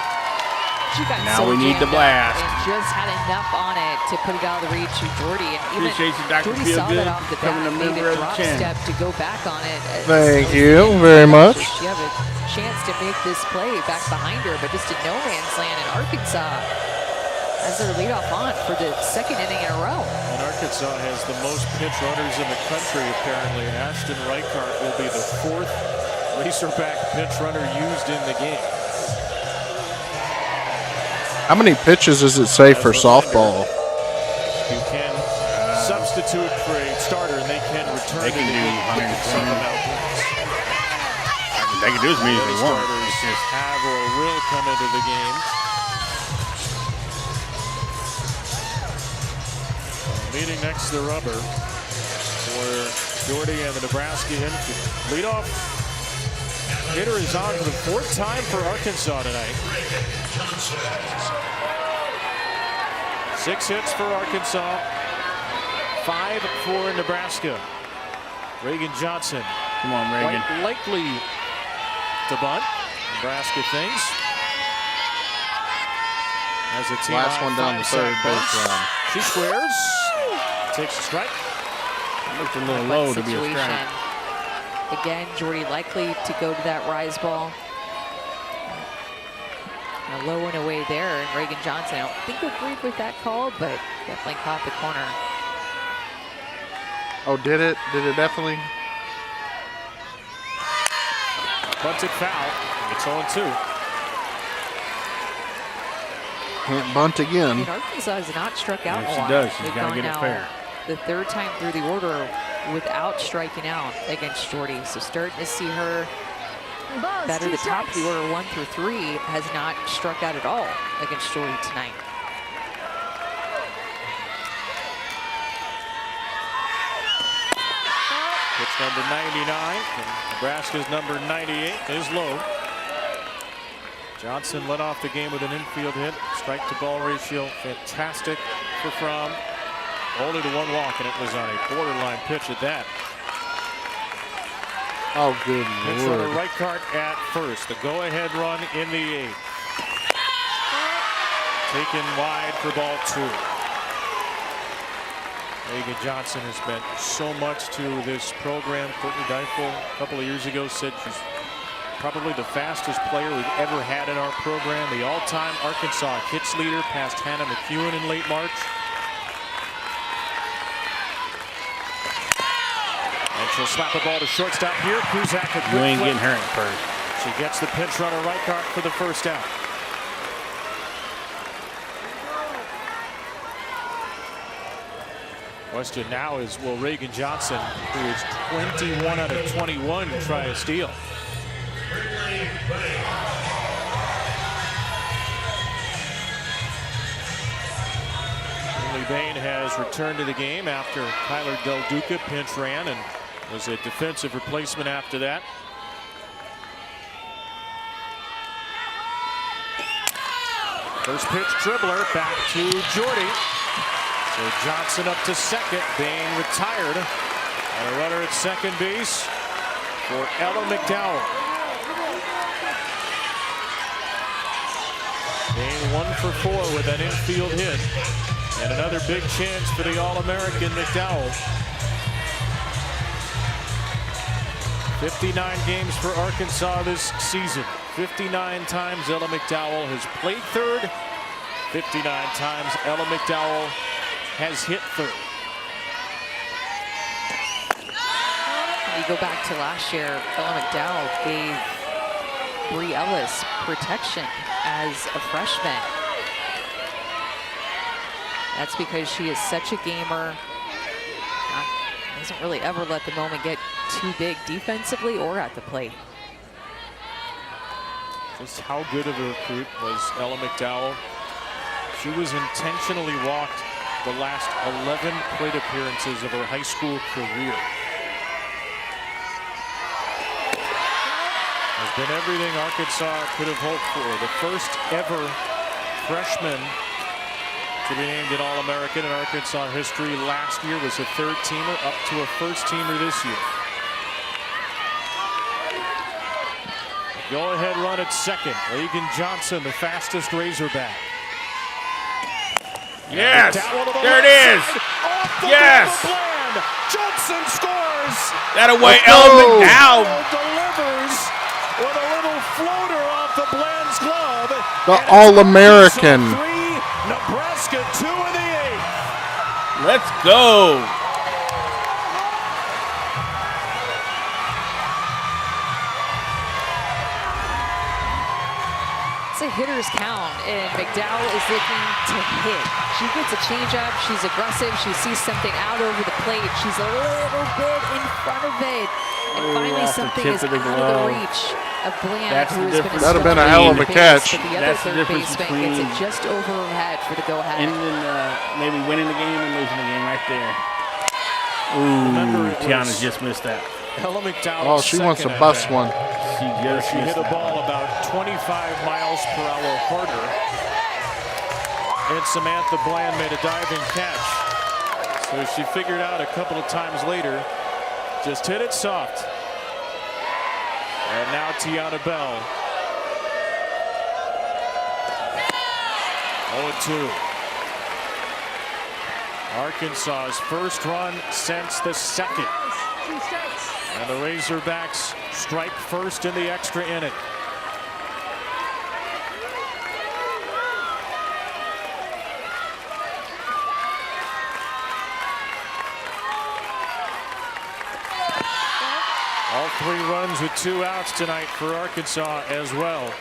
Now we need the blast. And just had enough on it to put it out of the reach to Jordy. And even appreciate you, Dr. Jordy Feel saw Good, that off the bat, made a drop step to go back on it. Thank you very much. You have a chance to make this play back behind her, but just a no man's land in Arkansas as their leadoff on for the 2nd inning in a row. And Arkansas has the most pitch runners in the country, apparently. Ashton Reichart will be the 4th Razorback pitch runner used in the game. How many pitches does it say for softball? You can substitute for a starter, and they can return They can to do the game. 120. They can do as many as they want. Starters just have or will come into the game. Meeting next to the rubber for Jordy and the Nebraska infield. Leadoff hitter is on for the 4th time for Arkansas tonight. 6 hits for Arkansas, 5 for Nebraska. Reagan Johnson. Come on, Reagan. Quite likely to bunt. Nebraska thinks. As a team Last one down the 3rd base line. She squares. Takes a strike. Looked a little low to be a strike. Again, Jordy likely to go to that rise ball. A low and away there, and Reagan Johnson, I don't think agreed with that call, but definitely caught the corner. Oh, did it? Did it definitely? Bunted foul. It's 0-2. Can't bunt again. And Arkansas has not struck out Yes, a she lot. does. She's They've got to gone get it now fair. the third time through the order without striking out against Jordy. So starting to see her better. The top of the order 1 through 3 has not struck out at all against Jordy tonight. Pitch number 99. And Nebraska's number 98 is low. Johnson led off the game with an infield hit. Strike to ball ratio fantastic for Fromm. Only to 1 walk, and it was on a borderline pitch at that. Oh, good Pitch Lord. runner Reichart at first. The go-ahead run in the 8th. Taken wide for ball 2. Reagan Johnson has meant so much to this program. Courtney Deifel a couple of years ago said she's probably the fastest player we've ever had in our program. The all-time Arkansas hits leader, past Hannah McEwen in late March. And she'll slap a ball to shortstop here. Kuzak a quick You ain't flip. getting her at first. She gets the pinch runner Reichart for the first out. Question now is, will Reagan Johnson, who is 21 out of 21, try a steal? Emily Bain has returned to the game after Kyler Del Duca pinch ran and was a defensive replacement after that. First pitch dribbler back to Jordy. So Johnson up to second. Bain retired. And a runner at second base for Ella McDowell. Bain 1 for 4 with that infield hit. And another big chance for the All-American McDowell. 59 games for Arkansas this season. 59 times Ella McDowell has played third. 59 times Ella McDowell has hit third. You go back to last year, Ella McDowell gave Bree Ellis protection as a freshman. That's because she is such a gamer. Doesn't really ever let the moment get too big defensively or at the plate. Just how good of a recruit was Ella McDowell. She was intentionally walked the last 11 plate appearances of her high school career. Has been everything Arkansas could have hoped for. The first ever freshman to be named an All-American in Arkansas history. Last year was a third-teamer, up to a first-teamer this year. Go-ahead run at second. Reagan Johnson, the fastest Razorback. Yes, there it is. Yes. Johnson scores. That away, Ella McDowell. Delivers with a little floater off the Bland's glove. The All-American. Nebraska 2 in the 8th. Let's go. It's a hitter's count, and McDowell is looking to hit. She gets a changeup. She's aggressive. She sees something out over the plate. She's a little bit in front of it. And finally something is out of the reach of Bland, who has been That'd have been a hell of a catch. But the other third baseman gets it just over her head for the go-ahead. And then maybe winning the game and losing the game right there. Ooh, Tiana just missed that. Ella McDowell. Oh, she wants to bust one. She hit a ball about 25 miles per hour harder. And Samantha Bland made a diving catch. So she figured out a couple of times later, just hit it soft. And now Tiana Bell. 0-2. Arkansas's first run since the second. And the Razorbacks strike first in the extra inning. All 3 runs with 2 outs tonight for Arkansas as well.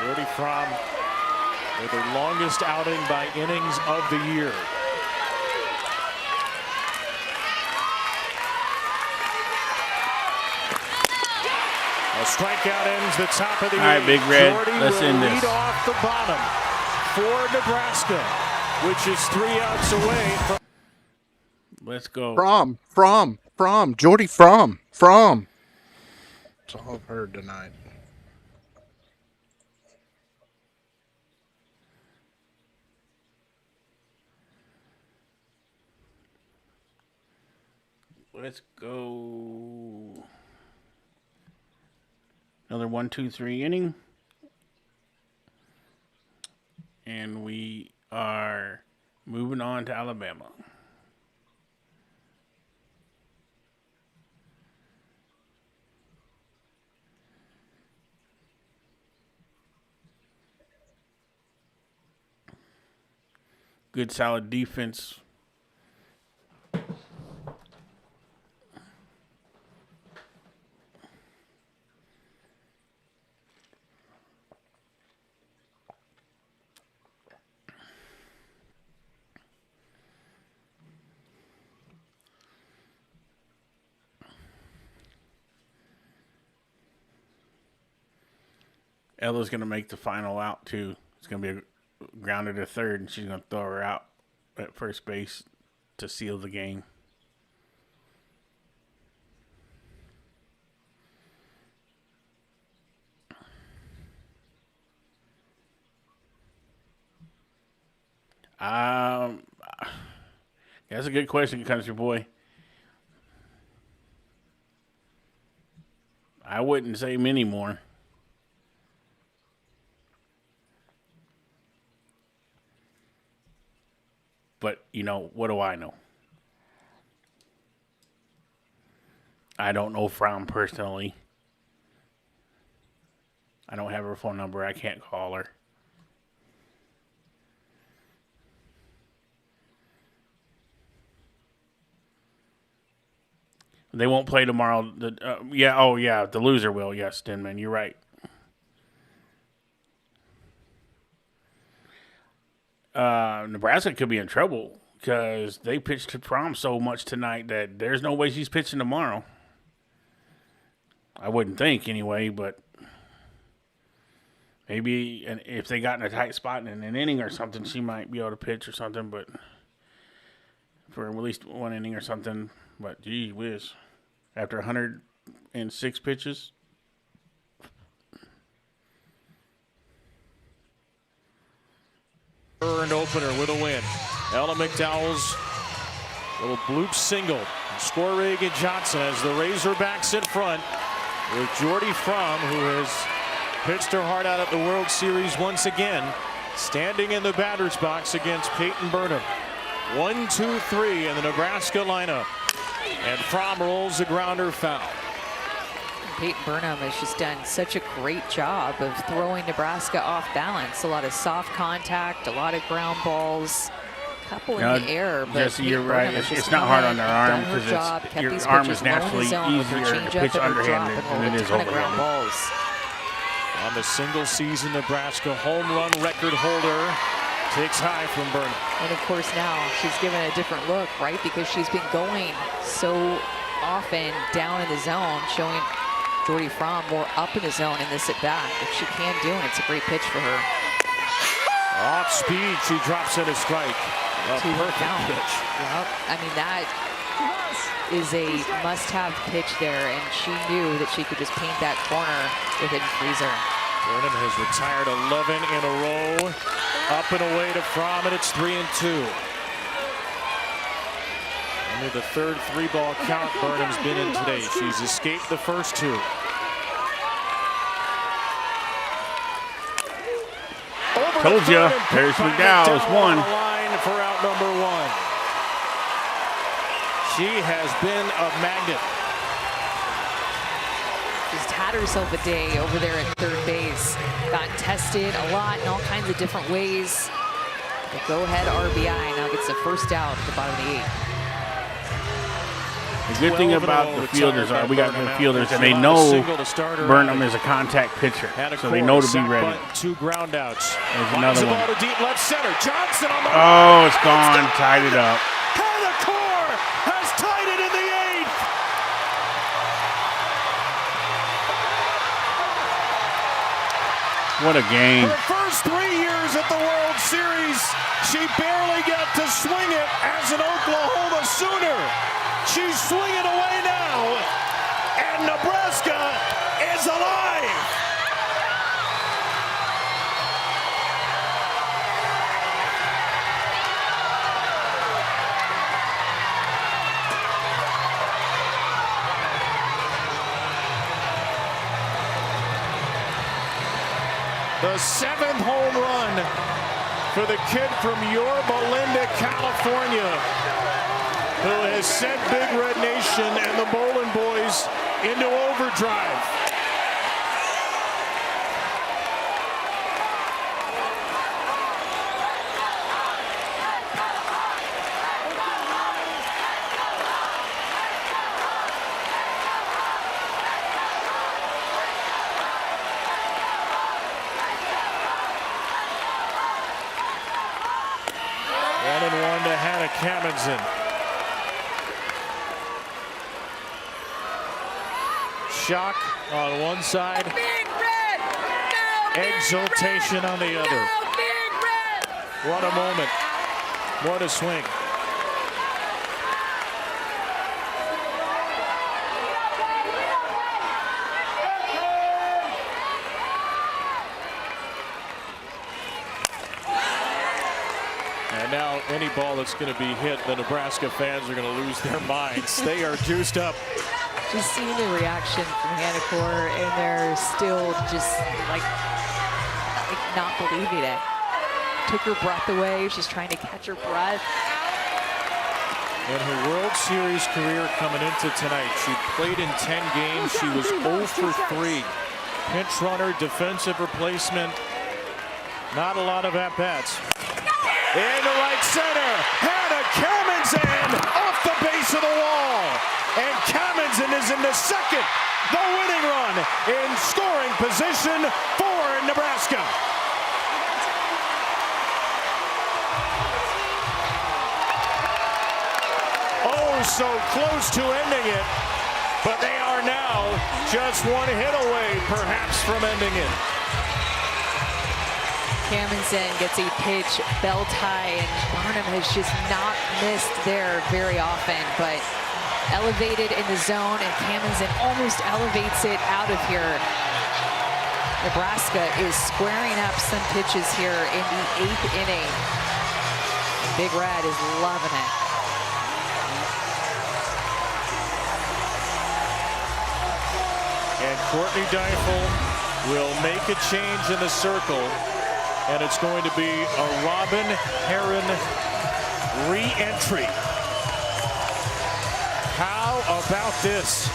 Jordy Fromm with her longest outing by innings of the year. A strikeout ends the top of the 8th. All right, Big Red, Jordy let's will end lead this. off the bottom for Nebraska, which is 3 outs away from. Let's go. From Jordy Fromm. That's all I've heard tonight. Let's go. Another 1-2-3 inning. And we are moving on to Alabama. Good solid defense. Ella's going to make the final out, too. It's going to be grounded to third, and she's going to throw her out at first base to seal the game. That's a good question, Country Boy. I wouldn't say many more. But, you know, what do I know? I don't know Fromm personally. I don't have her phone number. I can't call her. They won't play tomorrow. The loser will. Yes, Denman, you're right. Nebraska could be in trouble because they pitched to Fromm so much tonight that there's no way she's pitching tomorrow. I wouldn't think anyway, but maybe if they got in a tight spot in an inning or something, she might be able to pitch or something, but for at least one inning or something. But gee whiz, after 106 pitches. Earned opener with a win. Ella McDowell's little bloop single. Score Reagan Johnson as the Razorbacks in front with Jordy Fromm, who has pitched her heart out at the World Series once again, standing in the batter's box against Peyton Burnham. 1-2-3 in the Nebraska lineup. And Fromm rolls a grounder foul. Peyton Burnham has just done such a great job of throwing Nebraska off balance. A lot of soft contact, a lot of ground balls, a couple in the air. But Jesse, you're right. It's not hard on their arm because your arm is naturally easier to pitch underhanded than it is overhanded. On the single season Nebraska home run record holder takes high from Burnham. And of course now she's given a different look, right? Because she's been going so often down in the zone, showing Jordy Fromm more up in the zone in this at bat, which she can do, and it's a great pitch for her. Off speed, she drops in a strike. A perfect pitch. Yep. I mean, that is a must-have pitch there, and she knew that she could just paint that corner with it and freeze her. Burnham has retired 11 in a row. Up and away to Fromm, and it's 3-2. Only the third 3-ball count Burnham's been in today. She's escaped the first 2. Told you, Paris McDowell's won. Line for out number 1. She has been a magnet. Just had herself a day over there at third base. Got tested a lot in all kinds of different ways. The go-ahead RBI now gets the first out at the bottom of the 8th. The good thing about the fielders are we got good fielders, and they know Burnham is a contact pitcher, so they know to be ready. 2 groundouts. There's another one. To deep left center. Johnson on the Oh, it's gone. Tied it up. Hanacore has tied it in the 8th. What a game. Her first 3 years at the World Series, she barely got to swing it as an Oklahoma Sooner. She's swinging away now, and Nebraska is alive. The 7th home run for the kid from Yorba Linda, California, who has sent Big Red Nation and the Bowling Boys into overdrive. One and one to Hannah Kamenzin. Shock on one side, exultation on the other. What a moment. What a swing. And now any ball that's going to be hit, the Nebraska fans are going to lose their minds. They are juiced up. Just seeing the reaction from Hanacore, and they're still just like not believing it. Took her breath away. She's trying to catch her breath. In her World Series career coming into tonight, she played in 10 games. She was 0 for 3. Pinch runner, defensive replacement. Not a lot of at-bats. In the right center, Hannah Kamenzin off the base of the wall. And Kamenzin is in the second, the winning run in scoring position for Nebraska. Oh, so close to ending it, but they are now just one hit away, perhaps, from ending it. Kamenzin gets a pitch, belt high, and Barnum has just not missed there very often, but elevated in the zone, and Kamenzin almost elevates it out of here. Nebraska is squaring up some pitches here in the 8th inning. Big Red is loving it. And Courtney Deifel will make a change in the circle, and it's going to be a Robin Heron re-entry. How about this?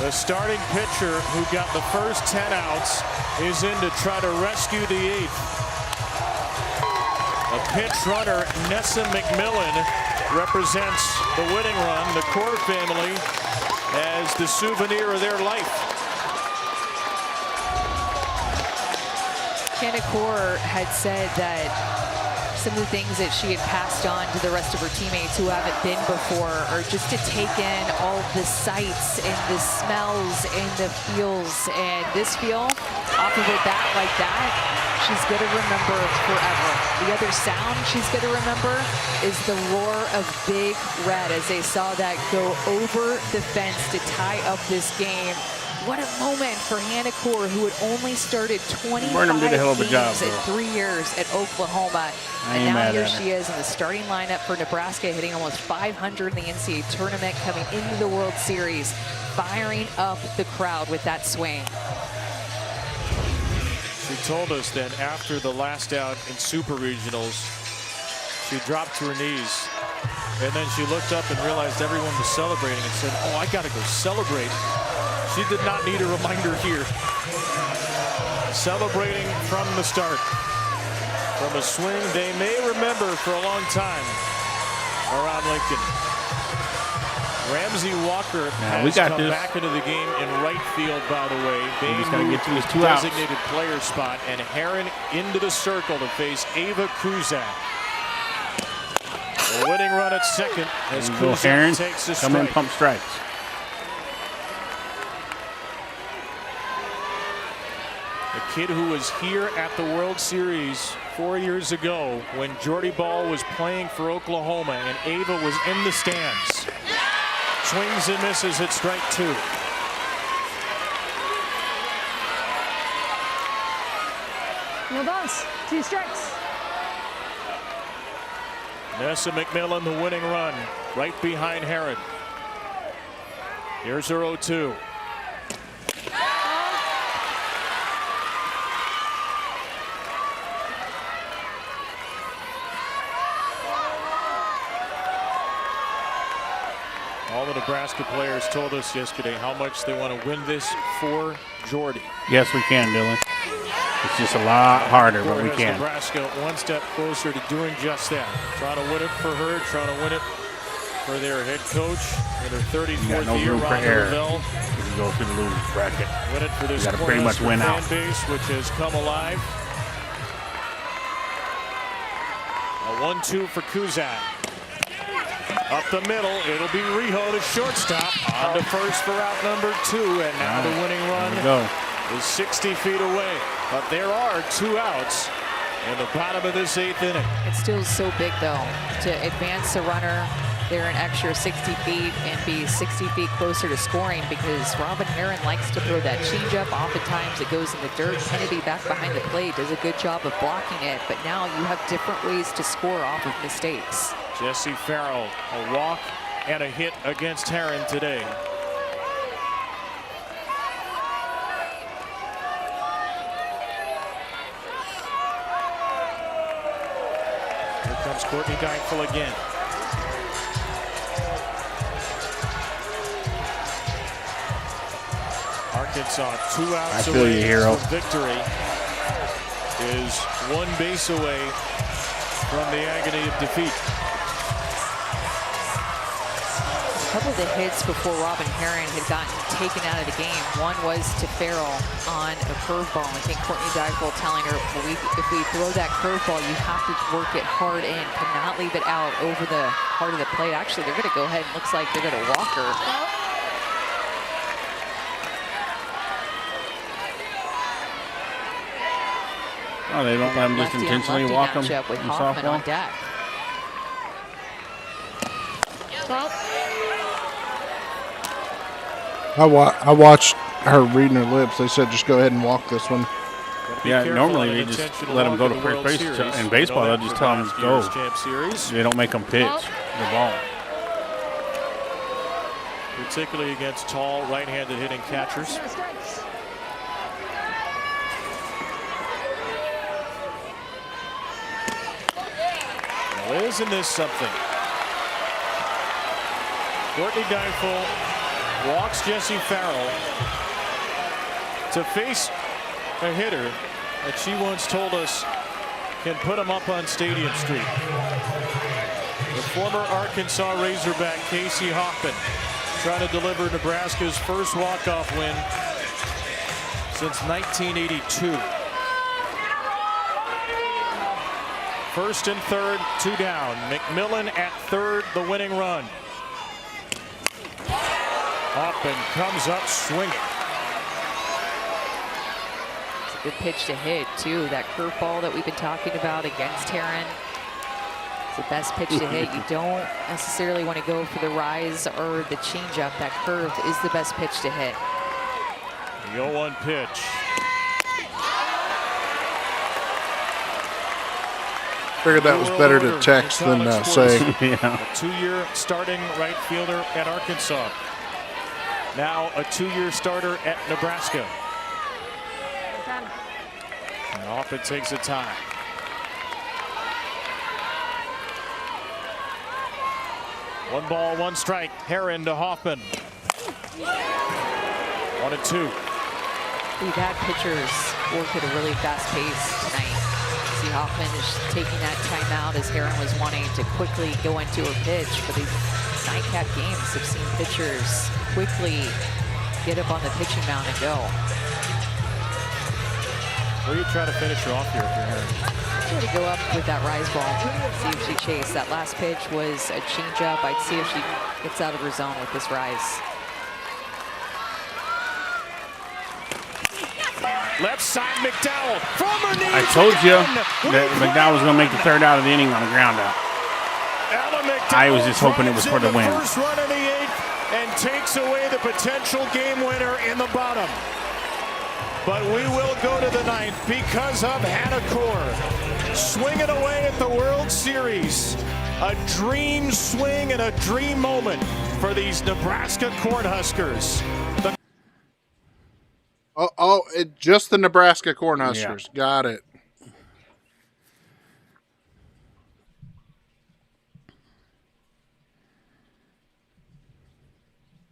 The starting pitcher who got the first 10 outs is in to try to rescue the 8th. A pinch runner, Nessa McMillan, represents the winning run, the Core family, as the souvenir of their life. Hanacore had said that some of the things that she had passed on to the rest of her teammates who haven't been before are just to take in all the sights and the smells and the feels. And this feel, off of a bat like that, she's going to remember forever. The other sound she's going to remember is the roar of Big Red as they saw that go over the fence to tie up this game. What a moment for Hanacore, who had only started 25 games in 3 years at Oklahoma. And now here she is in the starting lineup for Nebraska, hitting almost 500 in the NCAA tournament, coming into the World Series, firing up the crowd with that swing. She told us that after the last out in Super Regionals, she dropped to her knees, and then she looked up and realized everyone was celebrating and said, "Oh, I gotta go celebrate." She did not need a reminder here. celebrating from the start. From a swing they may remember for a long time around Lincoln. Ramsey Walker has come back into the game in right field, by the way. He's just going to get to his 2 outs. Designated player spot, and Herron into the circle to face Ava Kuzak. A winning run at second as Kuzak takes a strike. Come in, pump strikes. The kid who was here at the World Series 4 years ago when Jordy Ball was playing for Oklahoma and Ava was in the stands. Swings and misses at strike 2. No balls, 2 strikes. Nessa McMillan, the winning run, right behind Herron. Here's her 0-2. All the Nebraska players told us yesterday how much they want to win this for Jordy. Yes, we can, Dylan. It's just a lot harder, but we can. Nebraska one step closer to doing just that. Trying to win it for her, trying to win it for their head coach in her 34th year, Rhonda Lavelle. You can go through the losers bracket. Win it for this got to pretty much win fan out. base, which has come alive. A 1-2 for Kuzak. Up the middle, it'll be Riho to shortstop. On to first for out number 2, and now the winning run is 60 feet away. But there are 2 outs in the bottom of this 8th inning. It's still so big, though, to advance a runner there an extra 60 feet and be 60 feet closer to scoring, because Robin Herron likes to throw that changeup. Oftentimes it goes in the dirt. Kennedy back behind the plate does a good job of blocking it, but now you have different ways to score off of mistakes. Jesse Farrell, a walk and a hit against Herron today. Here comes Courtney Dykeful again. Arkansas 2 outs away from victory, is 1 base away from the agony of defeat. A couple of the hits before Robin Herron had gotten taken out of the game. One was to Farrell on a curveball. I think Courtney Dykeful telling her, if we throw that curveball, you have to work it hard in. Cannot leave it out over the heart of the plate. Actually, they're going to go ahead and looks like they're going to walk her. Oh, they don't let them just intentionally walk them with in Hoffman softball? on deck. I watched her reading her lips. They said just go ahead and walk this one. Yeah, normally they just let them go to first base. In baseball, they'll just tell them to go. They don't make them pitch the ball. Particularly against tall, right-handed hitting catchers. Well, isn't this something? Courtney Dykeful walks Jesse Farrell to face a hitter that she once told us can put him up on Stadium Street. The former Arkansas Razorback Casey Hoffman trying to deliver Nebraska's first walk-off win since 1982. First and third, 2 down. McMillan at third, the winning run. Up and comes up swinging. It's a good pitch to hit, too. That curveball that we've been talking about against Herron. It's the best pitch to hit. You don't necessarily want to go for the rise or the changeup. That curve is the best pitch to hit. The 0-1 pitch. Figured that was better to text than say. A 2-year starting right fielder at Arkansas. Now a 2-year starter at Nebraska. And off it takes a tie. One ball, 1 strike. Herron to Hoffman. 1-2. We've had pitchers work at a really fast pace tonight. See, Hoffman is taking that timeout as Heron was wanting to quickly go into her pitch. For these nightcap games, I've seen pitchers quickly get up on the pitching mound and go. Where do you try to finish her off here if you're Heron? Try to go up with that rise ball, see if she chased. That last pitch was a changeup. I'd see if she gets out of her zone with this rise. Left side, McDowell from her knees. I told you that McDowell was going to make the third out of the inning on the ground out. I was just hoping it was for the win. First run in the 8th and takes away the potential game winner in the bottom. But we will go to the 9th because of Hannah Core swinging away at the World Series. A dream swing and a dream moment for these Nebraska Cornhuskers. Just the Nebraska Cornhuskers. Yeah. Got it.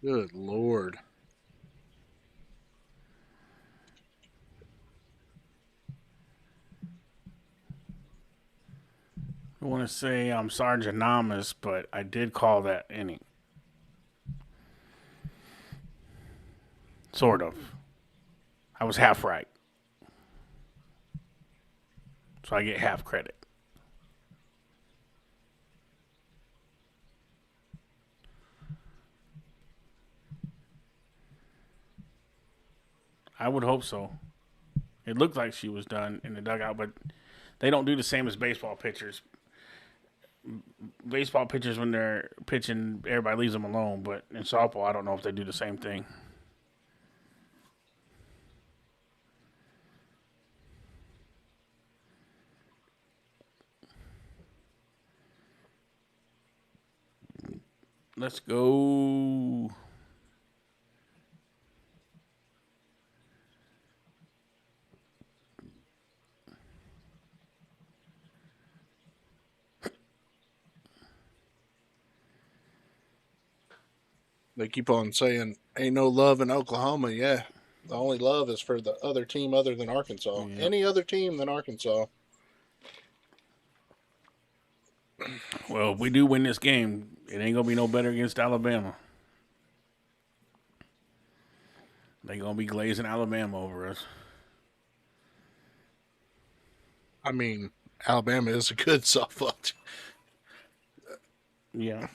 Good Lord. I want to say I'm Sarge U.S, but I did call that inning. Sort of. I was half right. So I get half credit. I would hope so. It looked like she was done in the dugout, but they don't do the same as baseball pitchers. Baseball pitchers, when they're pitching, everybody leaves them alone. But in softball, I don't know if they do the same thing. Let's go. They keep on saying, ain't no love in Oklahoma. Yeah, the only love is for the other team other than Arkansas. Yeah. Any other team than Arkansas. Well, if we do win this game, it ain't going to be no better against Alabama. They're going to be glazing Alabama over us. I mean, Alabama is a good softball team. Yeah.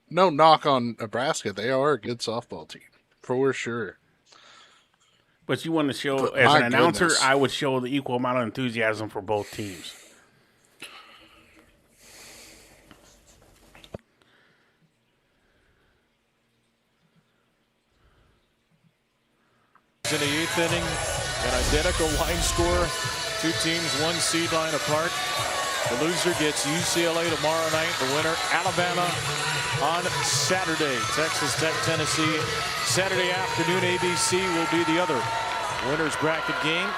No knock on Nebraska. They are a good softball team, for sure. But you want to show, as an announcer, I would show the equal amount of enthusiasm for both teams. In the 8th inning, an identical line score. Two teams, one seed line apart. The loser gets UCLA tomorrow night. The winner, Alabama, on Saturday. Texas Tech, Tennessee. Saturday afternoon, ABC will be the other winner's bracket game.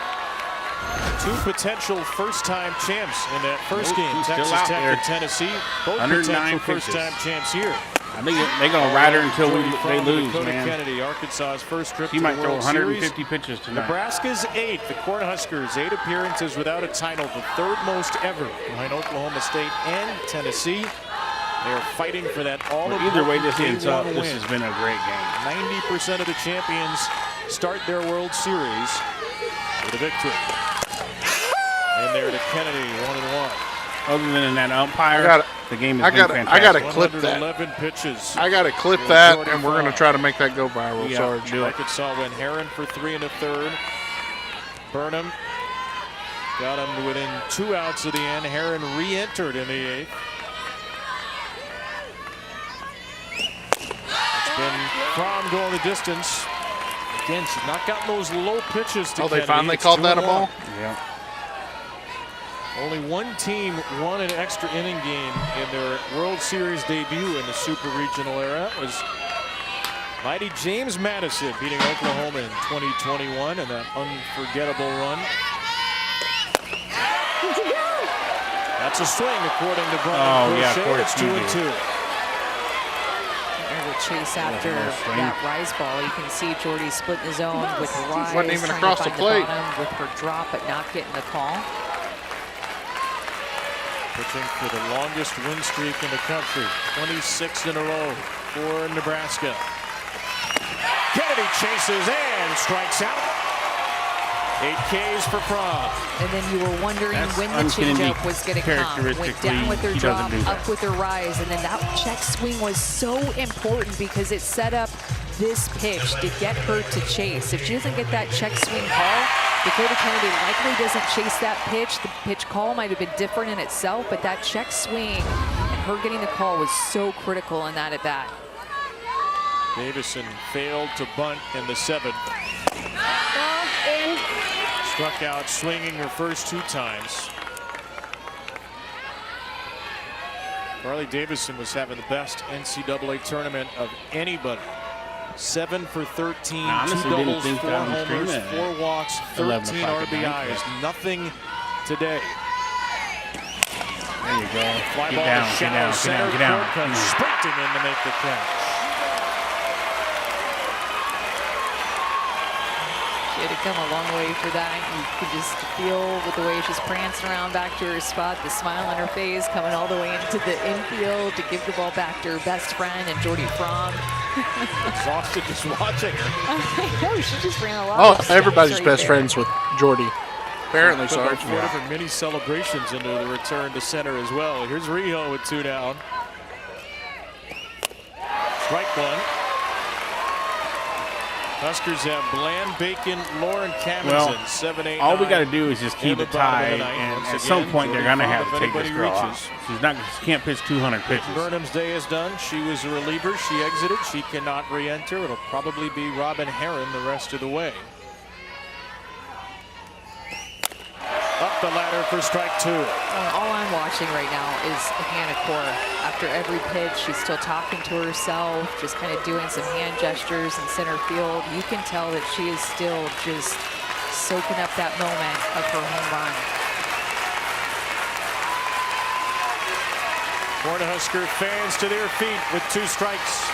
Two potential first-time champs in that first game. Texas Tech and Tennessee. Both potential first-time champs here. I think they're going to ride her until they lose, man. Kennedy, Arkansas's first trip she to might the throw World 150 Series. pitches tonight. Nebraska's 8th. The Cornhuskers, 8 appearances without a title, the third most ever behind Oklahoma State and Tennessee. They are fighting for that all-important either way this ends up, win. this has been a great game. 90% of the champions start their World Series with a victory. And there to Kennedy, 1-1. Other than that umpire, the game has been fantastic. I got to clip that. 111 pitches. I got to clip that, and we're going to try to make that go viral. Yeah, Sarge. Arkansas went Heron for 3 1/3. Burnham got him to within 2 outs of the end. Heron re-entered in the 8th. It's been Fromm going the distance. Again, she's not gotten those low pitches to Kennedy. They finally called that a ball? Yeah. Only one team won an extra inning game in their World Series debut in the Super Regional era. It was mighty James Madison beating Oklahoma in 2021 in that unforgettable run. That's a swing according to Brian. Oh, yeah, of course. It's 2-2. chase after that rise ball. You can see Jordy splitting the zone with Rise. Wasn't even trying across to the find plate. bottom with her drop, but not getting the call. Pitching for the longest win streak in the country, 26 in a row for Nebraska. Kennedy chases and strikes out. 8 Ks for Prom. And then you were wondering when the changeup was going to come. Went down with her drop, up with her rise, and then that check swing was so important because it set up this pitch to get her to chase. If she doesn't get that check swing call, Dakota Kennedy likely doesn't chase that pitch. The pitch call might have been different in itself, but that check swing and her getting the call was so critical in that at bat. Davison failed to bunt in the 7th. In. Struck out swinging her first 2 times. Carly Davison was having the best NCAA tournament of anybody. 7 for 13, 2 doubles, 4 homers, 4 walks, 13 RBIs. Nothing today. There you go. Fly ball to shallow center. Get down. Court comes sprinting in to make the catch. She had to come a long way for that. You could just feel with the way she's prancing around back to her spot, the smile on her face, coming all the way into the infield to give the ball back to her best friend and Jordy Fromm. Exhausted just watching her. I know, she just ran a lot. Oh, everybody's best friends with Jordy. Apparently, Sarge. 4 different mini celebrations into the return to center as well. Here's Riho with 2 down. Strike 1. Huskers have Bland, Bacon, Lauren Cammonson, 7, 8, all we 9. got to do is just keep it tied, and at some point they're going to have to take this girl off. She can't pitch 200 pitches. Burnham's day is done. She was a reliever. She exited. She cannot re-enter. It'll probably be Robin Herron the rest of the way. Up the ladder for strike 2. All I'm watching right now is Hannah Core. After every pitch, she's still talking to herself, just kind of doing some hand gestures in center field. You can tell that she is still just soaking up that moment of her home run. Cornhusker fans to their feet with 2 strikes.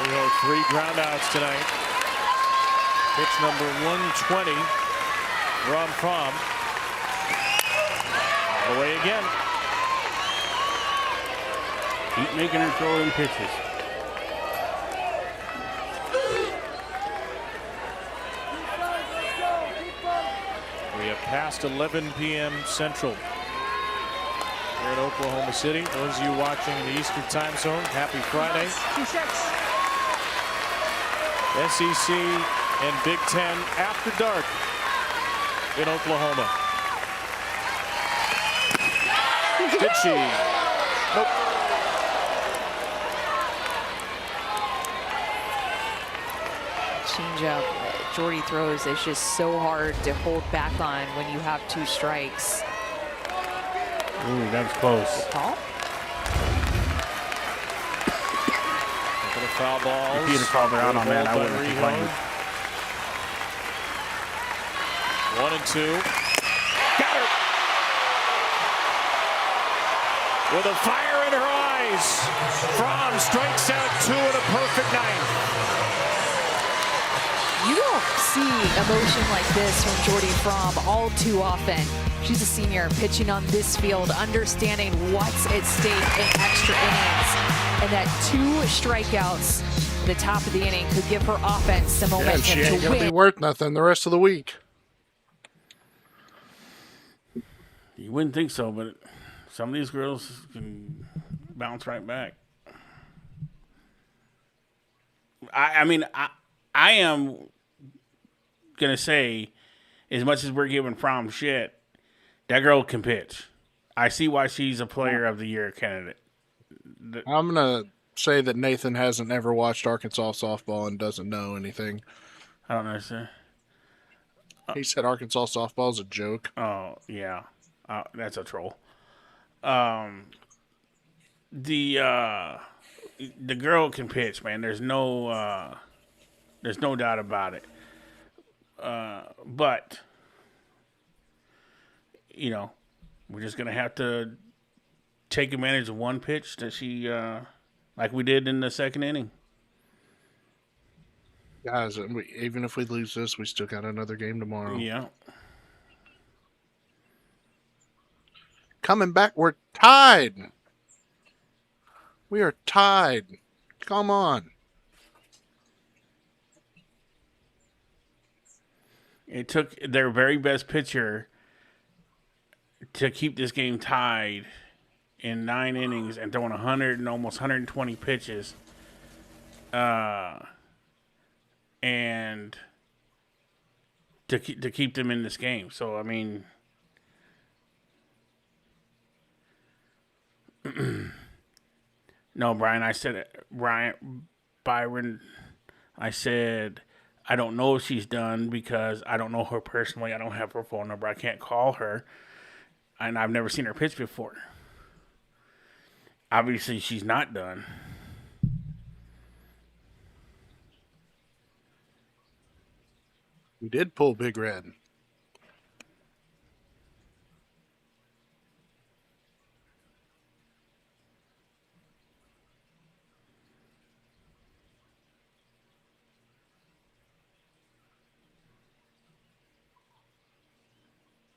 We have 3 groundouts tonight. Pitch number 120. Ron Prom. Away again. Keep making her throw in pitches. We have passed 11 p.m. Central here in Oklahoma City. Those of you watching in the Eastern Time Zone, happy Friday. 2 strikes. SEC and Big Ten after dark in Oklahoma. Did she? Nope. Changeup Jordy throws is just so hard to hold back on when you have 2 strikes. Ooh, that was close. Call? Couple of foul balls. If you'd have called her out on that, I wouldn't have complained. 1 and 2. Got her. With a fire in her eyes, Fromm strikes out 2 in a perfect night. You don't see emotion like this from Jordy Fromm all too often. She's a senior pitching on this field, understanding what's at stake in extra innings. And that 2 strikeouts at the top of the inning could give her offense some momentum she ain't to gonna be win. worth nothing the rest of the week. You wouldn't think so, but some of these girls can bounce right back. I mean, I am going to say, as much as we're giving Fromm shit, that girl can pitch. I see why she's a player of the year candidate. I'm going to say that Nathan hasn't ever watched Arkansas softball and doesn't know anything. I don't understand. He said Arkansas softball is a joke. Oh, yeah. That's a troll. The girl can pitch, man. There's no doubt about it. But you know, we're just gonna have to take advantage of one pitch that she, like we did in the second inning. Guys, even if we lose this, we still got another game tomorrow. Yeah. Coming back, we're tied. We are tied. Come on. It took their very best pitcher to keep this game tied in 9 innings and throwing 100 and almost 120 pitches. And to keep them in this game. So, I mean, no, Brian, I said it. Byron, I said, I don't know if she's done because I don't know her personally. I don't have her phone number. I can't call her. And I've never seen her pitch before. Obviously, she's not done. We did pull Big Red.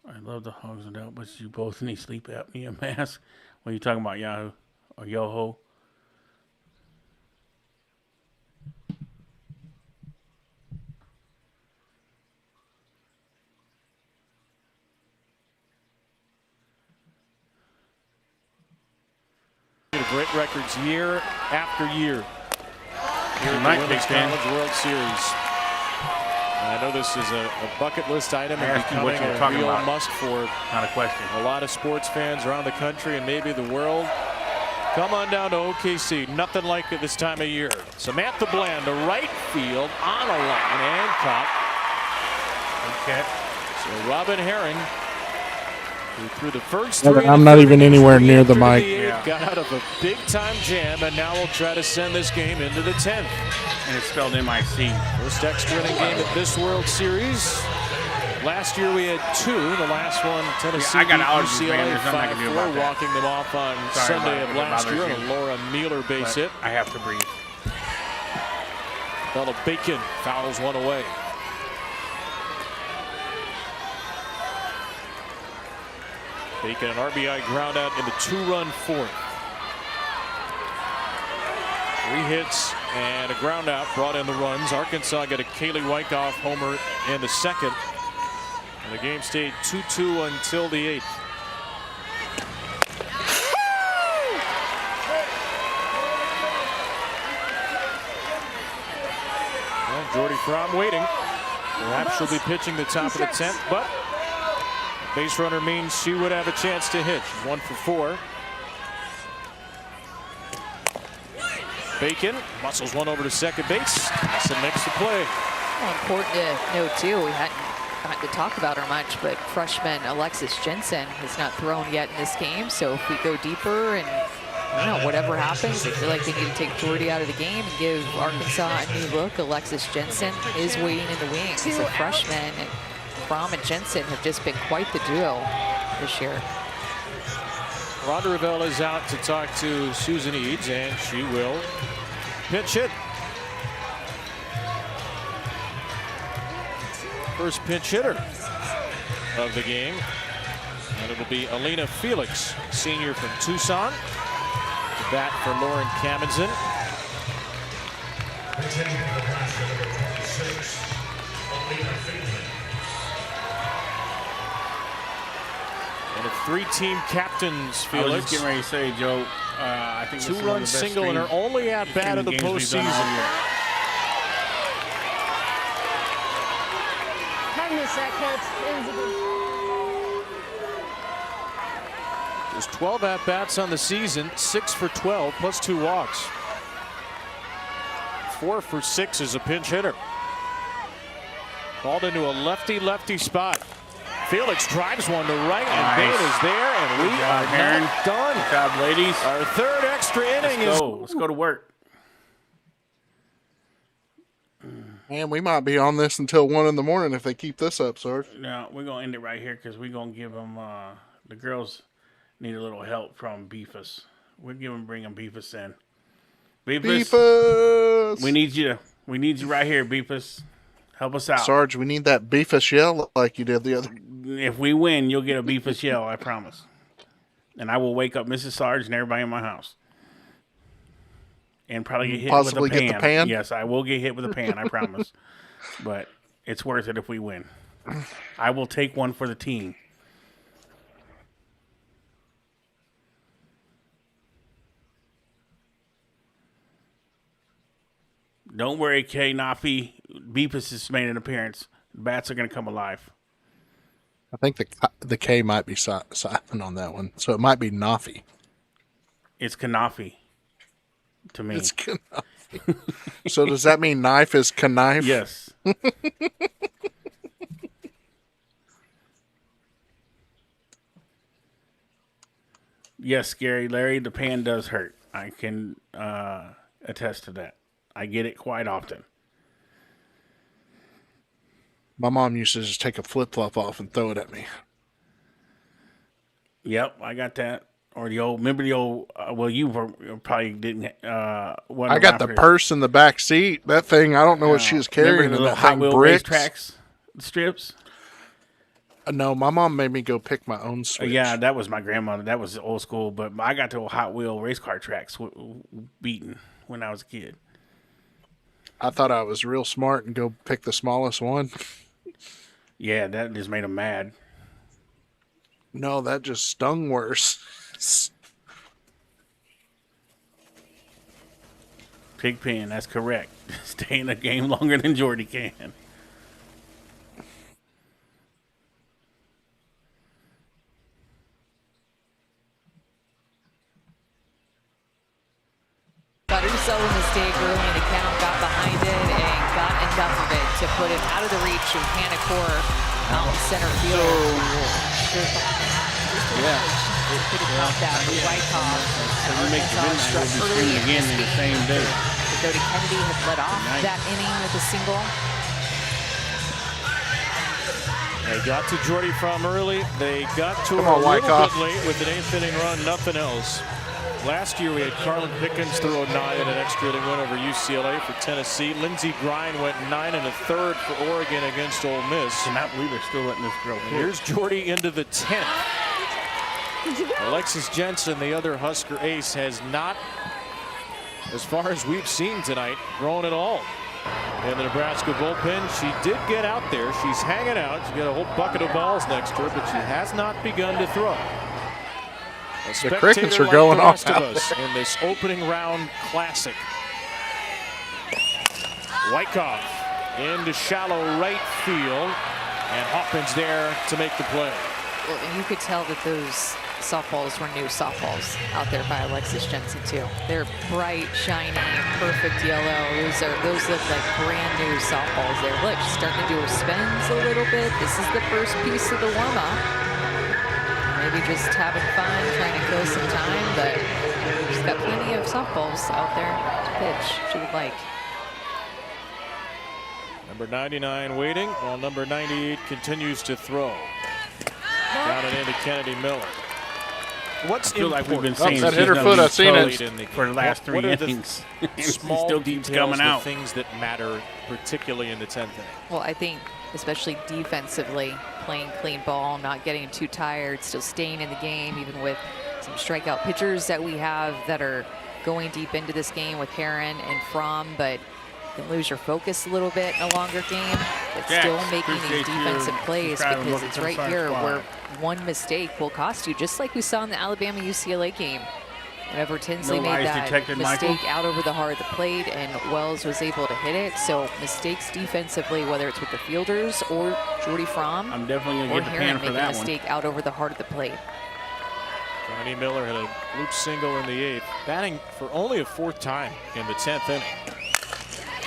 I love the Hogs and out, but you both need sleep apnea mask. What are you talking about, Yahoo or Yoho? Great records year after year here at the Women's College World Series. I know this is a bucket list item and becoming a real must for not a question. A lot of sports fans around the country and maybe the world. Come on down to OKC. Nothing like it this time of year. Samantha Bland to right field on a line and caught. Okay. So Robin Herring, who threw the first 3. I'm not even anywhere near the mic. Got out of a big-time jam, and now we'll try to send this game into the 10th. And it's spelled M-I-C. First extra inning game at this World Series. Last year we had 2. The last one, Tennessee I got beat allergies, UCLA man. There's nothing I can do about 5-4, that. walking them off on Sunday of last year on a Laura Mueller base hit. I have to breathe. Bella Bacon fouls one away. Bacon an RBI ground out in the 2-run 4th. 3 hits and a ground out brought in the runs. Arkansas got a Kaylee Wyckoff homer in the 2nd. And the game stayed 2-2 until the 8th. Well, Jordy Fromm waiting. Perhaps she'll be pitching the top of the 10th, but base runner means she would have a chance to hit. She's 1 for 4. Bacon muscles one over to second base. Nelson makes the play. Well, important to note too, we hadn't gotten to talk about her much, but freshman Alexis Jensen has not thrown yet in this game. So if we go deeper and I don't know, whatever happens, I feel like they need to take Jordy out of the game and give Arkansas a new look. Alexis Jensen is waiting in the wings. He's a freshman, and Fromm and Jensen have just been quite the duo this year. Rhonda Revelle is out to talk to Susan Eads, and she will pitch hit. First pinch hitter of the game. And it'll be Alina Felix, senior from Tucson. To bat for Lauren Kamendsen. And a 3-team captains, Felix. I was just getting ready to say, Joe, I think 2-run single in her only at-bat of the postseason. There's 12 at-bats on the season, 6 for 12, plus 2 walks. 4 for 6 as a pinch hitter. Called into a lefty-lefty spot. Felix drives one to right, and Bain is there, and we are not done. Good job, ladies. Our third extra inning Let's go to work. Man, we might be on this until 1 in the morning if they keep this up, Sarge. No, we're going to end it right here because we're going to give them, the girls need a little help from Beefus. We're going to bring them Beefus in. Beefus! We need you. We need you right here, Beefus. Help us out. Sarge, we need that Beefus yell like you did the other. If we win, you'll get a Beefus yell, I promise. And I will wake up Mrs. Sarge and everybody in my house. And probably get hit with a pan. Get the pan? Yes, I will get hit with a pan, I promise. But it's worth it if we win. I will take one for the team. Don't worry, K. Nafi. Beefus has made an appearance. The bats are going to come alive. I think the K might be silent on that one, so it might be Nafi. It's Kanafi to me. It's Kanafi. So does that mean knife is knife? Yes. Yes, Scary Larry, the pan does hurt. I can attest to that. I get it quite often. My mom used to just take a flip-flop off and throw it at me. Yep, I got that. Or the old, remember the old, well, you probably didn't. I got the purse in the back seat. That thing, I don't know what she was carrying in that Hot Wheel racetracks strips? No, my mom made me go pick my own switch. Yeah, that was my grandmother. That was old school. But I got to Hot Wheel race car tracks beaten when I was a kid. I thought I was real smart and go pick the smallest one. Yeah, that just made them mad. No, that just stung worse. Pigpen, that's correct. Stay in the game longer than Jordy can. Got himself a mistake early in the count, got behind it, and got enough of it to put it out of the reach of Hannah Core out in center field. Yeah. Could have caught that with Wyckoff. So you make the midnight, we'll be streaming again in the same day. Cody Kennedy had led off that inning with a single. They got to Jordy from early. They got to her a little bit late with an 8th inning run, nothing else. Last year we had Carlin Pickens throw a 9 in an extra inning win over UCLA for Tennessee. Lindsey Grine went 9 1/3 for Oregon against Ole Miss. I cannot believe they're still letting this girl hit. Here's Jordy into the 10th. Alexis Jensen, the other Husker ace, has not, as far as we've seen tonight, grown at all. In the Nebraska bullpen, she did get out there. She's hanging out. She got a whole bucket of balls next to her, but she has not begun to throw. The Crickets are going off out there in this opening round classic. Wyckoff into shallow right field, and Hoffman's there to make the play. Well, you could tell that those softballs were new softballs out there by Alexis Jensen too. They're bright, shiny, perfect yellow. Those look like brand new softballs there. Look, she's starting to do her spins a little bit. This is the first piece of the warm-up. Maybe just having fun, trying to kill some time, but she's got plenty of softballs out there to pitch she would like. Number 99 waiting, while number 98 continues to throw. Down and into Kennedy Miller. What's I feel like we've been saying that hit her foot. I've seen it for the last 3 innings. Small still keeps coming out. The things that matter, particularly in the 10th inning. Well, I think especially defensively, playing clean ball, not getting too tired, still staying in the game, even with some strikeout pitchers that we have that are going deep into this game with Heron and Fromm, but you can lose your focus a little bit in a longer game, but still making these defensive plays because it's right here where one mistake will cost you, just like we saw in the Alabama-UCLA game. Whenever Tinsley made that mistake out over the heart of the plate and Wells was able to hit it. So mistakes defensively, whether it's with the fielders or Jordy Fromm, I'm definitely going to get the pan for that one. making a mistake out over the heart of the plate. Kennedy Miller had a loop single in the 8th, batting for only a 4th time in the 10th inning.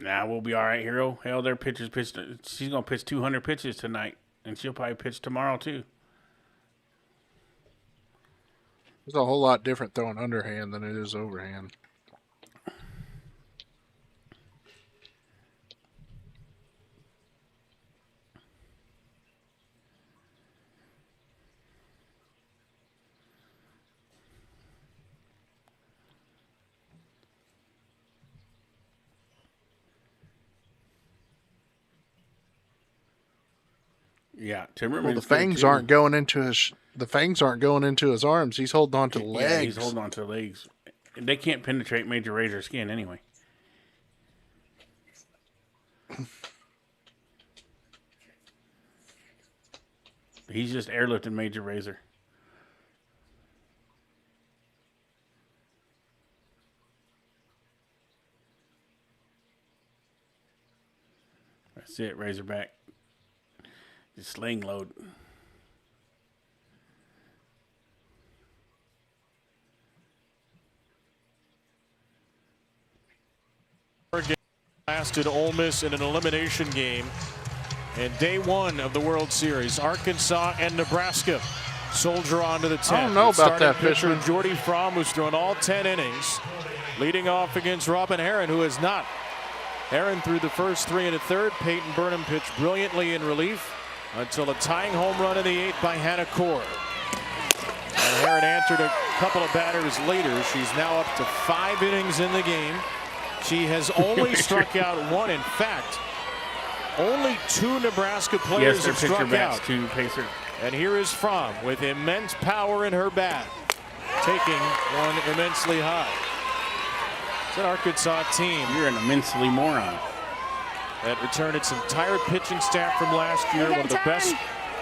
Nah, we'll be all right, Hero. Hell, their pitchers pitched. She's gonna pitch 200 pitches tonight, and she'll probably pitch tomorrow too. It's a whole lot different throwing underhand than it is overhand. Yeah, Timmerman's well, the fangs aren't going into his. The fangs aren't going into his arms. He's holding on to the legs. Yeah, he's holding on to the legs. They can't penetrate Major Razor skin anyway. He's just airlifting Major Razor. That's it, Razorback. Just sling load. Lasted Ole Miss in an elimination game. And day one of the World Series, Arkansas and Nebraska soldier on to the 10th. I don't know about that pitcher Jordy Fromm, who's thrown all 10 innings, leading off against Robin Herron, who has not. Herron threw the first 3 1/3. Peyton Burnham pitched brilliantly in relief until a tying home run in the 8th by Hannah Core. And Herron answered a couple of batters later. She's now up to 5 innings in the game. She has only struck out 1. In fact, only 2 Nebraska players have struck out. Pacer. And here is Fromm with immense power in her bat, taking one immensely high. It's an Arkansas team. You're an immensely moron. That returned its entire pitching staff from last year. One of the best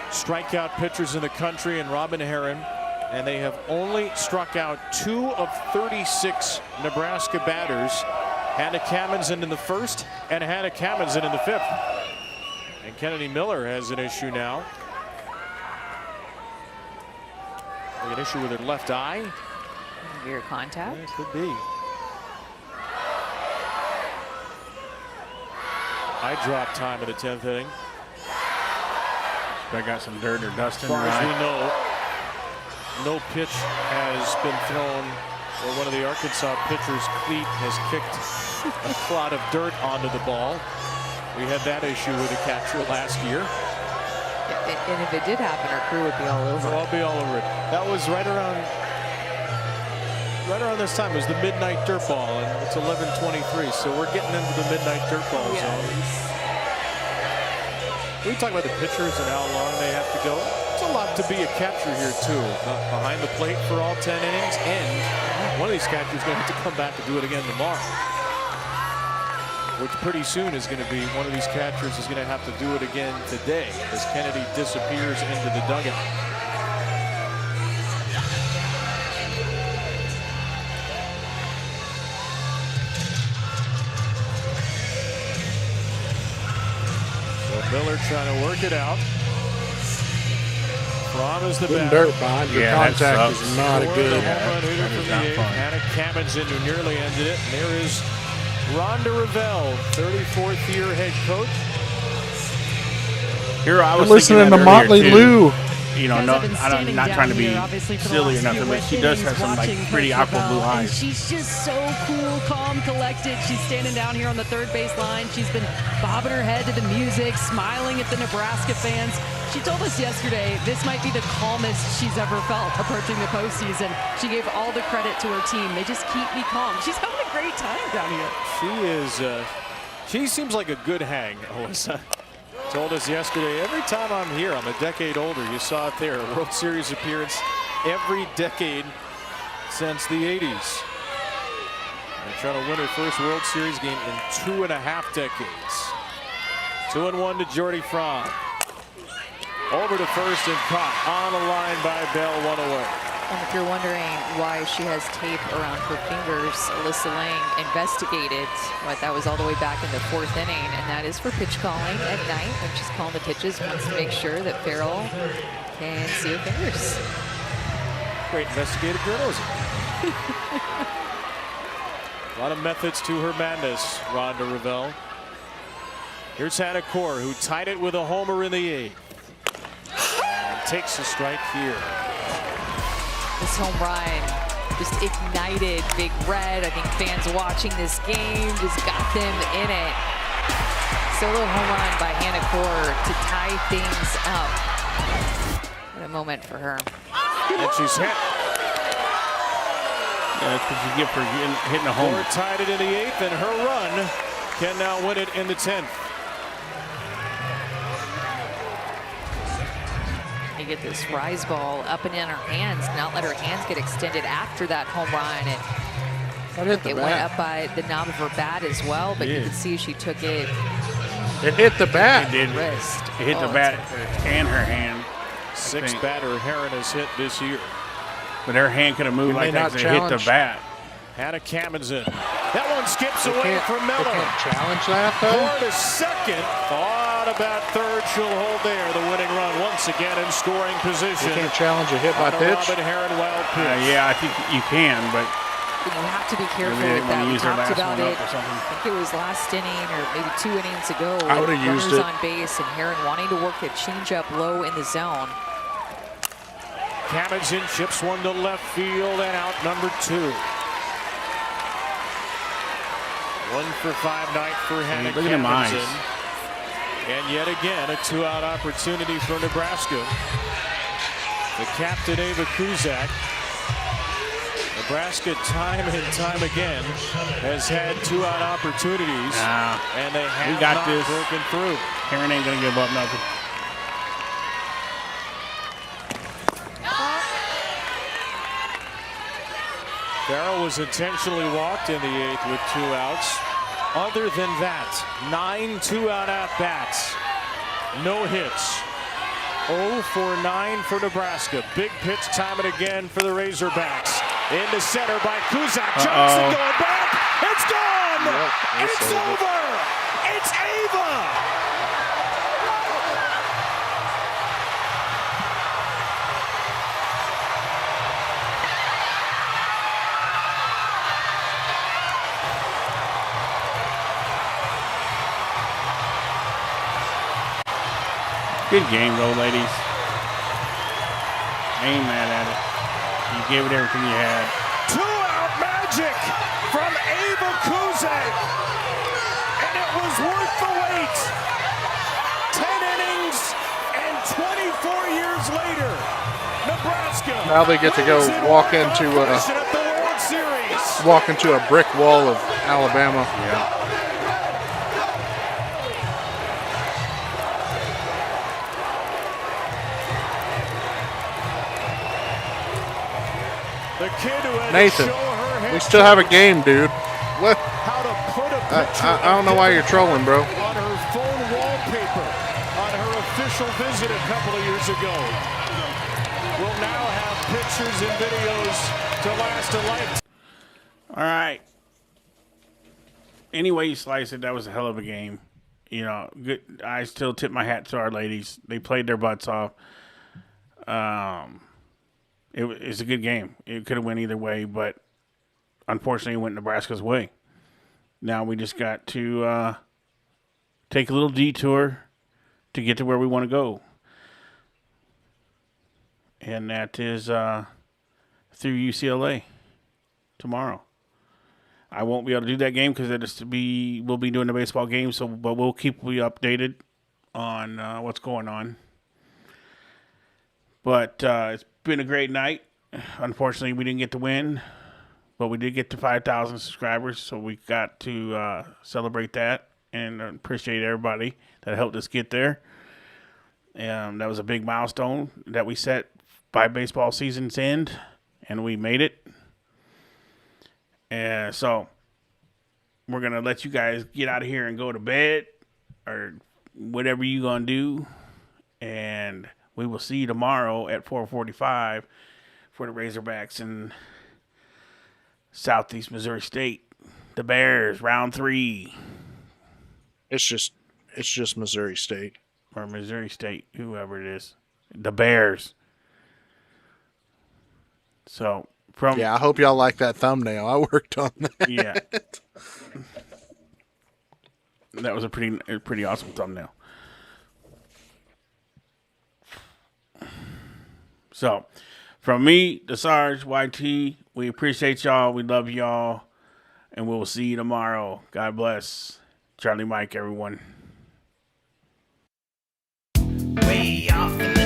strikeout pitchers in the country, and Robin Herron. And they have only struck out 2 of 36 Nebraska batters. Hannah Kammensen in the 1st and Hannah Kammensen in the 5th. And Kennedy Miller has an issue now. An issue with her left eye. Severe contact. Yeah, it could be. Eye drop time of the 10th inning. I got some dirt or dust in As far her as we eye. know, no pitch has been thrown where one of the Arkansas pitchers' cleat has kicked a clod of dirt onto the ball. We had that issue with a catcher last year. Yeah, and if it did happen, our crew would be all over. I'll be all over it. That was right around this time. It was the midnight dirt ball, and it's 11:23, so we're getting into the midnight dirt ball zone. We talk about the pitchers and how long they have to go. It's a lot to be a catcher here too. Behind the plate for all 10 innings, and one of these catchers is going to have to come back and do it again tomorrow. Which pretty soon is going to be one of these catchers is going to have to do it again today as Kennedy disappears into the dugout. So Miller trying to work it out. Fromm is the batter. Dirt behind your contact is not a good. Hannah Kammensen, who nearly ended it. And there is Rhonda Revelle, 34th year head coach. Here I was listening to Motley Lue. You know, I'm not trying to be silly or nothing, but she does have some like pretty aqua blue eyes. And she's just so cool, calm, collected. She's standing down here on the third base line. She's been bobbing her head to the music, smiling at the Nebraska fans. She told us yesterday this might be the calmest she's ever felt approaching the postseason. She gave all the credit to her team. They just keep me calm. She's having a great time down here. She is, she seems like a good hang, Alyssa. Told us yesterday, every time I'm here, I'm a decade older. You saw it there, a World Series appearance every decade since the 80s. And trying to win her first World Series game in 2.5 decades. 2-1 to Jordy Fromm. Over to first and caught on the line by Bell, 1 away. And if you're wondering why she has tape around her fingers, Alyssa Lang investigated what that was all the way back in the 4th inning, and that is for pitch calling at night when she's calling the pitches, wants to make sure that Farrell can see her fingers. Great investigative journalism. A lot of methods to her madness, Rhonda Revelle. Here's Hannah Core, who tied it with a homer in the 8th. And takes a strike here. This home run just ignited Big Red. I think fans watching this game just got them in it. Solo home run by Hannah Core to tie things up. What a moment for her. And she's hit. Yeah, that's what you get for hitting a home. Core tied it in the 8th, and her run can now win it in the 10th. You get this rise ball up and in her hands, not let her hands get extended after that home run. It went up by the knob of her bat as well, but you could see she took it. It hit the bat. It did. Wrist. It hit the bat and her hand. 6th batter Heron has hit this year. But her hand could have moved like that because it hit the bat. Hannah Kammen's in. That one skips away from Miller. They can't challenge that, though. Core to second. On about third. She'll hold there. The winning run once again in scoring position. You can't challenge a hit by pitch? Robin Heron wild pitch. Yeah, I think you can, but you have to be careful with that. We talked about it. I think it was last inning or maybe 2 innings ago. I would have used it. On base and Heron wanting to work the changeup low in the zone. Kammen's in, chips one to left field and out number 2. 1 for 5 night for Hannah Kammen's. And yet again, a 2-out opportunity for Nebraska. The captain, Ava Kuzak. Nebraska, time and time again, has had 2-out opportunities, and they have not broken through. Heron ain't going to give up nothing. Farrell was intentionally walked in the 8th with 2 outs. Other than that, 9 2-out at-bats. No hits. 0 for 9 for Nebraska. Big pitch time and again for the Razorbacks. Into center by Kuzak. Johnson going back. It's gone! Yep, it's over! It's Ava! Good game, though, ladies. I ain't mad at it. You gave it everything you had. 2-out magic from Ava Kuzak. And it was worth the wait. 10 innings and 24 years later, Nebraska. Now they get to go walk into a brick wall of Alabama. Yeah. The kid who had Nathan, to show her we still have a game, dude. What? How to put a picture I don't know why you're trolling, bro. on her phone wallpaper on her official visit a couple of years ago. We'll now have pictures and videos to last a lifetime. All right. Anyway you slice it, that was a hell of a game. You know, good. I still tip my hat to our ladies. They played their butts off. It's a good game. It could have went either way, but unfortunately it went Nebraska's way. Now we just got to take a little detour to get to where we want to go. And that is through UCLA tomorrow. I won't be able to do that game because we'll be doing the baseball game, but we'll keep you updated on what's going on. But it's been a great night. Unfortunately, we didn't get to win, but we did get to 5,000 subscribers, so we got to celebrate that and appreciate everybody that helped us get there. That was a big milestone that we set by baseball season's end, and we made it. And so we're going to let you guys get out of here and go to bed or whatever you're going to do. And we will see you tomorrow at 4:45 for the Razorbacks in Southeast Missouri State. The Bears, round 3. It's just Missouri State. Or Missouri State, whoever it is. The Bears. So, yeah, I hope y'all like that thumbnail. I worked on that. Yeah. That was a pretty awesome thumbnail. So, from me to Sarge YT, we appreciate y'all. We love y'all. And we'll see you tomorrow. God bless. Charlie Mike, everyone. Way off in